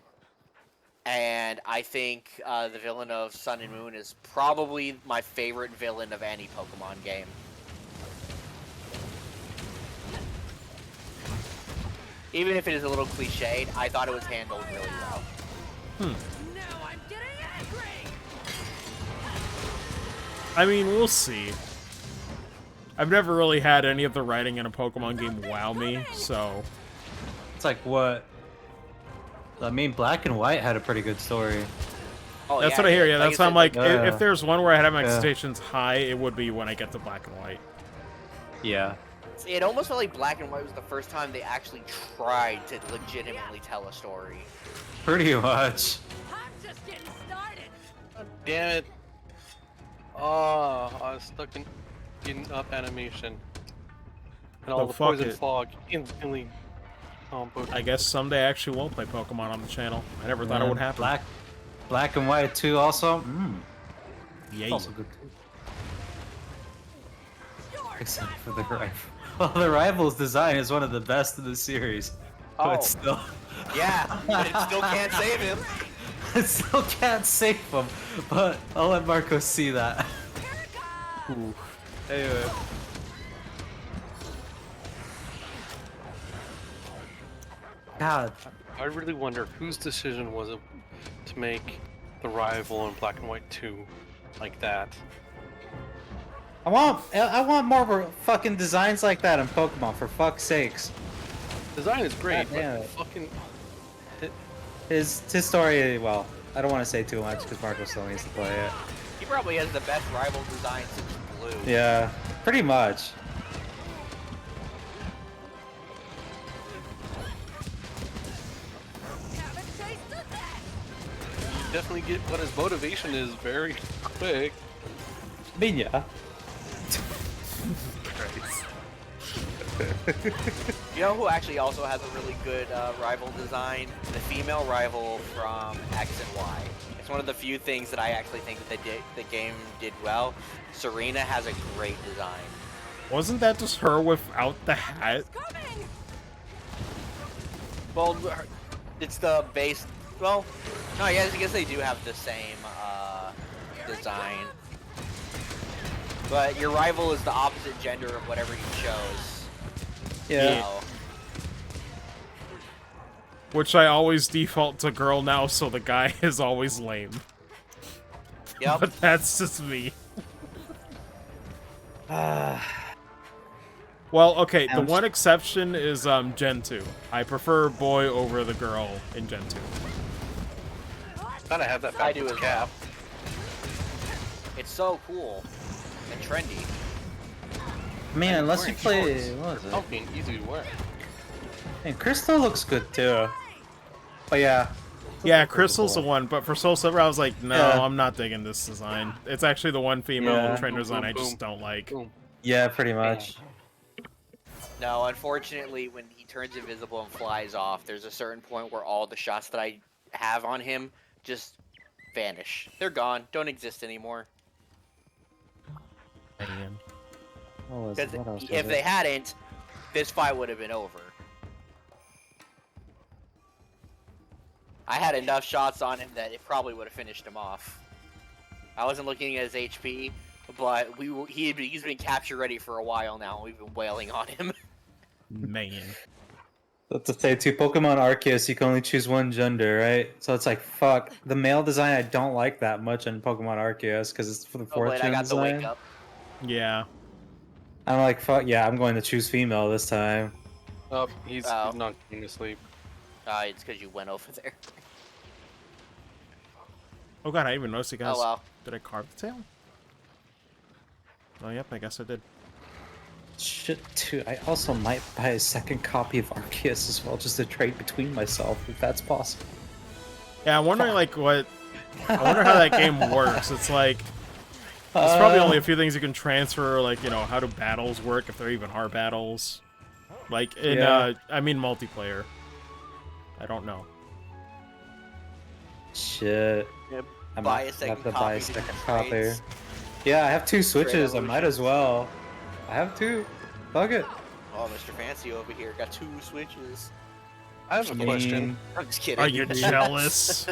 And I think the villain of Sun and Moon is probably my favorite villain of any Pokemon game. Even if it is a little cliched, I thought it was handled really well. Now I'm getting angry. I mean, we'll see. I've never really had any of the writing in a Pokemon game wow me, so... It's like what? I mean, Black and White had a pretty good story. Oh, That's yeah, what I hear, yeah. like That's I why I'm said, like, if there's one where I had my Yeah. expectations high, it would be when I get to Black and White. Yeah. it almost felt like Black and White was the first time they actually tried to legitimately tell a story. Pretty much. I'm just getting started. Damn it. Oh, I was stuck in up animation. And all Oh, the fuck poison it. fog instantly comboed. I guess someday I actually won't play Pokemon on the channel. I never thought it Man, would happen. Black and White 2 also. Yeah. Also good too. Except for the rival. Well, the rival's design is one of the best in the series. Oh. But still. Yeah, but it still can't save him. I still can't save him. But I'll let Marco see that. Ooh. Anyway. God. I really wonder whose decision was it to make the rival in Black and White 2 like that. I want more fucking designs like that in Pokemon, for fuck's sakes. Design is great, God damn but it. fucking His story, well, I don't want to say too much because Marco still needs to play it. He probably has the best rival design since Blue. Yeah, pretty much. Have a taste of that. you definitely get what his motivation is very quick. I mean, yeah. You know who actually also has a really good rival design? The female rival from X and Y. It's one of the few things that I actually think that the game did well. Serena has a great design. Wasn't that just her without the hat? Coming. Well, it's the base. Well, no, yeah, I guess they do have the same design. But your rival is the opposite gender of whatever you chose. Yeah. So, Which I always default to girl now, so the guy is always lame. yep. But that's just me. Well, okay, the Ouch. one exception is Gen 2. I prefer boy over the girl in Gen 2. Gotta have that I do backwards as cap. It's so cool and trendy. Man, unless you Wearing play, shorts. what is it? Fucking easy to wear. And Crystal looks good too. But yeah. Yeah, Crystal's the one, but for Soul Silver, I was like, no, Yeah. I'm not digging this design. It's actually the one female Yeah. trainer design I Boom, just don't like. Boom. Yeah, pretty much. No, unfortunately, when he turns invisible and flies off, there's a certain point where all the shots that I have on him just vanish. They're gone. Don't exist anymore. Man. Because if they hadn't, this fight would have been over. I had enough shots on him that it probably would have finished him off. I wasn't looking at his HP, but he's been capture ready for a while now. We've been wailing on him. Man. That's to say, too, Pokemon Arceus, you can only choose one gender, right? So it's like, fuck. The male design I don't like that much in Pokemon Arceus because it's for the Oh fourth wait, I gen got the design. wake up. Yeah. I'm like, fuck, yeah, I'm going to choose female this time. Oh, he's Oh. not going to sleep. It's because you went over there. Oh god, I didn't even noticed it, guys. Oh well. Did I carve the tail? Oh, yep, I guess I did. Shit, too. I also might buy a second copy of Arceus as well, just to trade between myself, if that's possible. Yeah, I'm wondering, like, I wonder how that game works. It's like, There's probably only a few things you can transfer, like, you know, how do battles work, if they're even hard battles. Like, in, Yeah. I mean multiplayer. I don't know. Shit. Yeah, I buy might a second have to copy buy a to do second trades. copy. Yeah, I have 2 switches. I might as Evolutions. well. I have 2. Fuck it. Oh, Mr. Fancy over here got 2 switches. I have a question. I'm just kidding. Are you jealous?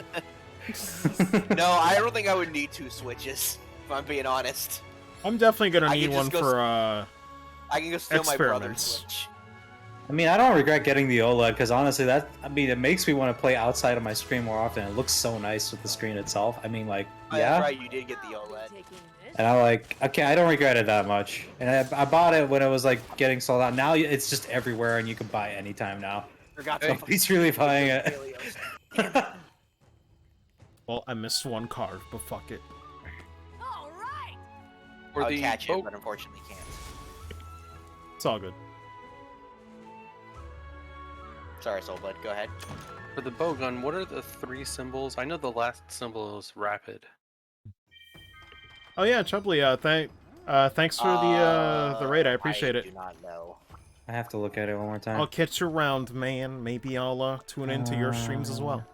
No, I don't think I would need 2 switches, if I'm being honest. I'm definitely gonna I need can one just go for, I can go steal my brother's Experiments. Switch. I mean, I don't regret getting the OLED because honestly, it makes me want to play outside of my screen more often. It looks so nice with the screen itself. I mean, like, Oh, yeah. That's right, you did get the OLED. Taking this? And I don't regret it that much. And I bought it when it was like getting sold out. Now it's just everywhere and you can buy it anytime now. Forgot to Nobody's really buying it. Helios. well, I missed one card, but fuck it. All right. For I would the catch bow- it, but unfortunately can't. It's all good. Sorry, Soulblood, go ahead. For the bowgun, what are the 3 symbols? I know the last symbol is rapid. Oh yeah, Chubbly, thanks for the raid, I appreciate I it. do not know. I have to look at it one more time. I'll catch you around, man. Maybe I'll tune into your streams as well.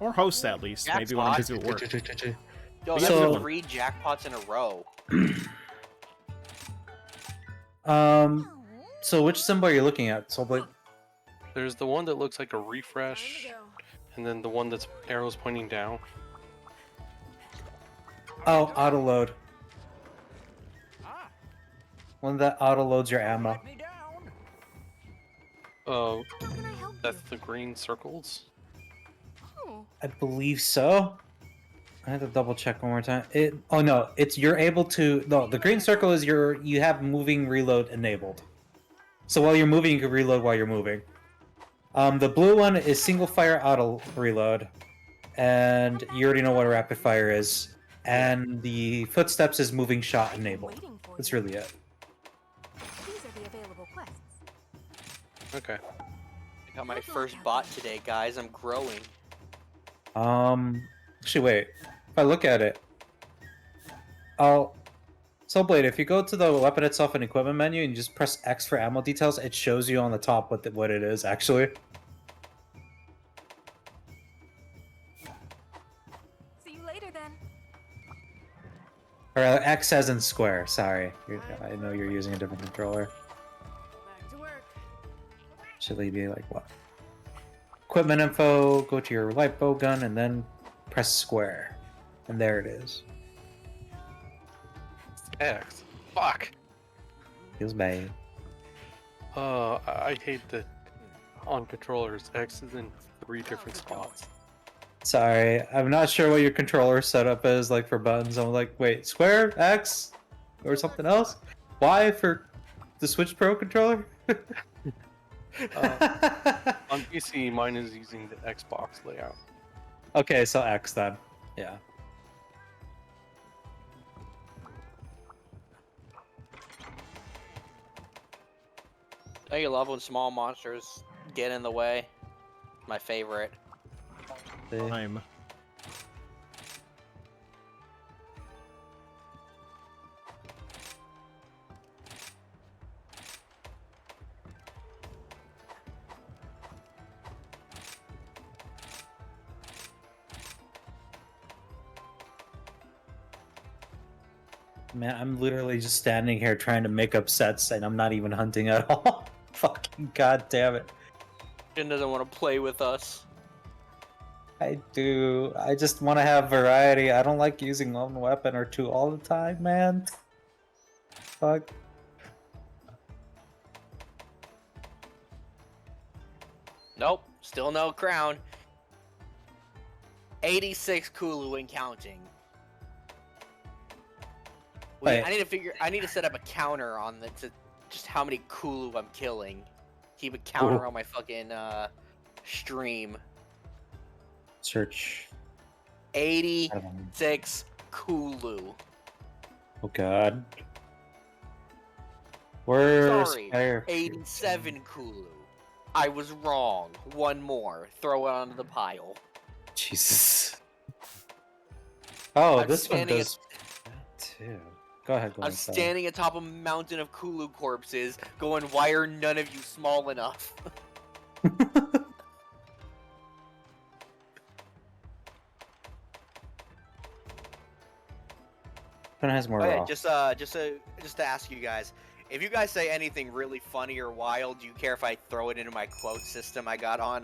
Or host at least, maybe when I'm busy at work. Yo, But that's yeah, So- 3 jackpots in a row. So which symbol are you looking at? Soulblade? There's the one that looks like a Time to refresh, go. and then the one that's arrows pointing down. Oh, auto load. One that auto loads your ammo. Let me down. Oh, How can I help that's the green circles. you? I believe so. I have to double check one more time. Oh no, you're able to. No, the green circle is you have moving reload enabled. So while you're moving, you can reload while you're moving. The blue one is single fire auto reload, and you already know what a rapid fire is. And the footsteps is moving shot enabled. Waiting for That's you. really it. These are the available quests. Okay. I got my first bot today, guys. I'm growing. Actually, wait. If I look at it, Soulblade, if you go to the weapon itself and equipment menu and you just press X for ammo details, it shows you on the top what it is actually. See you later then. Or X as in square. Sorry, I know you're using a different controller. Back to work. Should they be like what? Equipment info. Go to your light bow gun and then press square, and there it is. X. Fuck. Feels bad. I hate that on controllers, X is in 3 different spots. Sorry, I'm not sure what your controller setup is like for buttons. I'm like, wait, square, X, or something else? Y for the Switch Pro controller? On PC, mine is using the Xbox layout. Okay, so X then. Yeah. Don't you love when small monsters get in the way? My favorite. Time. Man, I'm literally just standing here trying to make up sets and I'm not even hunting at all. Fucking god damn it. Jin doesn't want to play with us. I do. I just want to have variety. I don't like using one weapon or two all the time, man. Fuck. Nope, still no crown. 86 Kulu and counting. Wait. I need to set up a counter on to just how many Kulu I'm killing. Keep a counter Ooh. on my fucking stream. Search. 86 Kulu. Oh god. Where's Sorry, fire? 87 Kulu. I was wrong. One more. Throw it onto the pile. Jesus. Oh, I'm this one standing does. Dude. Go ahead, go I'm on, sorry. standing atop a mountain of Kulu corpses, going, why are none of you small enough? But it has more Oh, yeah, raw. just to ask you guys, if you guys say anything really funny or wild, do you care if I throw it into my quote system I got on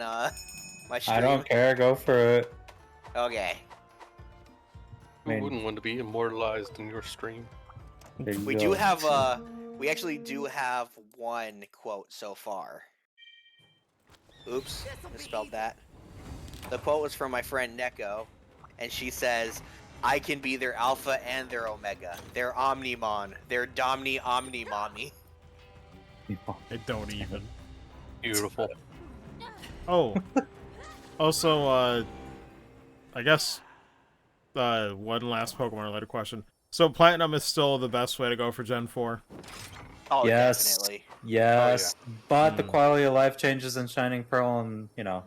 my stream? I don't care. Go for it. Okay. Who Man. wouldn't want to be immortalized in your stream? There you We go. do have we actually do have one quote so far. Oops, misspelled that. The quote was from my friend Neko, and she says, "I can be their alpha and their omega, their omnimon, their domni omni mommy." I don't even. Beautiful. Oh. Also, I guess one last Pokemon related question. So Platinum is still the best way to go for Gen 4? Oh, Yes. definitely. Yes, but the Hmm. quality of life changes in Shining Pearl, and you know,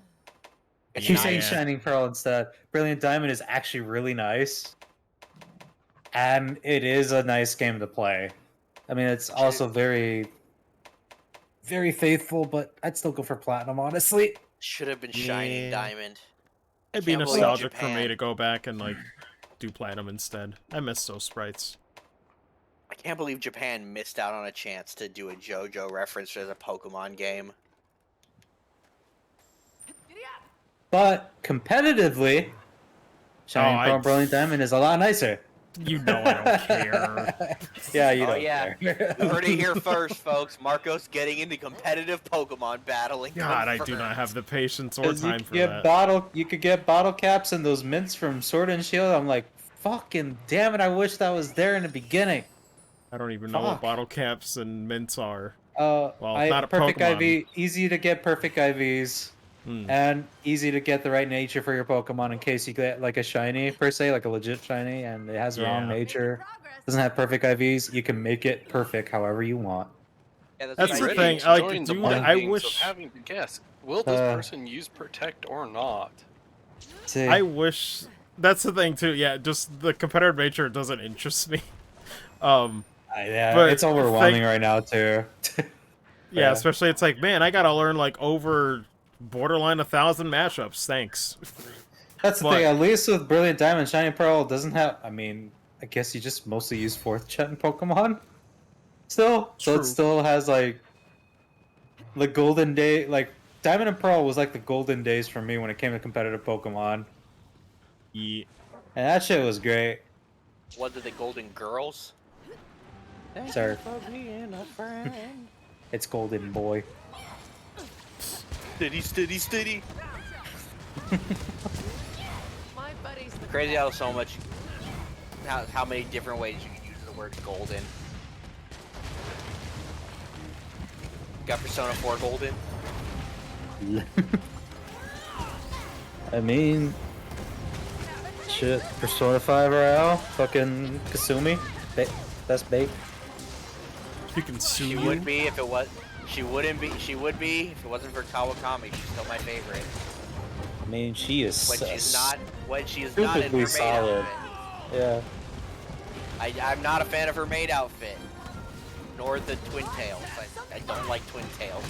I keep saying Yeah. Shining Pearl instead. Brilliant Diamond is actually really nice, and it is a nice game to play. I mean, it's also very, very faithful, but I'd still go for Platinum, honestly. Should have been Shining Yeah. Diamond. I It'd be can't believe nostalgic for me Japan- to go back and like do Platinum instead. I miss those sprites. I can't believe Japan missed out on a chance to do a JoJo reference as a Pokemon game. But competitively, Shining Oh, Pearl and Brilliant Diamond is a lot nicer. You know I don't care. Yeah, you Oh, don't yeah. care. You heard it here first, folks. Marcos getting into competitive Pokemon battling. God, I do not have the patience or 'Cause time you for could get that. you could get bottle caps and those mints from Sword and Shield. I'm like, fucking damn it! I wish that was there in the beginning. I don't even know what Fuck. bottle caps and mints are. Well, not a perfect Pokemon. IV, easy to get perfect IVs, Hmm. and easy to get the right nature for your Pokemon in case you get like a shiny per se, like a legit shiny, and it has the wrong Yeah. nature. Doesn't have perfect IVs. You can make it perfect however you want. Yeah, That's what the I Ready thing, did. to like, join the dude, mind I games wish- of having to guess, will this Uh, person use Protect or not? See, I wish. That's the thing too. Yeah, just the competitive nature doesn't interest me. yeah, but it's overwhelming right now too. Yeah, Yeah. especially it's like, man, I gotta learn like over borderline 1,000 mashups. Thanks. That's the But- thing. At least with Brilliant Diamond, Shining Pearl doesn't have. I mean, I guess you just mostly use 4th gen Pokemon. Still, so True. it still has like the golden day. Like Diamond and Pearl was like the golden days for me when it came to competitive Pokemon, Yeah. and that shit was great. Was it the Golden Girls? Sir, it's Golden Boy. Steady. My buddy's the Crazy best. how many different ways you can use the word golden. Got Persona 4 Golden. I mean, shit. Persona 5 RL, fucking Kasumi, best bait. You can sue She you. would be if it was. She wouldn't be. She would be if it wasn't for Kawakami. She's still my favorite. I mean, she is When she's not in her stupidly maid solid. outfit. Yeah. I'm not a fan of her maid outfit. Nor the twin tails. I don't like twin tails.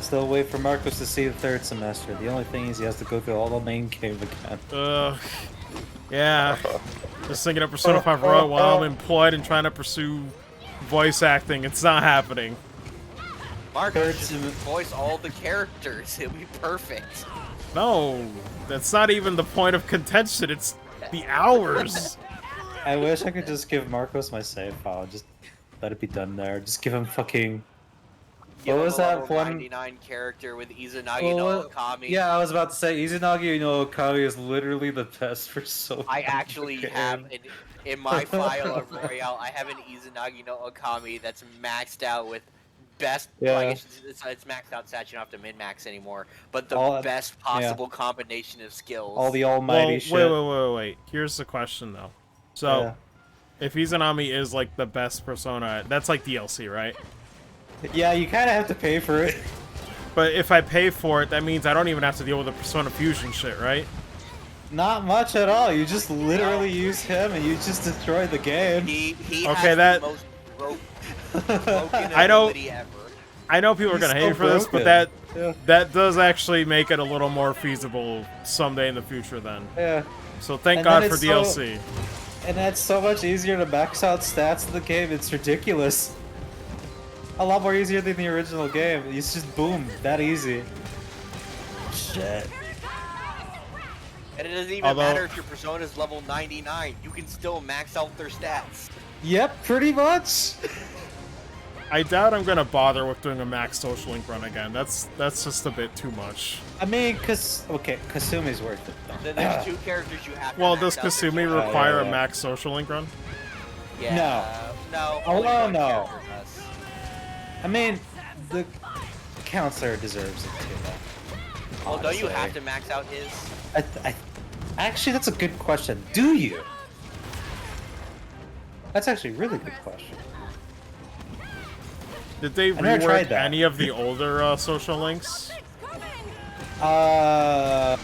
Still wait for Marcos to see the 3rd semester. The only thing is he has to go through all the main game again. Ugh. Yeah. Just thinking of Persona 5 Royal while I'm employed and trying to pursue voice acting. It's not happening. Marcos, just voice all the characters. It'll be perfect. No, that's not even the point of contention. It's the hours. I wish I could just give Marcos my save file. Just let it be done there. Just give him fucking. Give What him was a that level one? 99 character with Izanagi no Okami. Yeah, I was about to say Izanagi no Okami is literally the best for so. I actually have in my file of Royale, I have an Izanagi no Okami that's maxed out with best. Yeah. Like it's maxed out, so you don't have to min max anymore. But the All- best possible combination of skills. all the Well, almighty wait, shit. wait. Here's the question though. So, Yeah. if Izanami is like the best Persona, that's like DLC, right? Yeah, you kind of have to pay for it. But if I pay for it, that means I don't even have to deal with the Persona Fusion shit, right? Not much at all. You just literally use him and you just destroy the game. He Okay, has that- the most broken I know- ability ever. I know people are He's gonna so hate for this, but broken. Yeah. that does actually make it a little more feasible someday in the future. Then, Yeah. so thank And God then for it's so- DLC. And that's so much easier to max out stats in the game. It's ridiculous. A lot more easier than the original game. It's just boom, that easy. Shit. And it doesn't even Although- matter if your persona's level 99. You can still max out their stats. Yep, pretty much. I doubt I'm gonna bother with doing a max social link run again. That's just a bit too much. I mean, okay, Kasumi's worth it though. Then there's 2 characters you have to Well, max does out their Kasumi stats. require yeah. a max social link run? Yeah. No. Oh, only no, one no. character does. I mean, the counselor deserves it too, though. Well, don't you honestly. have to max out his? Actually, that's a good question. Do you? That's actually a really good question. Did they never tried rework that. any of the older social links? No.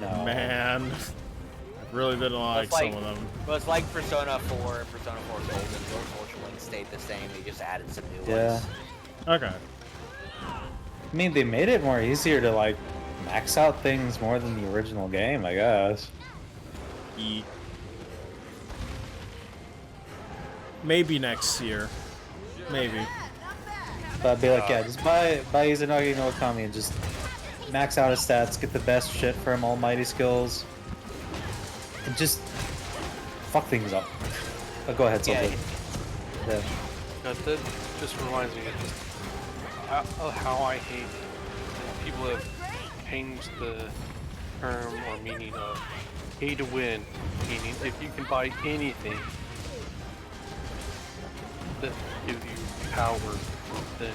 No. Man, I really didn't like It's like- some of them. Well, it's like Persona 4 and Persona 4 Golden. Those social links stayed the same. They just added some new Yeah. ones. Okay. I mean, they made it more easier to, like, max out things more than the original game, I guess. Maybe next year. Maybe. But I'd be like, yeah, just buy Izanagi no Okami and just max out his stats, get the best shit for him, almighty skills, and just fuck things up. Oh, go ahead, Yeah. Silver. Yeah. That just reminds me of just how I hate that people have changed the term or meaning of pay to win, meaning if you can buy anything that gives you power, then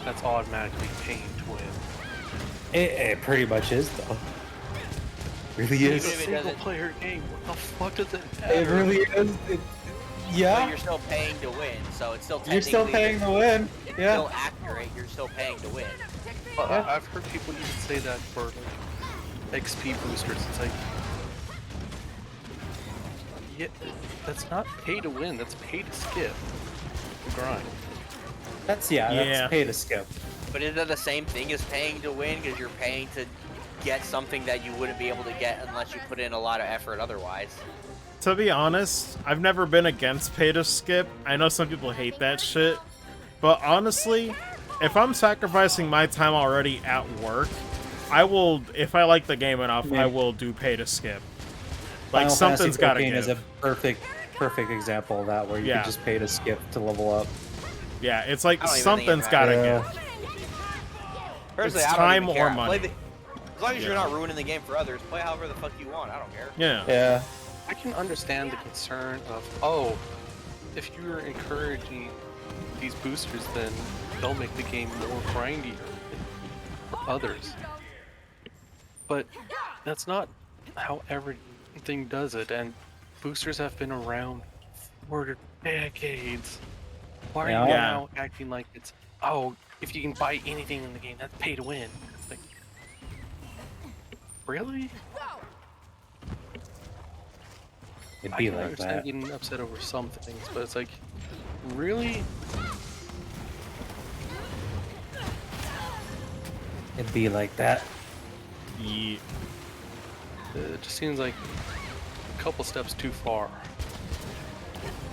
that's automatically paying to win. It pretty much is, though. Really Even is. if it Single doesn't- player game, what the fuck does it matter? It really is. But Yeah, you're still paying to win, so it's still you're still technically- paying to win. It's Yeah. still accurate. You're still paying to win. But Yeah. I've heard people even say that for like, XP boosters. It's like, yeah, that's not pay to win. That's pay to skip the grind. That's Yeah. that's pay to skip. But is that the same thing as paying to win? Because you're paying to get something that you wouldn't be able to get unless you put in a lot of effort otherwise. To be honest, I've never been against pay to skip. I know some people hate that shit. But honestly, if I'm sacrificing my time already at work, I will, if I like the game enough, I will do pay to skip. Like, Final something's Fantasy gotta 14 is a give. perfect example of that, where you Yeah. can just pay to skip to level up. Yeah, it's like I don't even something's think gotta Yeah. give. Personally, It's I don't time even or care. money. As long as you're Yeah. not ruining the game for others, play however the fuck you want. I don't care. Yeah. Yeah. I can understand the concern of, oh, if you're encouraging these boosters, then they'll make the game more grindier for others. But that's not how everything does it, and boosters have been around for decades. Why are you Yeah. now acting like it's, oh, if you can buy anything in the game, that's pay to win? Like, really? It'd I be can like understand that. getting upset over some things, but it's like, really? It'd be like that. Ye- It just seems like a couple steps too far.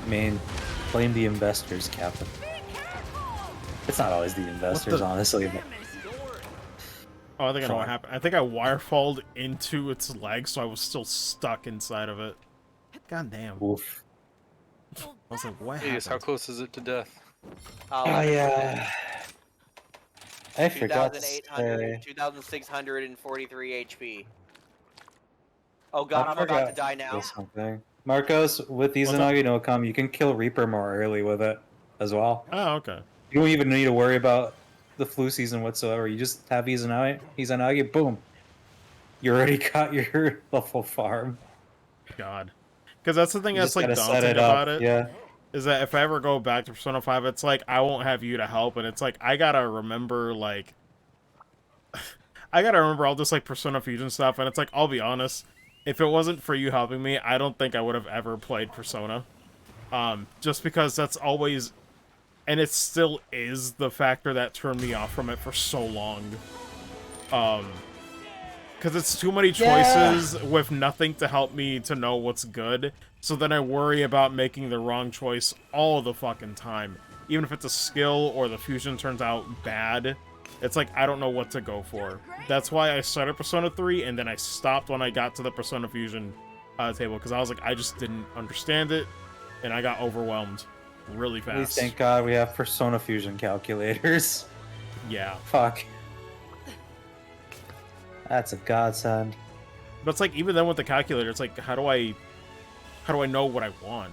I mean, blame the investors, Captain. It's not always the investors, honestly. But Oh, I think I know what Fine. happened. I think I wirefalled into its leg, so I was still stuck inside of it. God damn. I oof. was like, what Yes, how happened? close is it to death? Oh yeah. I forgot to 2,800, say. 2,643 HP. Oh god, I'm about forgot to die now. say something. Marcos, with up? Izanagi no Okami, you can kill Reaper more early with it as well. Oh, okay. You don't even need to worry about the flu season whatsoever. You just have Izanagi, boom. You already got your level farm. God. Because that's the thing You that's just like gotta set daunting it up. about it. Yeah. Is that if I ever go back to Persona 5, it's like I won't have you to help, and it's like I gotta remember, like I gotta remember all this like Persona Fusion stuff, and it's like, I'll be honest, if it wasn't for you helping me, I don't think I would have ever played Persona. Just because that's always, and it still is, the factor that turned me off from it for so long. Because it's too many choices with nothing to help me to know what's good, so then I worry about making the wrong choice all the fucking time. Even if it's a skill or the fusion turns out bad, it's like, I don't know what to go for. That's why I started Persona 3, and then I stopped when I got to the Persona Fusion table, because I was like, I just didn't understand it, and I got overwhelmed really fast. Please, thank God we have Persona Fusion calculators. Yeah. Fuck. That's a godsend. But it's like, even then with the calculator, it's like, how do I know what I want?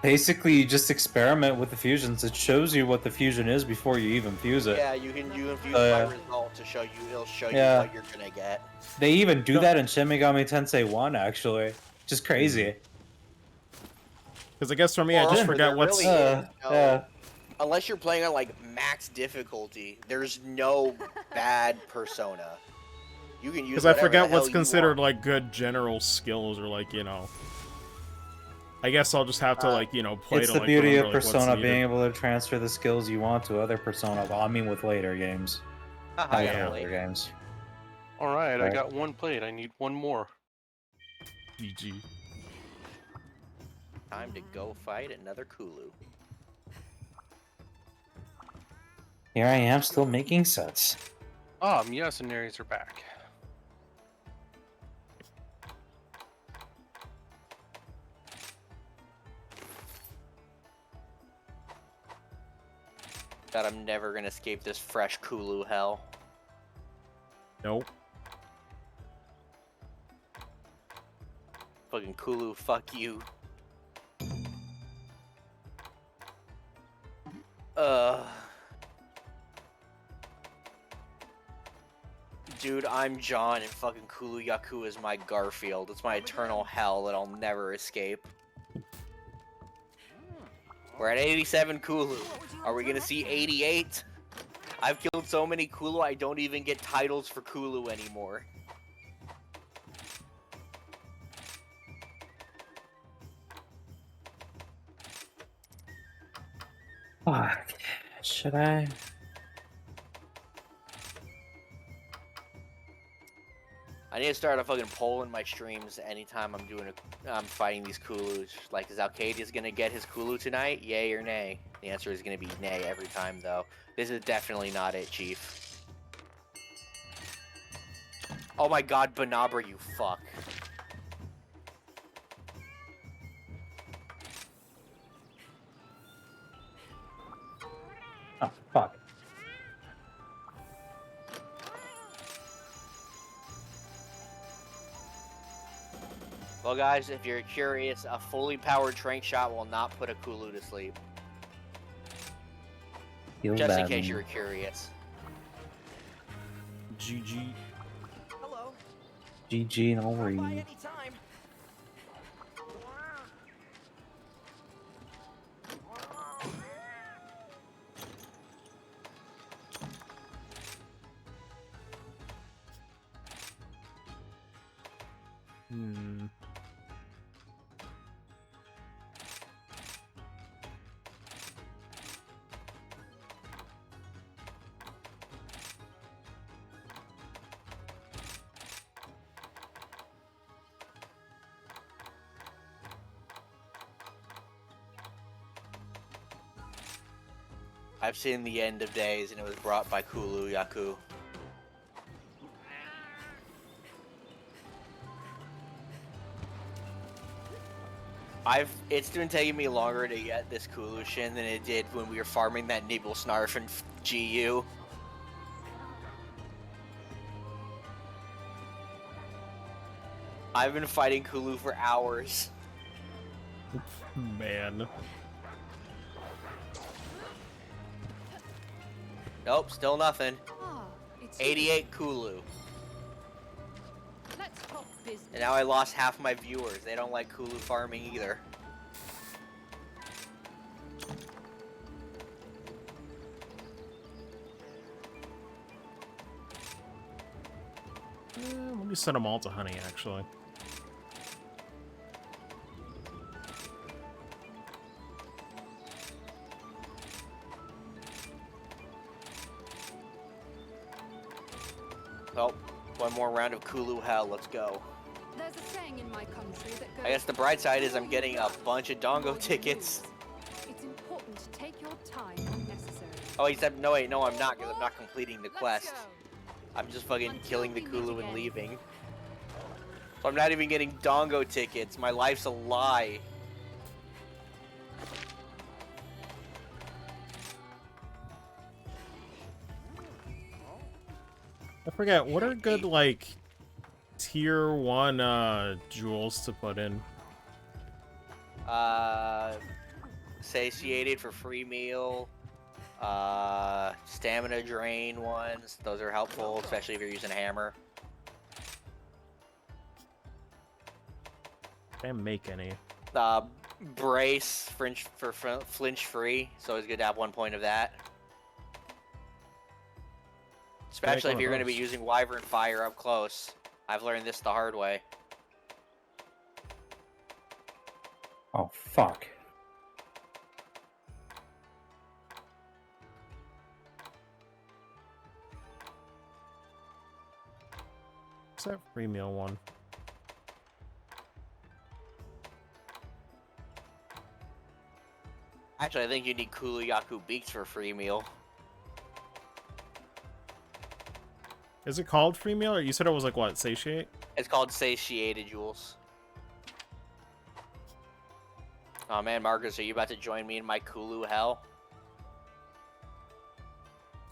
Basically, you just experiment with the fusions. It shows you what the fusion is before you even fuse it. Yeah, you can use yeah. my result to show you. It'll show you Yeah. what you're gonna get. They even do that in Shin Megami Tensei 1, actually. Just crazy. Because I guess for me, I just Or forget there what's... really is no- yeah. Unless you're playing on like max difficulty, there's no bad Persona. You can use. Because I whatever forget the hell what's you considered, want. like, good general skills, or, like, you know... I guess I'll just have to, like, you know, play It's to, the like, beauty remember, of like, what's Persona, needed. being able to transfer the skills you want to other Persona. Well, I mean, with later games. Haha, Not yeah. earlier games. All right, I Right. got one plate. I need one more. GG. Time to go fight another Kulu. Here I am, still making sets. Ah, Mercenaries are back. God, I'm never gonna escape this fresh Kulu hell. Nope. Fucking Kulu, fuck you. Dude, I'm John, and fucking Kulu Yaku is my Garfield. It's my eternal hell that I'll never escape. We're at 87 Kulu. Are we gonna see 88? I've killed so many Kulu, I don't even get titles for Kulu anymore. Fuck. Should I? I need to start a fucking poll in my streams anytime I'm fighting these Kulus. Like, is Alcadius gonna get his Kulu tonight? Yay or nay? The answer is gonna be nay every time, though. This is definitely not it, Chief. Oh my god, Banabra, you fuck. Oh, fuck. Well, guys, if you're curious, a fully powered trank shot will not put a Kulu to sleep. Feels Just in bad, case man. you were curious. GG. Hello. GG, no By worries. any time. Hmm. I've seen the end of days, and it was brought by Kulu Yaku. It's been taking me longer to get this Kulushin than it did when we were farming that Nibblesnarf and GU. I've been fighting Kulu for hours. Man. Nope, still nothing. Oh, it's 88 Kulu. Let's talk business. And now I lost half my viewers. They don't like Kulu farming either. Let me send them all to Honey, actually. Oh, one more round of Kulu Hell. Let's go. There's a saying in my country that goes, I guess the bright side is I'm getting a bunch of Dongo "Before you tickets. lose." It's important to take your time when necessary. Oh, he said, no, wait, no, I'm not, because I'm not completing the Let's quest. go. I'm just fucking Until killing the we meet Kulu and again. leaving. So I'm not even getting Dongo tickets. My life's a lie. I forget, what are good, like, tier 1 jewels to put in? Satiated for free meal. Stamina drain ones. Those are helpful, especially if you're using a hammer. Can't make any. Brace flinch free, so it's good to have 1 point of that. Especially if one you're of going to be those. using Wyvern Fire up close. I've learned this the hard way. Oh, fuck. What's that free meal one? Actually, I think you need Kulu Yaku Beaks for free meal. Is it called free meal, or you said it was like what, satiate? It's called Satiated Jewels. Oh man, Marcus, are you about to join me in my Kulu hell?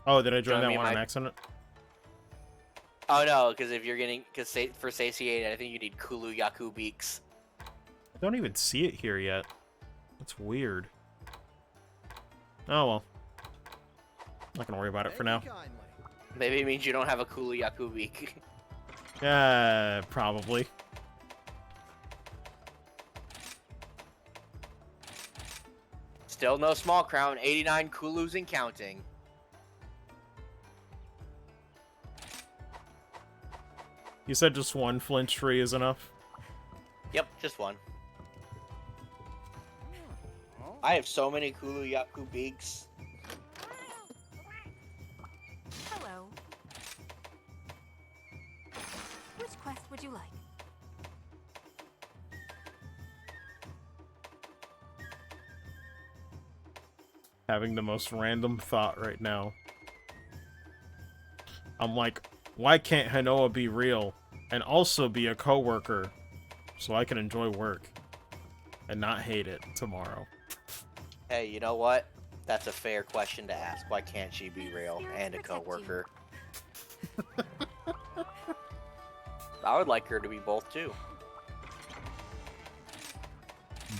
Oh, did I join Join that me in one on my- accident? Oh no, because if you're getting, for Satiated, I think you need Kulu Yaku Beaks. I don't even see it here yet. That's weird. Oh well. Not gonna worry about it for now. Thank you kindly. Maybe it means you don't have a Kulu Yaku Beak. Yeah, probably. Still no small crown, 89 Kulus and counting. You said just one flinch free is enough? Yep, just one. I have so many Kulu Yaku Beaks. Hello. Which quest would you like? Having the most random thought right now. I'm like, why can't Hanoa be real and also be a coworker so I can enjoy work and not hate it tomorrow? Hey, you know what? That's a fair question to ask. Why can't she be real and a coworker? I would like her to be both too.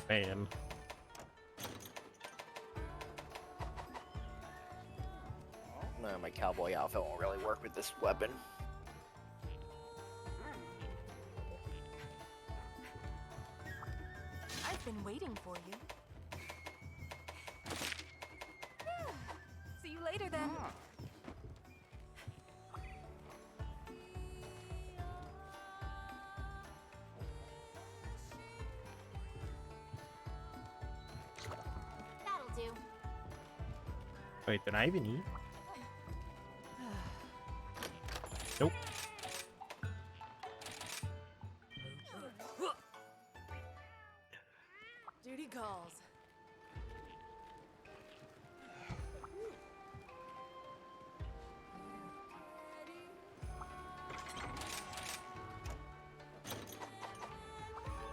Man. My cowboy outfit won't really work with this weapon. I've been waiting for you. See you later then. That'll do. Wait, did I even eat? Nope. Duty calls.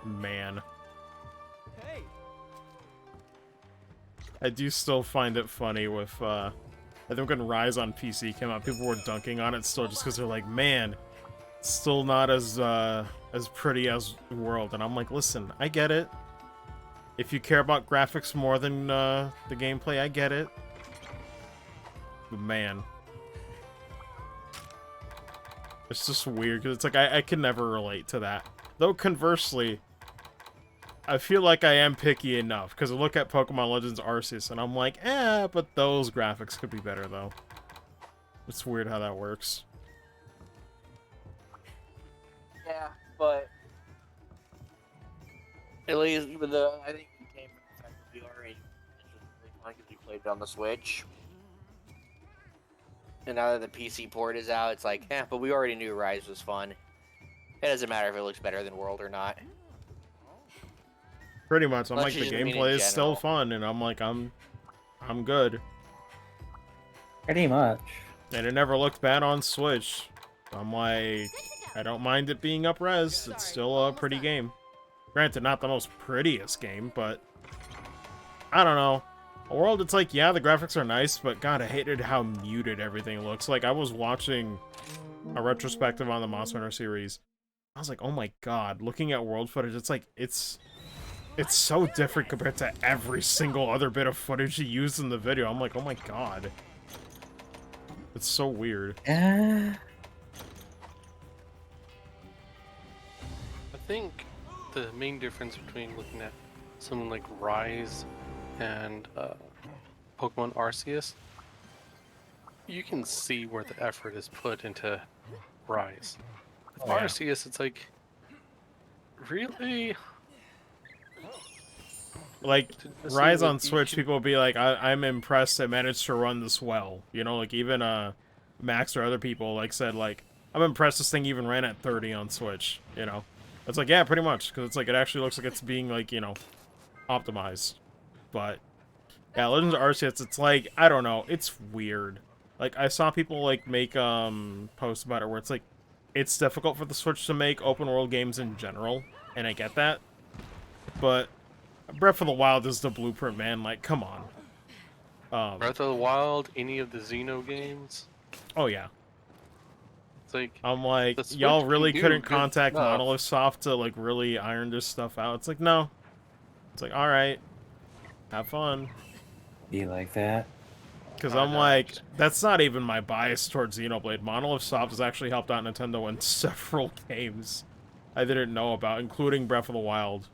Man. Hey, I do still find it funny with, I think when Rise on PC came out, people were dunking on it still just because they're like, man, it's still not as pretty as World. And I'm like, listen, I get it. If you care about graphics more than the gameplay, I get it. But man. It's just weird, because it's like, I can never relate to that. Though conversely, I feel like I am picky enough, because I look at Pokemon Legends Arceus, and I'm like, but those graphics could be better, though. It's weird how that works. But at least with the, I think it came from the fact that we already it's just really fun because we played it on the Switch. And now that the PC port is out, it's like, yeah, but we already knew Rise was fun. It doesn't matter if it looks better than World or not. Pretty much. I'm Unless like, you the just mean in gameplay is still general. fun, and I'm like, I'm good. Pretty much. And it never looked bad on Switch. I'm like, I don't mind it being up-res. It's still a pretty game. Granted, not the most prettiest game, but I don't know. World, it's like, yeah, the graphics are nice, but God, I hated how muted everything looks. Like, I was watching a retrospective on the Monster Hunter series. I was like, oh my God, looking at World footage, it's like, it's so different compared to every single other bit of footage you used in the video. I'm like, oh my God. It's so weird. Yeah. I think the main difference between looking at something like Rise and Pokemon Arceus, you can see where the effort is put into Rise. With Oh, yeah. Arceus, it's like, really? Like, To just Rise see, like, on Switch, people will be like, I'm impressed I managed to run this well. You know, like, even Max or other people, like, said, like, I'm impressed this thing even ran at 30 on Switch, you know? It's like, yeah, pretty much, because it's like, it actually looks like it's being, like, you know, optimized. But, yeah, Legends of Arceus, it's like, I don't know, it's weird. Like, I saw people, like, make, posts about it where it's like, it's difficult for the Switch to make open world games in general, and I get that. But Breath of the Wild is the blueprint, man. Like, come on. Breath of the Wild, any of the Xeno games, Oh, yeah. it's like, I'm like, The Switch y'all can really do couldn't good contact stuff. Monolith Soft to, like, really iron this stuff out. It's like, no. It's like, alright. Have fun. Be like that. Because I I'm know. like, that's not even my bias towards Xenoblade. Monolith Soft has actually helped out Nintendo in several games I didn't know about, including Breath of the Wild.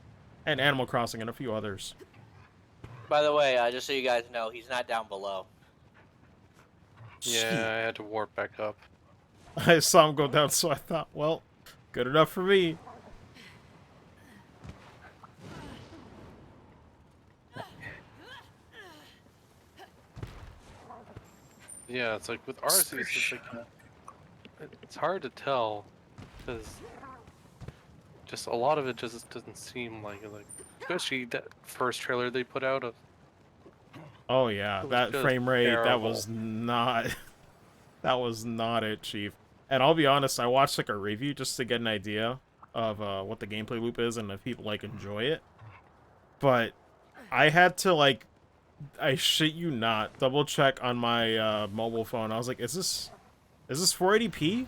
And Animal Crossing and a few others. By the way, just so you guys know, he's not down below. yeah, I had to warp back up. I saw him go down, so I thought, well, good enough for me. Yeah, it's like with Arceus, it's like it's hard to tell because just a lot of it just doesn't seem like especially that first trailer they put out of Oh yeah, It was that just frame rate, that terrible. was not that was not it, Chief. And I'll be honest, I watched like a review just to get an idea of what the gameplay loop is and if people like enjoy it. But I had to like, I shit you not, double check on my mobile phone. I was like, is this 480p? I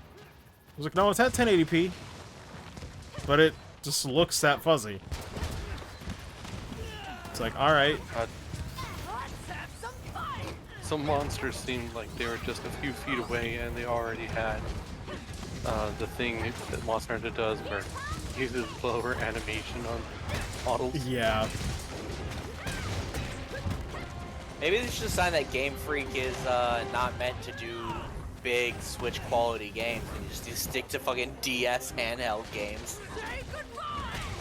was like, no, it's at 1080p. But it just looks that fuzzy. It's like, alright. some monsters seemed like they were just a few feet away and they already had the thing that Monster Hunter does where it uses slower animation on models. Yeah. Maybe they should sign that Game Freak is not meant to do big Switch quality games and just stick to fucking DS handheld games.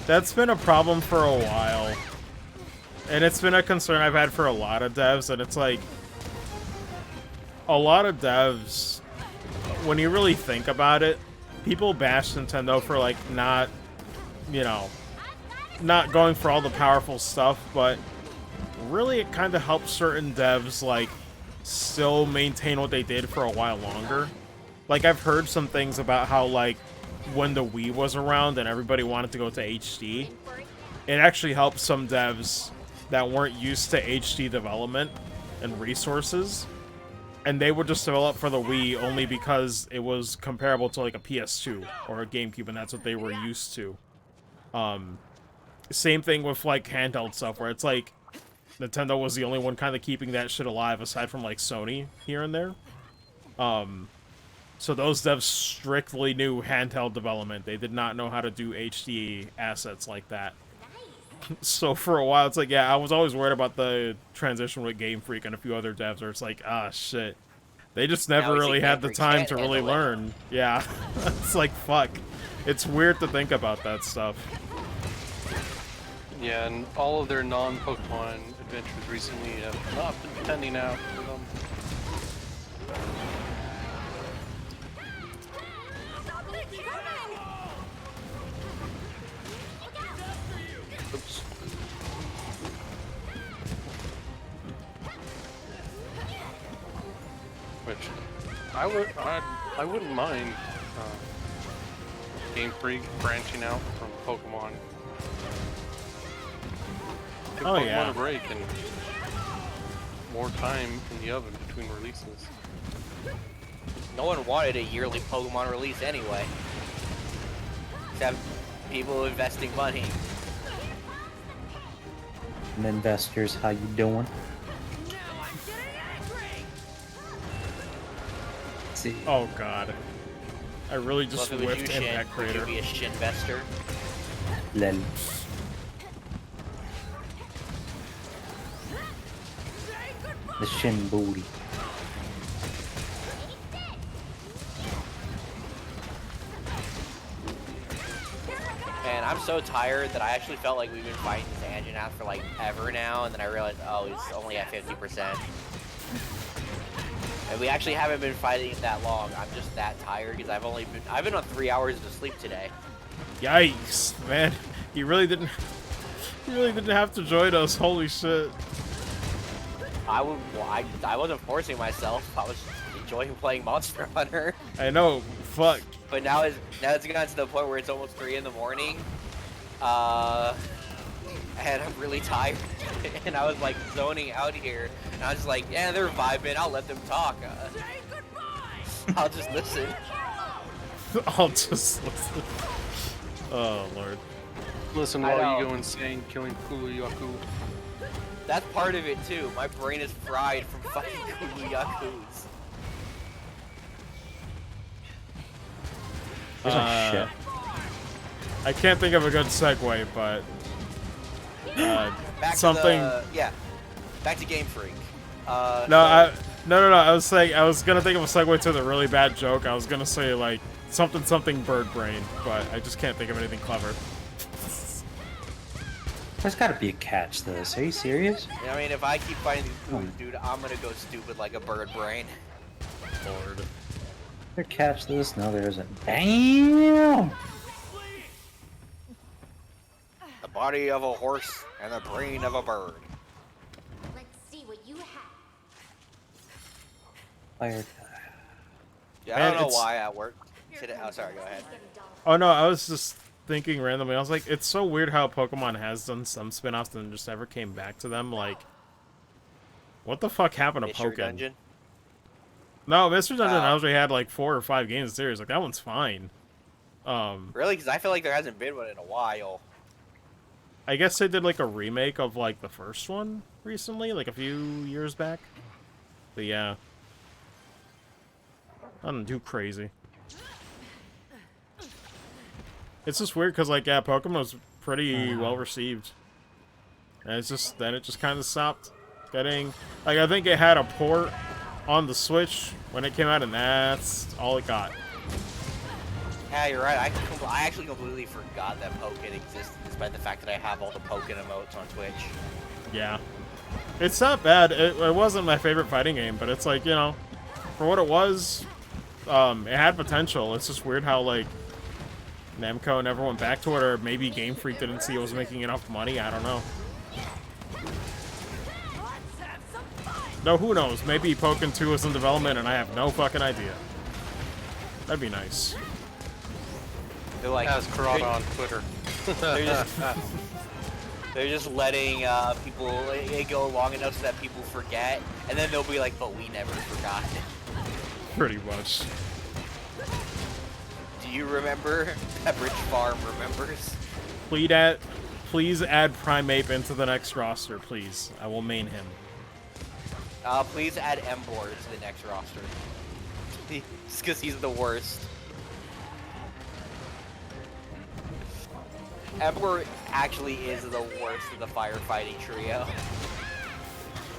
That's been a problem for a while. And it's been a concern I've had for a lot of devs, and it's like, a lot of devs, when you really think about it, people bash Nintendo for like not, you know, not going for all the powerful stuff, but really it kind of helps certain devs like still maintain what they did for a while longer. Like, I've heard some things about how like when the Wii was around and everybody wanted to go to HD, it actually helped some devs that weren't used to HD development and resources, and they would just develop for the Wii only because it was comparable to like a PS2 or a GameCube, and that's what they were used to. Same thing with like handheld stuff, where it's like Nintendo was the only one kind of keeping that shit alive aside from like Sony here and there. So those devs strictly knew handheld development. They did not know how to do HD assets like that. So for a while, it's like, yeah, I was always worried about the transition with Game Freak and a few other devs where it's like, ah, shit. They just never Now we see really Game had the Freak time can't to really handle it. learn. Yeah. It's like, fuck. It's weird to think about that stuff. Yeah, and all of their non-Pokemon adventures recently have not been pending out for them. Oops. Which I wouldn't mind Game Freak branching out from Pokemon. Give Oh, Pokemon yeah. a break and more time in the oven between releases. No one wanted a yearly Pokemon release anyway. Except people investing money. And investors, how you doing? Let's see. Oh god. I really just Well, if it was whiffed you, Shin, Impact would you Crater. be a Shinvestor? Lel. The shin booty. Man, I'm so tired that I actually felt like we've been fighting this Anjanath for like ever now, and then I realized, oh, he's only at 50%. And we actually haven't been fighting it that long. I'm just that tired because I've been on 3 hours of sleep today. Yikes, man. You really didn't have to join us. Holy shit. I wasn't forcing myself. I was enjoying playing Monster Hunter. I know. Fuck. But now it's gotten to the point where it's almost 3 in the morning. And I'm really tired. And I was like zoning out here. And I was just like, yeah, they're vibing. I'll let them talk. I'll just listen. I'll just listen. Oh, Lord. Listen I while you know. go insane killing Kuluyaku. That's part of it too. My brain is fried from fucking Kuluyakus. Shit. I can't think of a good segue, but Back something. to back to Game Freak. No, so- no. I was saying I was gonna think of a segue to the really bad joke. I was gonna say like something bird brain, but I just can't think of anything clever. There's gotta be a catch to this. Are you serious? I mean, if I keep fighting these fools, dude, I'm gonna go stupid like a bird brain. Lord. Is there a catch to this? No, there isn't. Damn! The body of a horse and the brain of a bird. Let's see what you have. Fire. Yeah, I Man, don't know it's- why I worked today. Oh, sorry, go ahead. Oh no, I was just thinking randomly. I was like, it's so weird how Pokemon has done some spin-offs and just never came back to them. Like, what the fuck happened to Mystery Pokken? Dungeon. No, Mr. Dungeon Oh. actually had like 4 or 5 games in series. Like that one's fine. Really? Because I feel like there hasn't been one in a while. I guess they did like a remake of like the first one recently, like a few years back. But yeah, nothing too crazy. It's just weird because like yeah, Pokemon was pretty well received, and it just kind of stopped getting. Like I think it had a port on the Switch when it came out, and that's all it got. Yeah, you're right. I actually completely forgot that Pokken existed, despite the fact that I have all the Pokken emotes on Twitch. Yeah, it's not bad. It wasn't my favorite fighting game, but it's like, you know, for what it was, it had potential. It's just weird how like Namco never went back to it, or maybe Game Freak didn't see it was making enough money. I don't know. No, who knows? Maybe Pokken 2 is in development and I have no fucking idea. That'd be nice. They're like, As Karada on Twitter. they're just letting people it go long enough so that people forget, and then they'll be like, but we never forgot. Pretty much. Do you remember? Pepperidge Farm remembers. Please add Primeape into the next roster, please. I will main him. Please add Embor to the next roster. Just because he's the worst. Embor actually is the worst of the firefighting trio.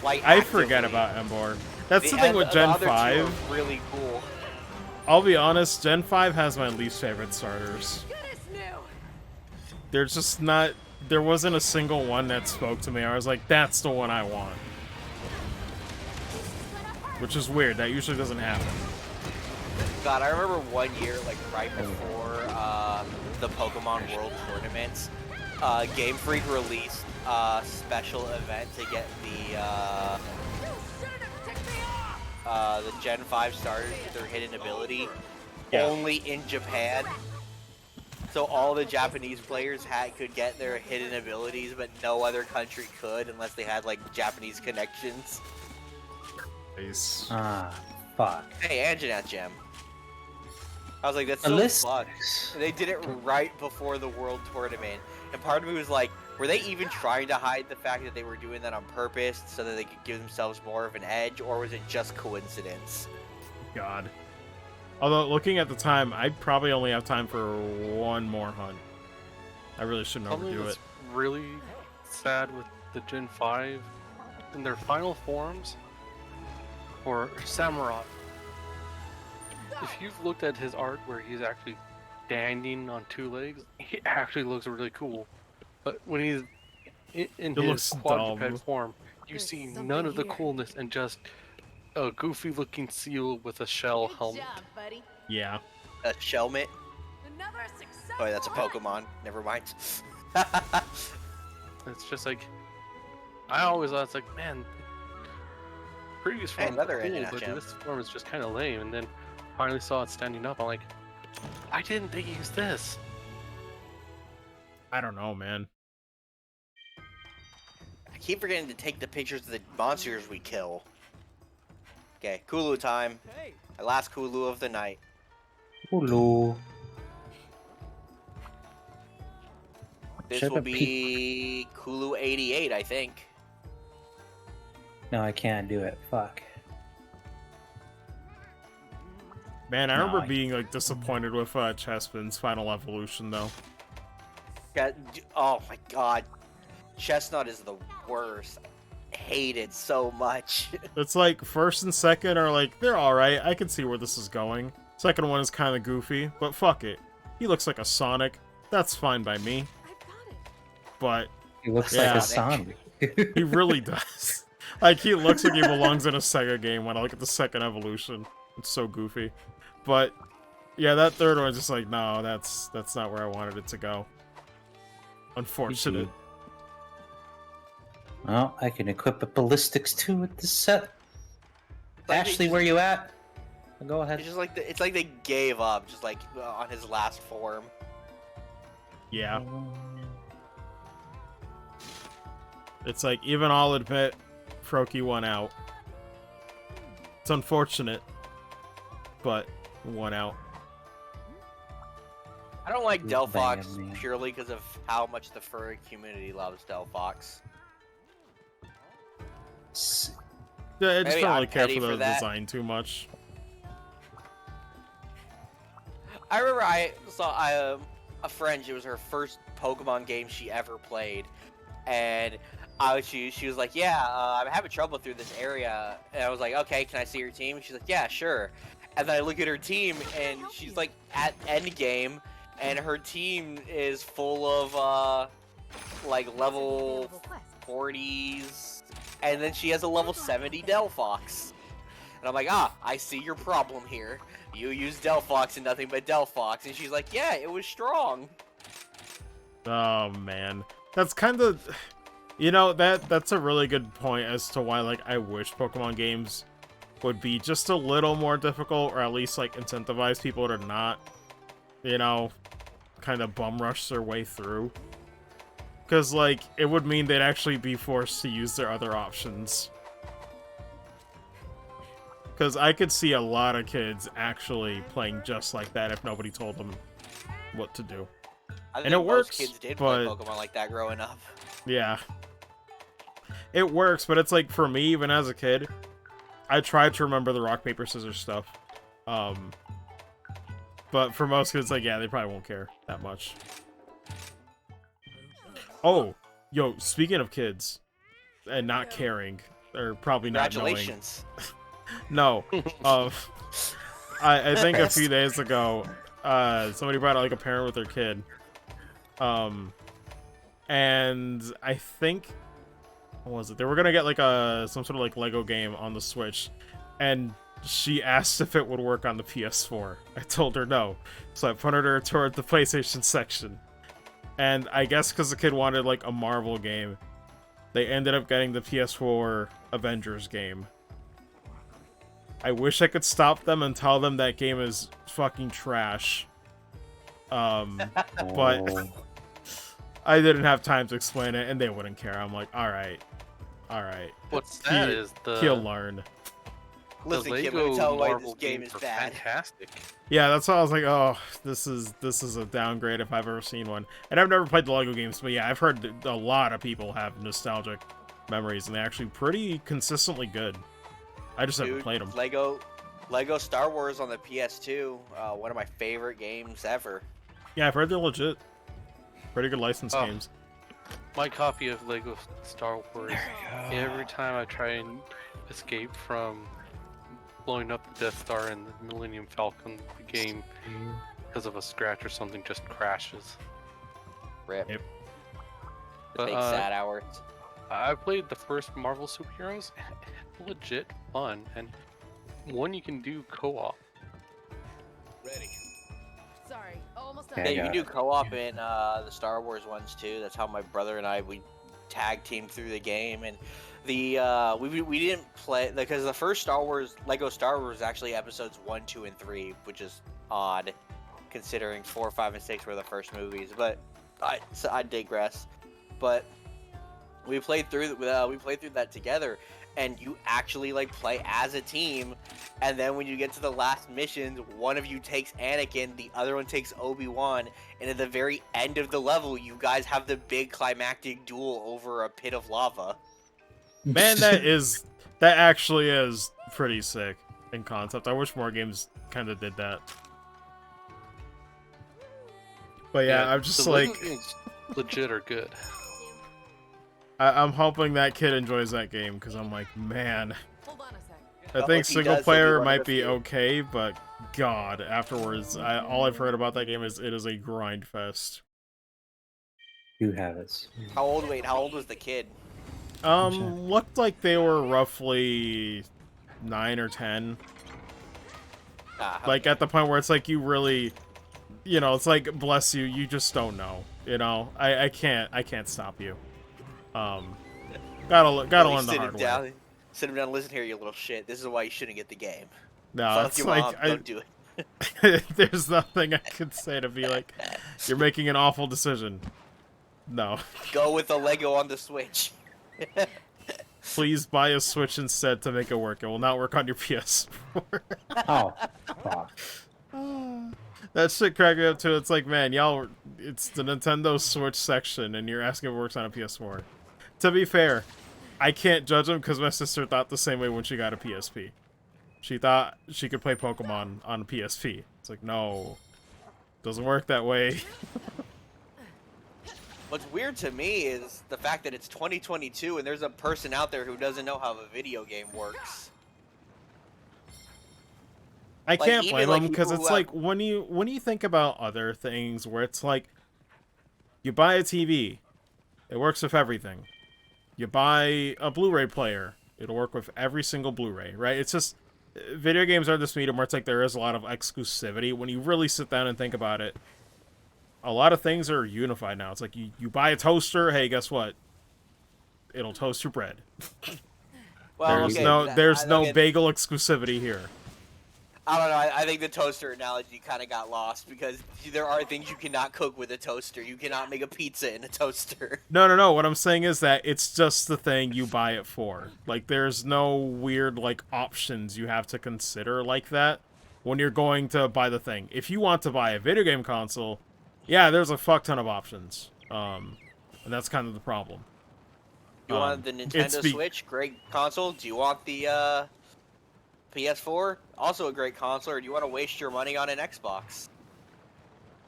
Like I forget actively. about Embor. That's the thing with the Gen other two 5. are really cool. I'll be honest, Gen 5 has my least favorite starters. there's just not. There wasn't a single one that spoke to me. I was like, that's the one I want. Which is weird. That usually doesn't happen. God, I remember one year, like right before the Pokemon World Tournaments, Game Freak released a special event to get the Gen 5 starters with their hidden ability only in Japan. So all the Japanese players could get their hidden abilities, but no other country could unless they had like Japanese connections. Nice. Ah, fuck. Hey, Anjanath Gem. I was like, that's so fucked. They did it right before the World Tournament. And part of me was like, were they even trying to hide the fact that they were doing that on purpose so that they could give themselves more of an edge, or was it just coincidence? God. Although, looking at the time, I'd probably only have time for one more hunt. I really shouldn't overdo it. Really sad with the Gen 5 in their final forms, or Samurott. If you've looked at his art where he's actually standing on two legs, he actually looks really cool. But when he's in his quadruped form, you see none of the coolness and just a goofy looking seal with a shell helmet. Good job, buddy. Yeah. A Shelmet? Another success. Oh, that's a Pokemon. Never mind. It's just like, I always thought, it's like, man, previous form was another cool, Anjanath but Gem. this form is just kind of lame. And then finally saw it standing up. I'm like, why didn't they use this? I don't know, man. I keep forgetting to take the pictures of the monsters we kill. Okay, Kulu time. My last Kulu of the night. Hulu. This Shut will up, be Kulu 88, I think. No, I can't do it. Fuck. Man, I No, remember being like disappointed with Chespin's final evolution, though. Yeah, oh my god. Chestnut is the worst. I hate it so much. It's like first and second are like, they're alright. I can see where this is going. Second one is kind of goofy, but fuck it. He looks like a Sonic. That's fine by me. I've got it. But He looks Yeah. like a Sonic. he really does. Like, he looks like he belongs in a Sega game when I look at the second evolution. It's so goofy. But, yeah, that third one is just like, no, that's not where I wanted it to go. Unfortunate. Well, I can equip a ballistics too with this set. Like, Ashley, where you at? Go ahead. It's just like it's like they gave up, just like on his last form. Yeah. It's like, even I'll admit, Froakie won out. It's unfortunate, but won out. I don't like Who's Delphox banging me? purely because of how much the furry community loves Delphox. Yeah, I just Maybe don't I'm really care petty for the for that. design too much. I remember I saw a friend. It was her first Pokemon game she ever played, and she was like, "Yeah, I'm having trouble through this area." And I was like, "Okay, can I see your team?" And she's like, "Yeah, sure." And then I look at her team, and she's like at end game, and her team is full of like level 40s, and then she has a level 70 Delphox. And I'm like, I see your problem here. You use Delphox and nothing but Delphox. And she's like, yeah, it was strong. Oh man, that's kind of, you know, that's a really good point as to why, like, I wish Pokemon games would be just a little more difficult, or at least like incentivize people to not, you know, kind of bum rush their way through. Because, like, it would mean they'd actually be forced to use their other options. Because I could see a lot of kids actually playing just like that if nobody told them what to do. I think And it most works, kids did but- play Pokemon like that growing up. Yeah. It works, but it's like, for me, even as a kid, I tried to remember the rock, paper, scissors stuff. But for most kids, like, yeah, they probably won't care that much. Oh, yo, speaking of kids and not caring, or probably not knowing. Congratulations. No. I think a few days ago, somebody brought out, like, a parent with their kid. And I think, what was it? They were gonna get like some sort of like Lego game on the Switch, and she asked if it would work on the PS4. I told her no, so I pointed her toward the PlayStation section. And I guess because the kid wanted like a Marvel game, they ended up getting the PS4 Avengers game. I wish I could stop them and tell them that game is fucking trash. But I didn't have time to explain it, and they wouldn't care. I'm like, all right. What's sad is He'll learn. the Listen, kid, let Lego me tell you why Marvel this game games is are bad. fantastic. Yeah, that's why I was like, oh, this is a downgrade if I've ever seen one. And I've never played the Lego games, but yeah, I've heard that a lot of people have nostalgic memories, and they're actually pretty consistently good. I just haven't played them. Lego Star Wars on the PS2, one of my favorite games ever. Yeah, I've heard they're legit. Pretty good licensed Oh. games. My copy of Lego Star Wars, every time I try and escape from blowing up the Death Star and the Millennium Falcon, the game, because of a scratch or something, just crashes. Rip. Yep. The But, big sad hours. I played the first Marvel superheroes, legit fun, and one you can do co-op. Ready. Sorry, almost Yeah, Yeah, you yeah. can do co-op in the Star Wars ones too. That's how my brother and I we tag team through the game, and the we didn't play because the first Star Wars Lego Star Wars was actually episodes 1, 2, and 3, which is odd considering 4, 5, and 6 were the first movies. But I digress. But we played through that together, and you actually like play as a team, and then when you get to the last missions, one of you takes Anakin, the other one takes Obi-Wan, and at the very end of the level, you guys have the big climactic duel over a pit of lava. Man, that actually is pretty sick in concept. I wish more games kind of did that. But yeah, I'm just the like, Lego games legit are good. I'm hoping that kid enjoys that game, because I'm like, man, Hold on a sec. I Well, think if he single does, he'll be player one of might the be few. okay, but God, afterwards, all I've heard about that game is it is a grind fest. You have it. How old was the kid? Looked like they were roughly 9 or 10. Like at the point where it's like you really, it's like bless you, you just don't know. I can't stop you. Gotta learn the hard way. Sit him down, listen here, you little shit. This is why you shouldn't get the game. No, Fuck it's your like mom, don't do it. there's nothing I could say to be like, you're making an awful decision. No. Go with the Lego on the Switch. Please buy a Switch instead to make it work. It will not work on your PS4. Oh, fuck. That shit cracked me up too. It's like, man, it's the Nintendo Switch section, and you're asking if it works on a PS4. To be fair, I can't judge them because my sister thought the same way when she got a PSP. She thought she could play Pokemon on a PSP. It's like, no, doesn't work that way. What's weird to me is the fact that it's 2022 and there's a person out there who doesn't know how a video game works. I can't even, blame like, them because people it's who like when you think about other things where it's like you buy a TV, it works with everything. You buy a Blu-ray player, it'll work with every single Blu-ray, right? It's just video games are this medium where it's like there is a lot of exclusivity. When you really sit down and think about it, a lot of things are unified now. It's like you buy a toaster, hey, guess what? It'll toast your bread. Well, There's no bagel exclusivity here. I don't know. I think the toaster analogy kind of got lost because there are things you cannot cook with a toaster. You cannot make a pizza in a toaster. No. What I'm saying is that it's just the thing you buy it for. Like, there's no weird, like, options you have to consider like that when you're going to buy the thing. If you want to buy a video game console, yeah, there's a fuck ton of options. And that's kind of the problem. You want the Nintendo Switch? Great console. Do you want the PS4? Also a great console. Or do you want to waste your money on an Xbox?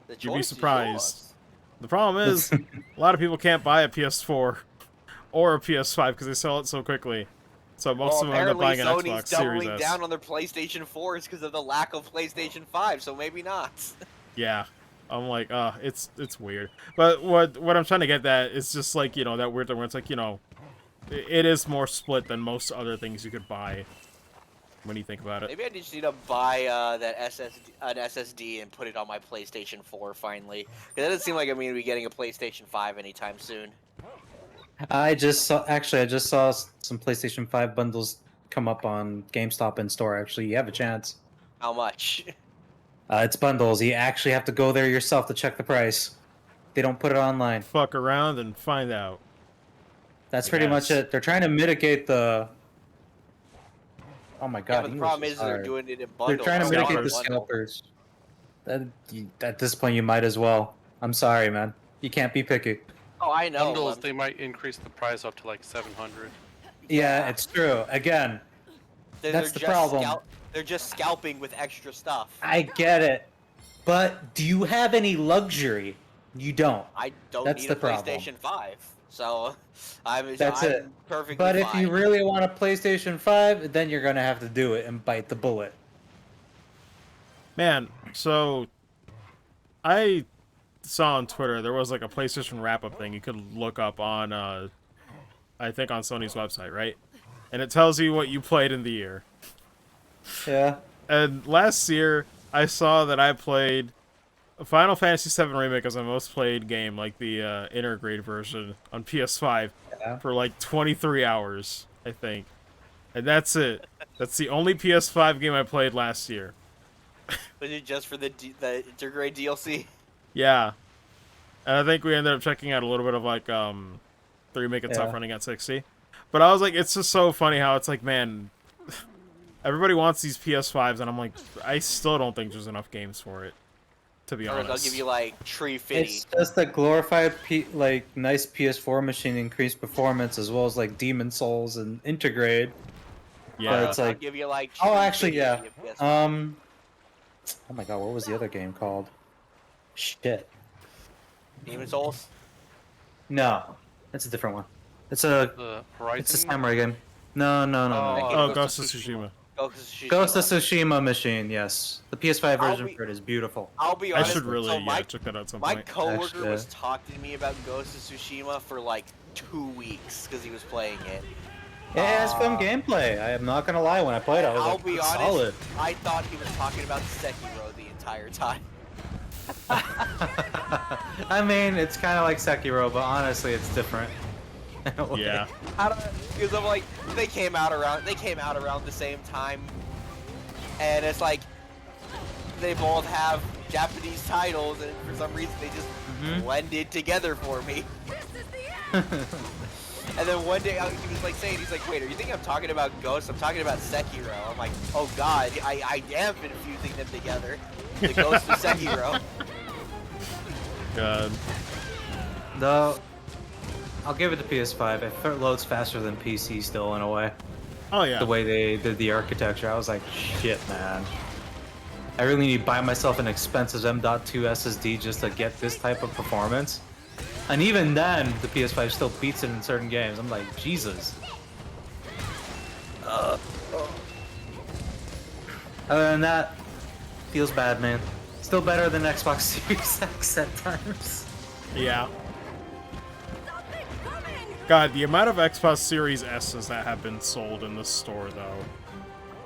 The You'd be choice is surprised. yours. The problem is, a lot of people can't buy a PS4 or a PS5 because they sell it so quickly. So most of them end up buying an Apparently Xbox Sony's Series doubling S. down on their PlayStation 4s because of the lack of PlayStation 5, so maybe not. Yeah. I'm like, it's weird. But what I'm trying to get at is just like, you know, that weird thing where it's like, you know, it is more split than most other things you could buy when you think about it. Maybe I just need to buy an SSD and put it on my PlayStation 4 finally. 'Cause it doesn't seem like I'm going to be getting a PlayStation 5 anytime soon. I just saw some PlayStation 5 bundles come up on GameStop in store. Actually, you have a chance. How much? It's bundles. You actually have to go there yourself to check the price. They don't put it online. Fuck around and find out. That's pretty much it. They're trying to mitigate the. Oh my god! Yeah, but the problem English is they're hard. doing it in They're bundles. trying to Scalper mitigate the bundle. scalpers. At this point, you might as well. I'm sorry, man. You can't be picky. Oh, I know. Bundles, they might increase the price up to like 700. Yeah, it's true. Again, that's the problem. They're just scalping with extra stuff. I get it, but do you have any luxury? You don't. I don't That's need the a problem. PlayStation 5, so I'm That's it. perfectly But if fine. you really want a PlayStation 5, then you're gonna have to do it and bite the bullet. Man, so I saw on Twitter there was like a PlayStation wrap-up thing you could look up on, I think on Sony's website, right? And it tells you what you played in the year. Yeah. And last year, I saw that I played Final Fantasy VII Remake as my most played game, like the Intergrade version on PS5, for like 23 hours, I think. And that's it. That's the only PS5 game I played last year. Was it just for the Intergrade DLC? Yeah. And I think we ended up checking out a little bit of like the remake itself Yeah. running at 60. But I was like, it's just so funny how it's like, man, everybody wants these PS5s, and I'm like, I still don't think there's enough games for it, to be honest. I'll give you like Tree Fitty. It's just a glorified, nice PS4 machine, increased performance, as well as like Demon Souls and Intergrade. Yeah. But it's I'll like, give you like. oh, Tree actually, Fitty yeah. if you PS5. Oh my god, what was the other game called? Shit. Demon Souls. No, it's a different one. It's a The Horizon. it's a samurai game. No. Oh, Ghost of Tsushima. Ghost of Tsushima machine, yes. The PS5 I'll version be- for it is beautiful. I'll be I honest. should really so check that out at some my point. coworker Actually, was talking to me about Ghost of Tsushima for like 2 weeks because he was playing it. It has fun gameplay. I am not gonna lie. When I played it, I was I'll like, be it's honest. solid. I thought he was talking about Sekiro the entire time. I mean, it's kind of like Sekiro, but honestly, it's different. In a way. Yeah. I don't, because I'm like, they came out around the same time, and it's like they both have Japanese titles, and for some reason they just blended together for me. And then one day he was like saying, he's like, wait, are you thinking I'm talking about Ghost? I'm talking about Sekiro. I'm like, oh god, I am confusing them together. The Ghost of Sekiro. God. Though, I'll give it to PS5. It loads faster than PC still, in a way. Oh, yeah. The way they did the architecture, I was like, shit, man. I really need to buy myself an expensive M.2 SSD just to get this type of performance. And even then, the PS5 still beats it in certain games. I'm like, Jesus. Other than that, feels bad, man. Still better than Xbox Series X at times. Yeah. God, the amount of Xbox Series S's that have been sold in the store, though.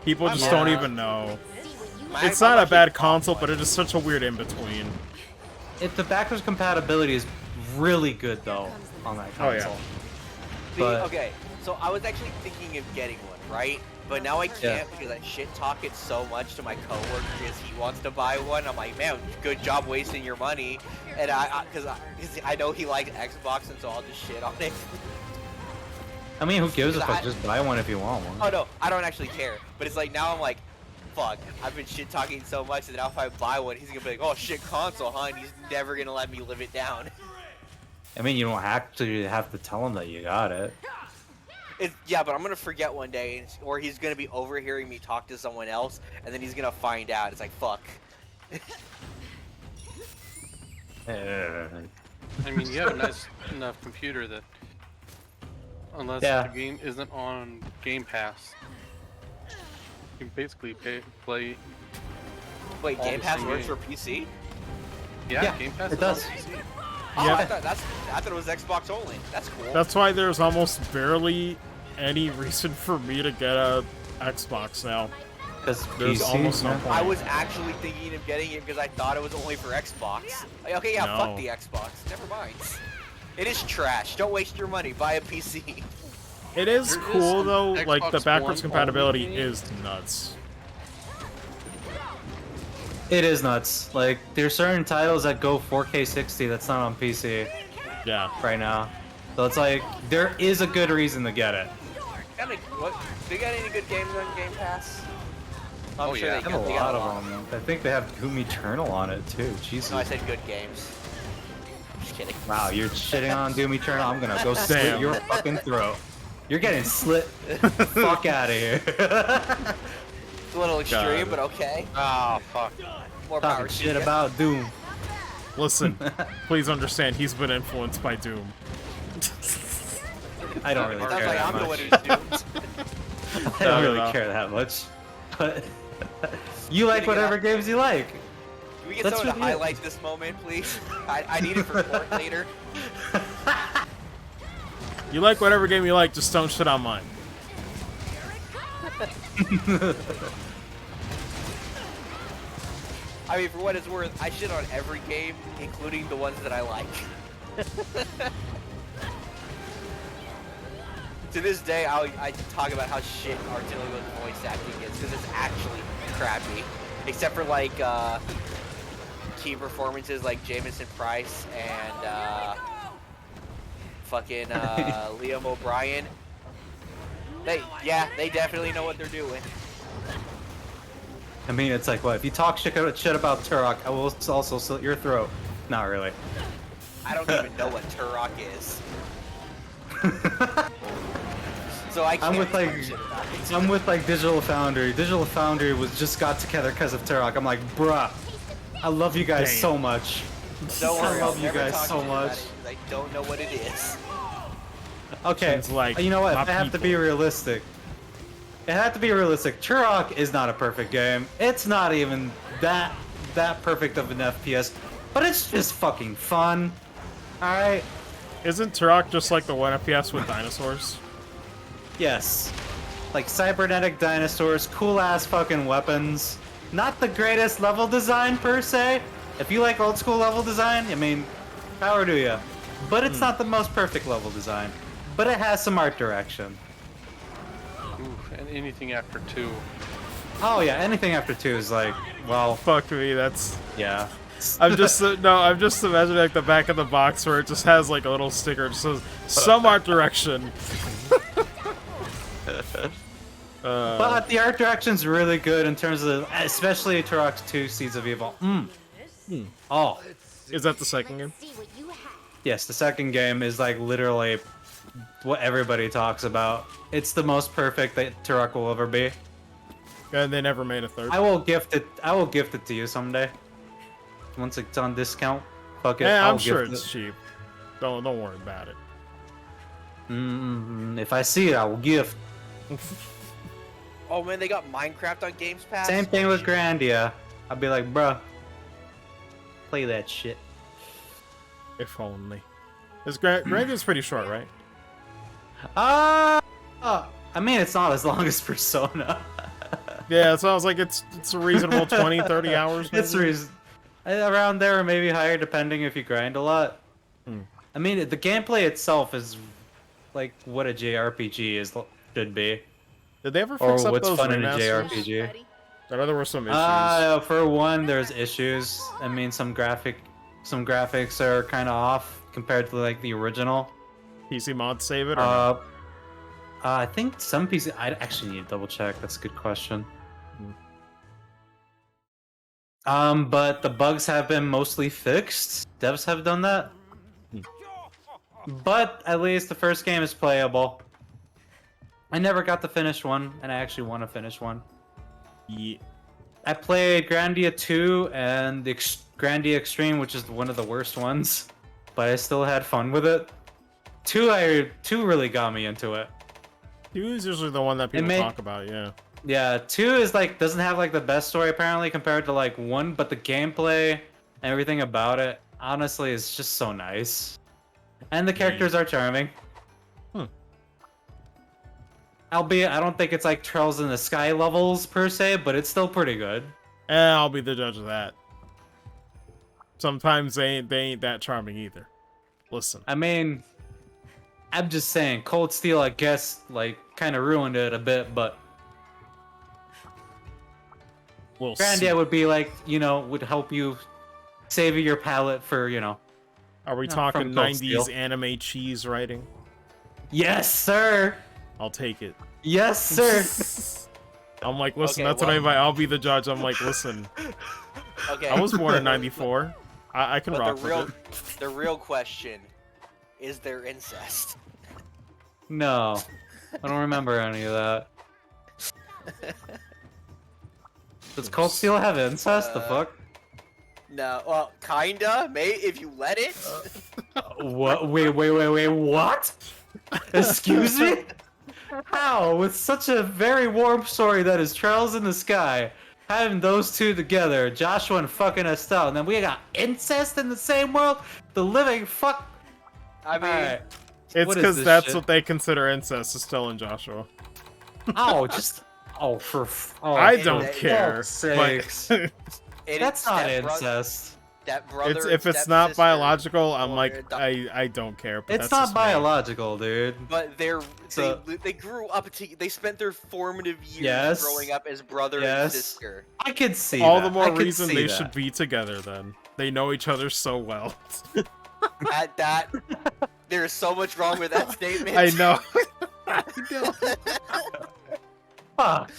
People just don't even know. It's not a bad console, but it is such a weird in-between. If the backwards compatibility is really good, though, on that Oh, yeah. console. See, But- okay, so I was actually thinking of getting one, right? But now I can't because I shit talk it so much to my coworker because he wants to buy one. I'm like, man, good job wasting your money, and because I know he likes Xbox, and so I'll just shit on it. I mean, who gives a Because fuck? Just buy one if you want one. Oh no, I don't actually care. But it's like now I'm like, fuck, I've been shit talking so much that now if I buy one, he's gonna be like, oh shit, console, huh? And he's never gonna let me live it down. I mean, you don't actually have to tell him that you got it. Yeah, but I'm gonna forget one day, or he's gonna be overhearing me talk to someone else, and then he's gonna find out. It's like, fuck. I mean, you have a nice enough computer that, unless Yeah. the game isn't on Game Pass, you can basically play. Wait, All Game the Pass same works game. for PC? Yeah, Game Pass it is does. on PC. Oh, Yeah. I thought it was Xbox only. That's cool. That's why there's almost barely any reason for me to get a Xbox now. Because There's almost no point. I was actually thinking of getting it because I thought it was only for Xbox. Like, okay, yeah, No. fuck the Xbox. Never mind. It is trash. Don't waste your money. Buy a PC. It is There is cool some though, like the Xbox backwards One compatibility only. is nuts. It is nuts. Like, there's certain titles that go 4K 60 that's not on PC Yeah. right now. So it's like, there is a good reason to get it. They got any good games on Game Pass? I'm Oh, sure yeah. I they have a got lot of them. I think they have Doom Eternal on it too. Jesus. No, I said good games. Just kidding. Wow, you're shitting on Doom Eternal? I'm gonna go slit Damn. your fucking throat. You're getting slit. Fuck out of here. It's a little extreme, God. but okay. Ah, fuck. More power Talking to shit you. about Doom. Listen, please understand he's been influenced by Doom. I don't really Sounds care like that I'm the much. one who's doomed. I don't No, really no. care that much. But you like Getting it whatever out. games you like. Can we get That's someone to really it. highlight this moment, please? I need it for court later. You like whatever game you like, just don't shit on mine. I mean, for what it's worth, I shit on every game, including the ones that I like. To this day, I talk about how shit Artilio's voice acting is, because it's actually crappy. Except for, like, key performances like Jameson Price and, fucking, Liam O'Brien. They definitely know what they're doing. I mean, it's like, what? If you talk shit about Turok, I will also slit your throat. Not really. I don't even know what Turok is. So I can't I'm with talk like, shit about it. I'm with like Digital Foundry. Digital Foundry was just got together because of Turok. I'm like, bruh, I love you guys Damn. so much. Don't worry, I I'll love you never guys talk so shit about much. it 'cause I don't know what it is. Okay, Sounds like you know what? my I have to be people. realistic. It had to be realistic. Turok is not a perfect game. It's not even that perfect of an FPS, but it's just fucking fun. All right. Isn't Turok just like the 1 FPS with dinosaurs? Yes. Like cybernetic dinosaurs, cool ass fucking weapons. Not the greatest level design per se. If you like old school level design, I mean, power to you. But it's not the most perfect level design. But it has some art direction. Ooh, and anything after 2. Oh yeah, anything after 2 is like, well, Fuck me, that's... yeah. I'm just I'm just imagining like the back of the box where it just has like a little sticker that says some art direction. But the art direction's really good in terms of, especially Turok 2 Seeds of Evil. Oh, Is that the second game? yes, the second game is like literally what everybody talks about. It's the most perfect that Turok will ever be. And they never made a third. I will gift it to you someday. Once it's on discount. Fuck it. Yeah, I'll I'm sure gift it's cheap. Don't worry about it. If I see it, I will gift. Oh man, they got Minecraft on Games Pass. Same thing with Grandia. I'll be like, bruh, play that shit. If only. This Grandia's pretty short, right? I mean, it's not as long as Persona. Yeah, it sounds like it's a reasonable 20, 30 hours. It's maybe? around there, or maybe higher, depending if you grind a lot. I mean, the gameplay itself is like what a JRPG should be, Did they ever or fix up what's those fun in a remasters? JRPG. I know there were some issues. For one, there's issues. I mean, some graphics are kind of off compared to like the original. PC mods save it? Or no? I think some PC. I actually need to double check. That's a good question. But the bugs have been mostly fixed. Devs have done that. But at least the first game is playable. I never got the finished one, and I actually want to finish one. Yeah. I played Grandia 2 and the Grandia Extreme, which is one of the worst ones, but I still had fun with it. 2 really got me into it. 2 is usually the one that people talk about, yeah. Yeah, 2 is like doesn't have like the best story apparently compared to like 1, but the gameplay Everything about it, honestly, is just so nice. And the characters are charming. Hmm. Albeit, I don't think it's like Trails in the Sky levels per se, but it's still pretty good. I'll be the judge of that. Sometimes they ain't that charming either. Listen. I mean, I'm just saying, Cold Steel, I guess, like, kind of ruined it a bit, but We'll Grandia see. would be like, you know, would help you savor your palate for, you know. Are we No, talking from Cold 90s Steel. anime cheese writing? Yes, sir. I'll take it. Yes, sir. I'm like, listen, Okay, that's what well- anybody. I'll be the judge. I'm like, listen, Okay. I was born in '94. I can But rock the real, with it. the real question is there incest? No, I don't remember any of that. Does Cold Steel have incest? The fuck? No, well, kinda, mate, if you let it. What? Wait, what? Excuse me? How? With such a very warm story that is Trails in the Sky, having those two together, Joshua and fucking Estelle, and then we got incest in the same world? The living fuck. I mean, Alright. It's What is because this that's shit? what they consider incest, Estelle and Joshua. Oh, just. Oh, for. Oh, I for don't fuck's care. sakes. But it That's is not stepbro- incest. Stepbrother it's and if it's not stepsister, biological, I'm or like, adop- I don't care. But It's that's not just me. biological, dude. But So- they grew up. They spent their formative years Yes. growing up as brother and Yes. sister. I could see All that. the more I could reason see they that. should be together. Then they know each other so well. At that, there's so much wrong with that statement. I know. I know. Fuck.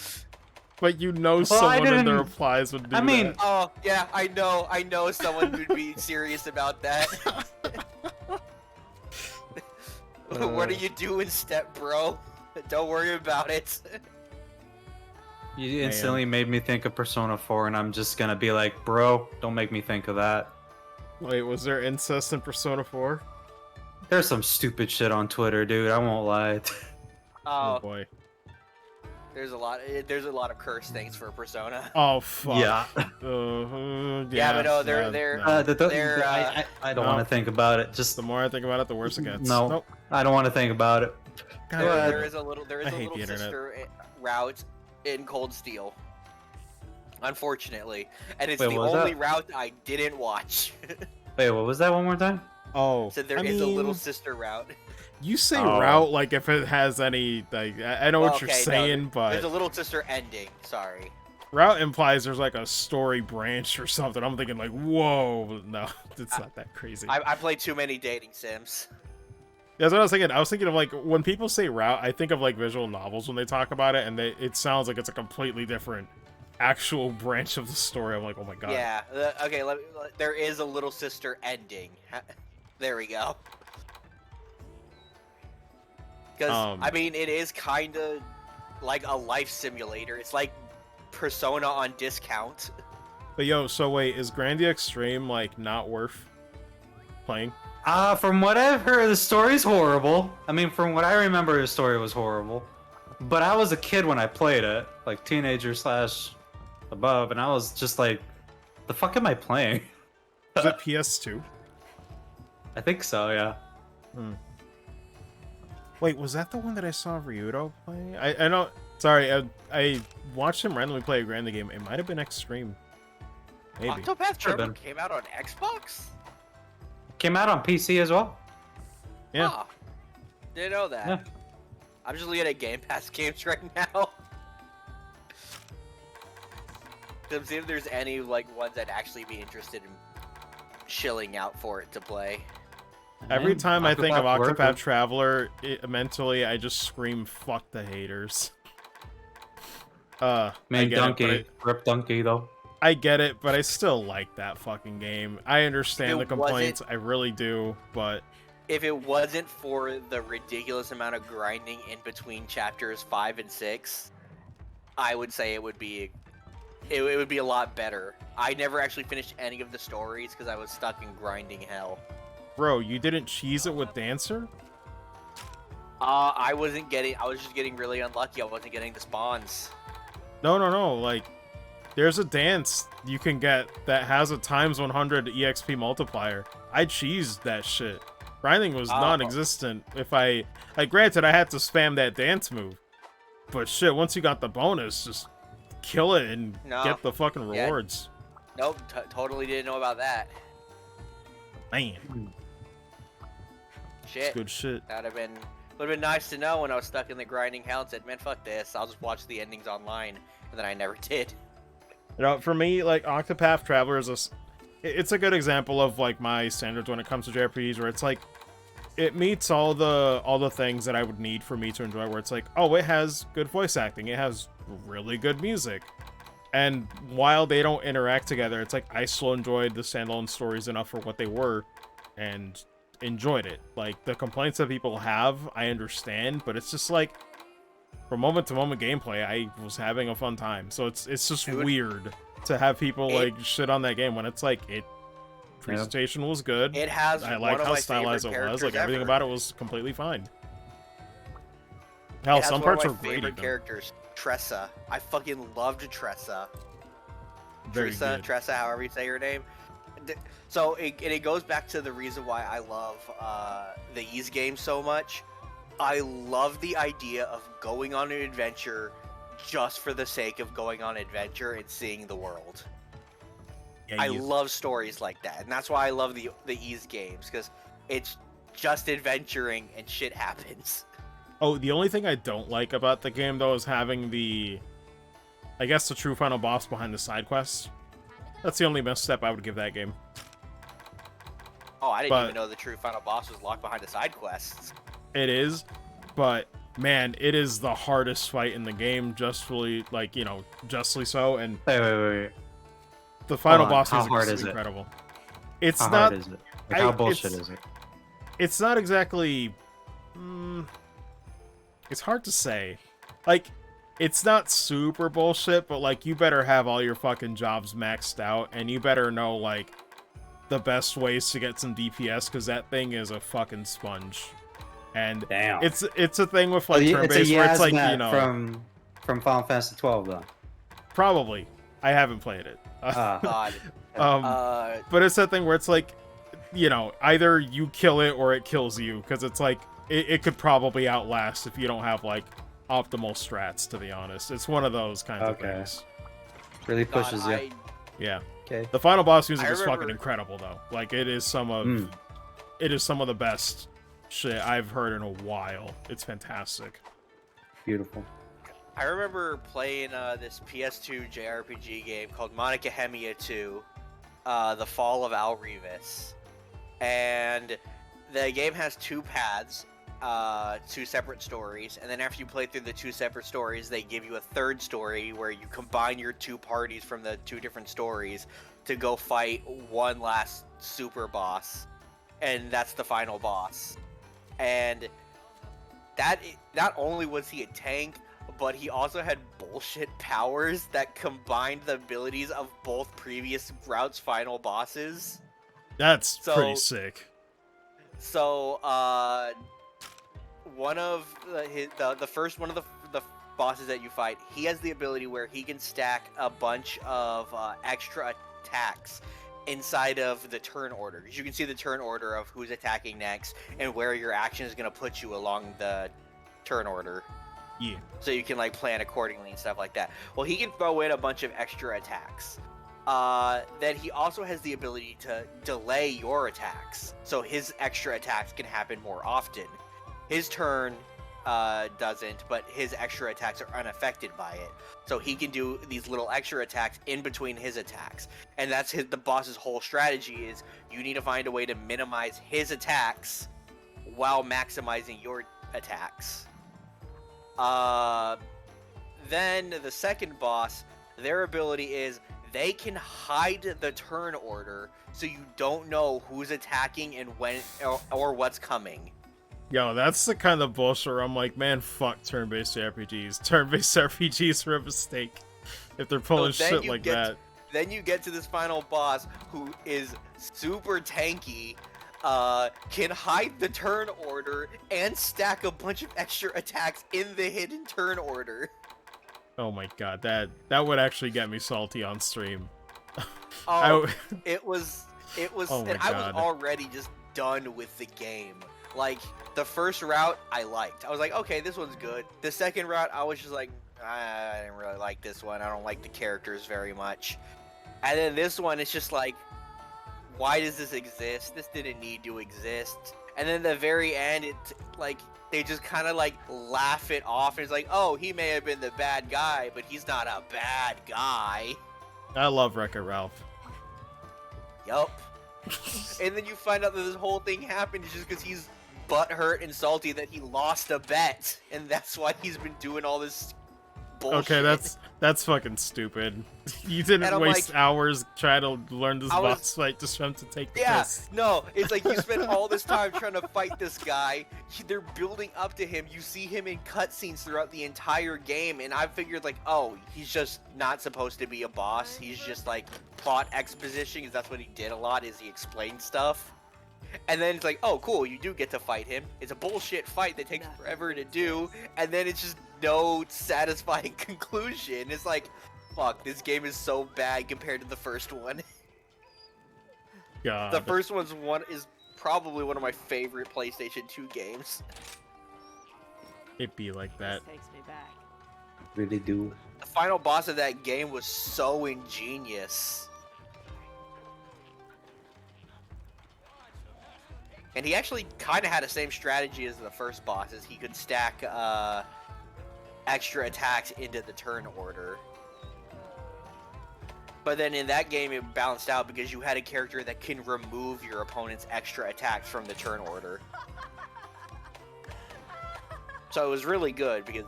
But you know, I someone in didn't- their replies would do I mean, that. Oh yeah, I know someone would be serious about that. What are you doing, step bro? Don't worry about it. You instantly made me think of Persona 4, and I'm just gonna be like, bro, don't make me think of that. Wait, was there incest in Persona 4? There's some stupid shit on Twitter, dude. I won't lie. Oh Oh, boy. there's a lot of curse things for Persona. Oh fuck. Yeah. Yeah, but no, they're- no. They're, I don't no. want to think about it. Just The more I think about it, the worse it gets. No. Nope. I don't want to think about it. God, Go ahead. There is a little I hate the internet. sister route in Cold Steel. Unfortunately, and it's Wait, the what was only that? route I didn't watch. Wait, what was that one more time? Oh, So there I is a little mean, sister route. You say Oh. route like if it has any like I know Well, what you're okay, no, saying, There's but a little sister ending. Sorry. route implies there's like a story branch or something. I'm thinking like, whoa, no, it's not that crazy. I play too many dating sims. That's what I was thinking. I was thinking of like when people say route, I think of like visual novels when they talk about it, and it sounds like it's a completely different actual branch of the story. I'm like, oh my god. Yeah. Okay. There is a little sister ending. There we go. Because I mean, it is kind of like a life simulator. It's like Persona on discount. But yo, so wait, is Grandia Extreme like not worth playing? From what I've heard, the story's horrible. I mean, from what I remember, the story was horrible. But I was a kid when I played it, like teenager / above, and I was just like, the fuck am I playing? Is it PS2? I think so, yeah. Wait, was that the one that I saw Ryudo play? I know. Sorry, I watched him randomly play a Grandia game. It might have been Extreme. Maybe. Octopath Should've Traveler been. came out on Xbox? Came out on PC as well. Yeah. Huh. Didn't know that. Yeah. I'm just looking at Game Pass games right now. To see if there's any like ones I'd actually be interested in shilling out for it to play. Every Man, time I think of Octopath worth Octopath it. Traveler, mentally I just scream "fuck the haters." I Man, get Donkey. it, Rip Donkey, though. I get it, but I still like that fucking game. I understand It the complaints, I really do, but If it wasn't for the ridiculous amount of grinding in between chapters 5 and 6, I would say it would be a lot better. I never actually finished any of the stories because I was stuck in grinding hell. bro, you didn't cheese it with Dancer? I was just getting really unlucky. I wasn't getting the spawns. No, like There's a dance you can get that has a times 100 EXP multiplier. I cheesed that shit. Grinding was non-existent. If I... Like, granted, I had to spam that dance move. But shit, once you got the bonus, just kill it and get the fucking rewards. Nope, totally didn't know about that. Man. Shit. Good shit. That'd have been nice to know when I was stuck in the grinding hell and said, man, fuck this. I'll just watch the endings online. And then I never did. You know, for me, like, Octopath Traveler is it's a good example of, like, my standards when it comes to JRPGs, where it's like, it meets all the things that I would need for me to enjoy, where it's like, oh, it has good voice acting, it has really good music. And while they don't interact together, it's like, I still enjoyed the standalone stories enough for what they were, and enjoyed it. Like, the complaints that people have, I understand, but it's just like, from moment to moment gameplay, I was having a fun time. So it's just weird to have people like shit on that game when it's like presentation was good. It has I like how stylized it was. Like everything about it was completely fine. Hell, some parts were great. Characters, Tressa. I fucking loved Tressa. Tressa, however you say her name. So it goes back to the reason why I love the Ys game so much. I love the idea of going on an adventure just for the sake of going on an adventure and seeing the world. Yeah, I love stories like that, and that's why I love the Ys games, because it's just adventuring and shit happens. Oh, the only thing I don't like about the game, though, is having I guess the true final boss behind the side quests. That's the only misstep I would give that game. Oh, I didn't even know the true final boss was locked behind the side quests. It is, but man, it is the hardest fight in the game, justly, like, you know, justly so. And wait. The final boss is incredible. It's how not. Hard is it? Like, how bullshit is it? It's not exactly. It's hard to say. Like, it's not super bullshit, but like, you better have all your fucking jobs maxed out, and you better know like the best ways to get some DPS, because that thing is a fucking sponge. And damn, it's a thing with like turn-based where it's like, you know, from Final Fantasy 12 though. Probably, I haven't played it. God. But it's that thing where it's like, you know, either you kill it or it kills you, because it's like it could probably outlast if you don't have like optimal strats. To be honest, it's one of those kinds of things. Really pushes you. Yeah. Okay. The final boss music is fucking incredible though. Like, it is some of the best shit I've heard in a while. It's fantastic. Beautiful. I remember playing this PS2 JRPG game called Monica Hemia 2, The Fall of Al Revis. And the game has two paths, two separate stories, and then after you play through the two separate stories, they give you a third story where you combine your two parties from the two different stories to go fight one last super boss, and that's the final boss. And that, not only was he a tank, but he also had bullshit powers that combined the abilities of both previous routes' final bosses. That's pretty sick. So, one of the first one of the bosses that you fight, he has the ability where he can stack a bunch of extra attacks inside of the turn order. You can see the turn order of who's attacking next and where your action is going to put you along the turn order. Yeah. So you can like plan accordingly and stuff like that. Well, he can throw in a bunch of extra attacks. Then he also has the ability to delay your attacks, so his extra attacks can happen more often. His turn doesn't, but his extra attacks are unaffected by it. So he can do these little extra attacks in between his attacks. And that's the boss's whole strategy is you need to find a way to minimize his attacks while maximizing your attacks. Then the second boss, their ability is they can hide the turn order so you don't know who's attacking and when or what's coming. Yo, that's the kind of bullshit where I'm like, man, fuck turn-based RPGs. Turn-based RPGs are a mistake if they're pulling shit like that. Then you get to this final boss who is super tanky, can hide the turn order, and stack a bunch of extra attacks in the hidden turn order. Oh my god, that would actually get me salty on stream. Oh, it was, Oh my and I was God. already just done with the game. Like, the first route, I liked. I was like, okay, this one's good. The second route, I was just like, I didn't really like this one. I don't like the characters very much. And then this one, it's just like, why does this exist? This didn't need to exist. And then the very end, like, they just kind of like laugh it off. And it's like, oh, he may have been the bad guy, but he's not a bad guy. I love Wreck-It Ralph. Yup. And then you find out that this whole thing happened just because he's butthurt and salty that he lost a bet, and that's why he's been doing all this bullshit. Okay, that's fucking stupid. You didn't And I'm waste like- hours trying to learn this I was- boss fight just for him to take the Yeah, piss. no, it's like you spend all this time trying to fight this guy. They're building up to him. You see him in cutscenes throughout the entire game, and I figured like, oh, he's just not supposed to be a boss. He's just like plot exposition, because that's what he did a lot. Is he explained stuff, and then it's like, oh, cool, you do get to fight him. It's a bullshit fight that takes forever to do, and then it's just no satisfying conclusion. It's like, fuck, this game is so bad compared to the first one. God. The first one is probably one of my favorite PlayStation 2 games. It be like that. This takes me back. Really do. The final boss of that game was so ingenious. And he actually kind of had the same strategy as the first boss, as he could stack extra attacks into the turn order. But then in that game, it balanced out because you had a character that can remove your opponent's extra attacks from the turn order. So it was really good because,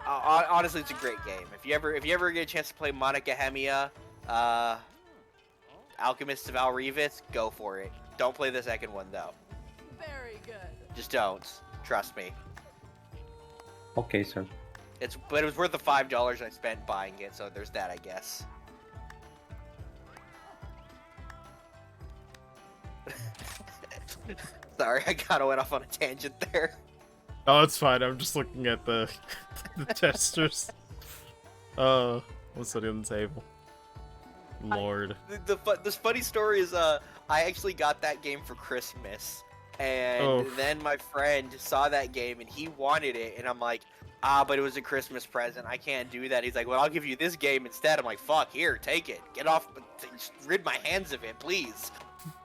honestly, it's a great game. If you ever get a chance to play Monica Hemia, Alchemist of Alrevis, go for it. Don't play the second one though. Very good. Just don't. Trust me. Okay, sir. But it was worth the $5 I spent buying it, so there's that, I guess. Sorry, I kind of went off on a tangent there. Oh, it's fine. I'm just looking at the the gestures. What's sitting on the table? Lord. This funny story is, I actually got that game for Christmas, and Oh. then my friend saw that game and he wanted it, and I'm like, but it was a Christmas present. I can't do that. He's like, well, I'll give you this game instead. I'm like, fuck, here, take it. Get off, just rid my hands of it, please.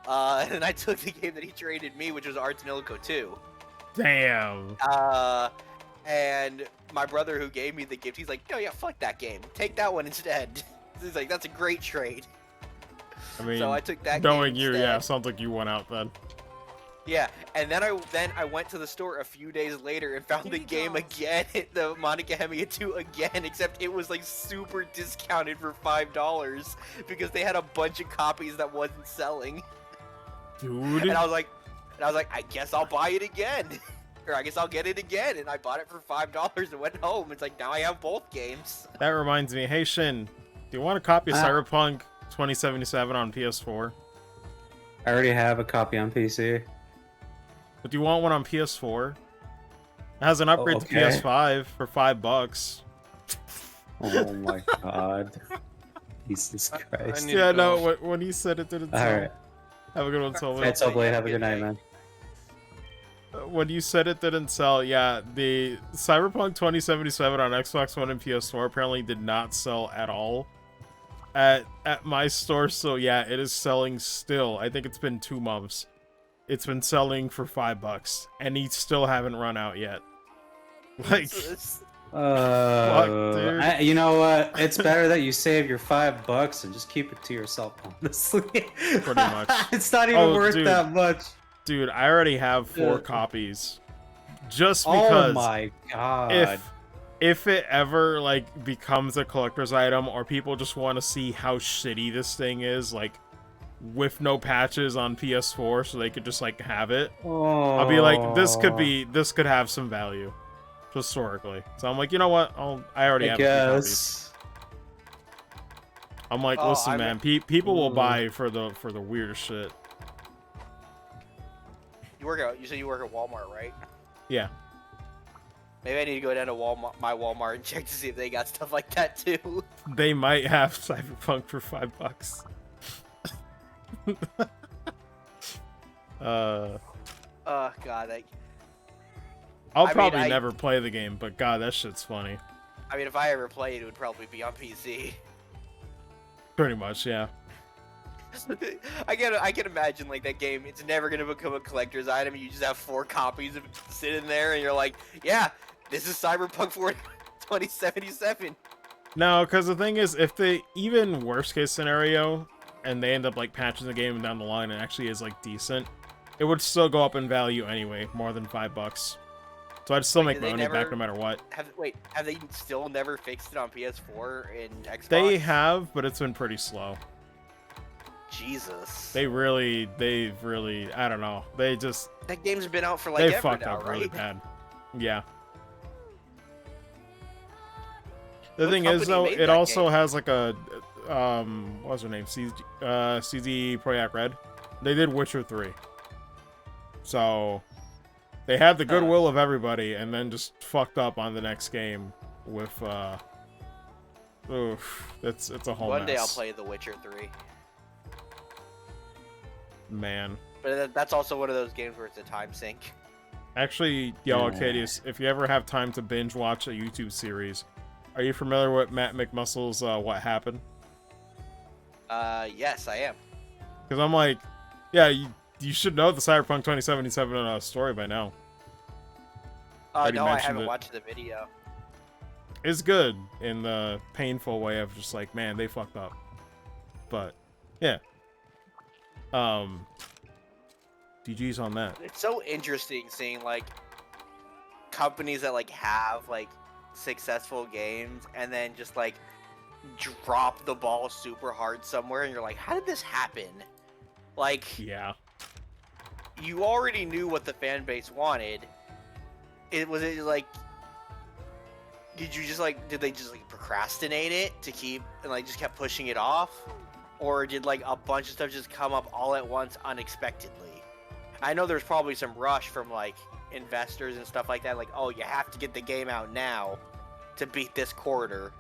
And I took the game that he traded me, which was Arts Nilco 2. Damn. And my brother who gave me the gift, he's like, no, yeah, fuck that game. Take that one instead. He's like, that's a great trade. I mean, So I took that knowing game you, instead. yeah, sounds like you went out then. Yeah, and then I went to the store a few days later and found the game again, the Monica Hemia 2 again, except it was like super discounted for $5 because they had a bunch of copies that wasn't selling. Dude. And I was like, I guess I'll buy it again. Or I guess I'll get it again, and I bought it for $5 and went home. It's like, now I have both games. That reminds me. Hey, Shin, do you want a copy of Ah. Cyberpunk 2077 on PS4? I already have a copy on PC. But do you want one on PS4? It has an upgrade to okay. PS5 for $5. Oh my god. Jesus I Christ. need Yeah, to no, go. when he said it didn't sell. Alright. Have a good one, Soul. Alright, Soulblade, have a good night, man. When you said it didn't sell, yeah, the Cyberpunk 2077 on Xbox One and PS4 apparently did not sell at all at my store. So yeah, it is selling still. I think it's been 2 months. It's been selling for $5, and he still haven't run out yet. Like, It's- dude. You know what? It's better that you save your $5 and just keep it to yourself, honestly. Pretty much. It's not even Oh, worth dude. that much. dude, I already have 4 Yeah. copies. Just Oh because my god. if it ever like becomes a collector's item, or people just want to see how shitty this thing is, like with no patches on PS4, so they could just like have it, I'll be like, this could have some value historically. So I'm like, you know what? I already I have 2 copies. guess. I'm like, Oh, listen, I'm- man, people will Ooh. buy for the weirdest shit. You said you work at Walmart, right? Yeah. Maybe I need to go down to my Walmart and check to see if they got stuff like that too. They might have Cyberpunk for $5. Oh god, I'll I mean, probably never play the game, but god, that shit's funny. I mean, if I ever played, it would probably be on PC. Pretty much, yeah. I can imagine like that game. It's never gonna become a collector's item. You just have 4 copies of it sitting there, and you're like, yeah, this is Cyberpunk 2077. No, because the thing is, if they even worst case scenario, and they end up like patching the game down the line and actually is like decent, it would still go up in value anyway, more than $5. So I'd still make my money back no matter what. Have they still never fixed it on PS4 and Xbox? They have, but it's been pretty slow. Jesus. They've really, I don't know. They just... That game's been out for like they ever fucked now, up right? really bad. Yeah. The thing is, though, it also has like a... what was her name? CZ Projekt Red. They did Witcher 3. So... They had the goodwill of everybody, and then just fucked up on the next game with, oof, it's a whole mess. One day I'll play The Witcher 3. Man. But that's also one of those games where it's a time sink. Actually, yo, Arcadius, if you ever have time to binge watch a YouTube series, are you familiar with Matt McMuscle's What Happened? Yes, I am. Because I'm like, yeah, you should know the Cyberpunk 2077 story by now. No, I haven't watched the video. It's good in the painful way of just like, man, they fucked up. But, yeah. DG's on that. It's so interesting seeing, like, companies that, like, have, like, successful games and then just, like, drop the ball super hard somewhere and you're like, how did this happen? Like... Yeah. You already knew what the fan base wanted. Did they just like procrastinate it to keep and like just kept pushing it off, or did like a bunch of stuff just come up all at once unexpectedly? I know there's probably some rush from like investors and stuff like that, like, oh, you have to get the game out now to beat this quarter.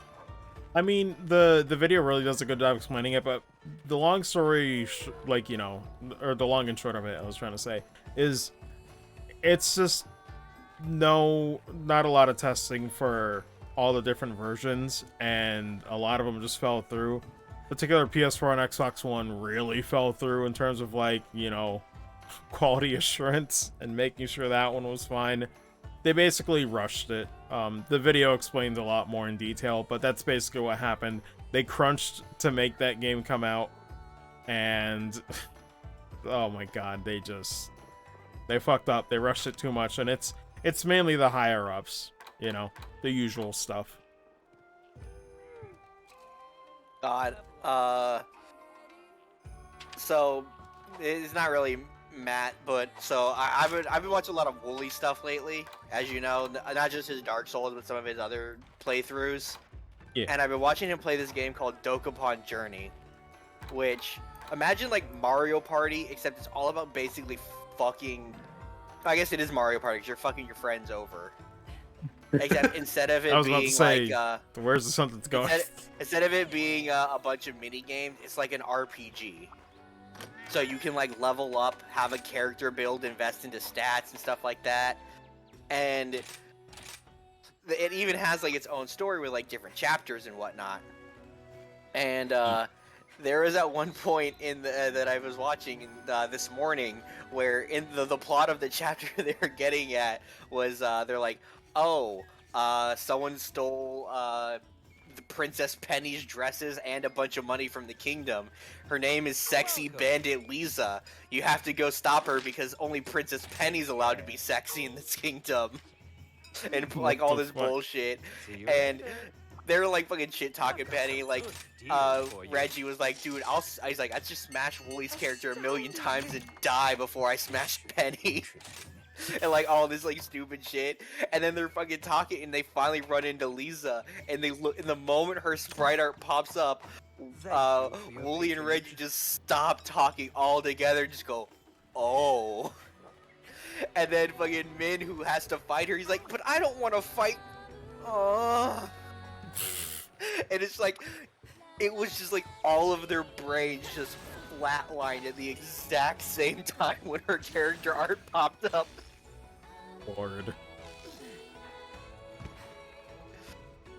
I mean, the video really does a good job explaining it, but the long story, like, you know, or the long and short of it, I was trying to say, is it's just not a lot of testing for all the different versions, and a lot of them just fell through. Particular PS4 and Xbox One really fell through in terms of, like, you know, quality assurance and making sure that one was fine. They basically rushed it. The video explains a lot more in detail, but that's basically what happened. They crunched to make that game come out, and oh my god, they fucked up. They rushed it too much, and it's mainly the higher ups, you know, the usual stuff. God, so it's not really Matt, but so I've been watching a lot of Wooly stuff lately, as you know, not just his Dark Souls, but some of his other playthroughs. Yeah. And I've been watching him play this game called Dokapon Journey, which, imagine like Mario Party, except it's all about basically fucking. I guess it is Mario Party because you're fucking your friends over. Except instead of it I was about being to say, like, where's the something's going? Instead of it being a bunch of mini games, it's like an RPG. So you can like level up, have a character build, invest into stats and stuff like that, and it even has like its own story with like different chapters and whatnot. And there was at one point in that I was watching this morning where in the plot of the chapter they were getting at was they're like, oh, someone stole the Princess Penny's dresses and a bunch of money from the kingdom. Her name is Sexy Bandit Lisa. You have to go stop her because only Princess Penny's allowed to be sexy in this kingdom. And like all this bullshit. And they were like fucking shit talking Penny. Like Reggie was like, dude, he's like, I'd just smash Wooly's character 1,000,000 times and die before I smash Penny. And like all this like stupid shit, and then they're fucking talking, and they finally run into Lisa, and they look. In the moment her sprite art pops up, Wooly and Reggie just stop talking all together, just go, oh. And then fucking Min, who has to fight her, he's like, but I don't want to fight. Oh. And it's like, it was just like all of their brains just flatlined at the exact same time when her character art popped up. Lord.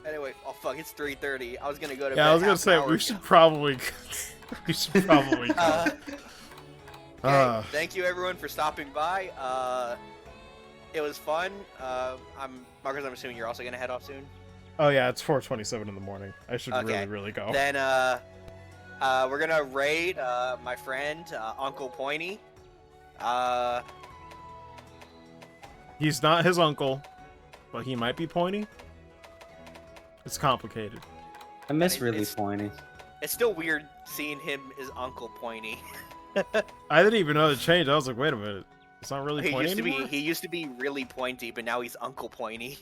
Anyway, oh fuck, it's 3:30. I was gonna go to bed. Yeah, I was gonna half an say hour we ago. should probably we should probably go. Okay, thank you everyone for stopping by. It was fun. Marcus, I'm assuming you're also gonna head off soon. Oh yeah, it's 4:27 in the morning. I should Okay. really go. Then we're gonna raid my friend Uncle Pointy. He's not his uncle, but he might be pointy. It's complicated. I miss mean, really it's- pointy. It's still weird seeing him as Uncle Pointy. I didn't even know the change. I was like, wait a minute, it's not really He pointy used to be anymore? really pointy, but now he's Uncle Pointy.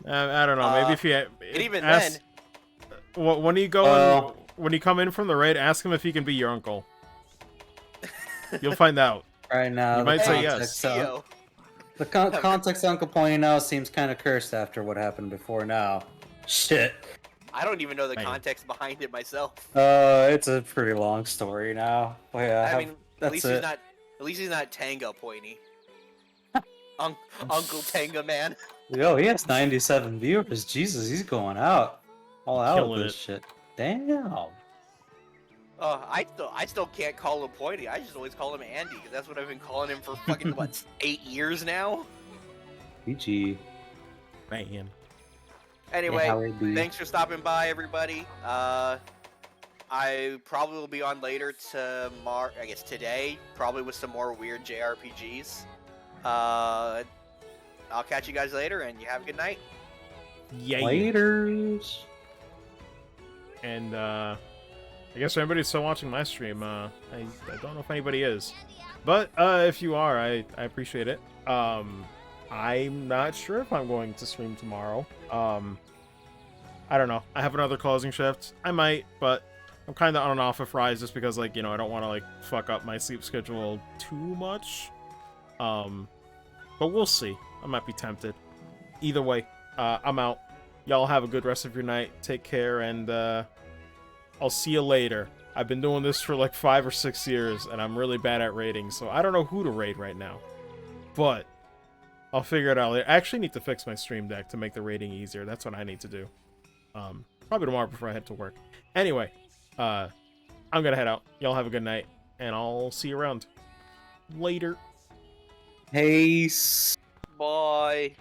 I don't know. Maybe if he And even then, when you go when you come in from the raid, ask him if he can be your uncle. You'll find out. Right now, You might the say yes. context, Theo. the context of Uncle Pointy now seems kind of cursed after what happened before now. Shit. I don't even know the Man. context behind it myself. It's a pretty long story now. But yeah, I mean, at that's least it. he's not Tango Pointy. Uncle Tanga Man. Yo, he has 97 viewers. Jesus, he's going out. All out Killing with this it. shit. Damn. I still can't call him Pointy. I just always call him Andy because that's what I've been calling him for fucking what 8 years now. PG. Man. Anyway, how it be. thanks for stopping by, everybody. I probably will be on later tomorrow. I guess today, probably with some more weird JRPGs. I'll catch you guys later, and you have a good night. Yeah. Laters. And I guess everybody's still watching my stream. I don't know if anybody is, but if you are, I appreciate it. I'm not sure if I'm going to stream tomorrow. I don't know. I have another closing shift. I might, but I'm kind of on and off with Rise just because, like, you know, I don't want to like fuck up my sleep schedule too much. But we'll see. I might be tempted. Either way, I'm out. Y'all have a good rest of your night. Take care, and I'll see you later. I've been doing this for like 5 or 6 years, and I'm really bad at raiding, so I don't know who to raid right now. But I'll figure it out later. I actually need to fix my stream deck to make the raiding easier. That's what I need to do. Probably tomorrow before I head to work. Anyway, I'm gonna head out. Y'all have a good night, and I'll see you around. Later. Peace. Bye.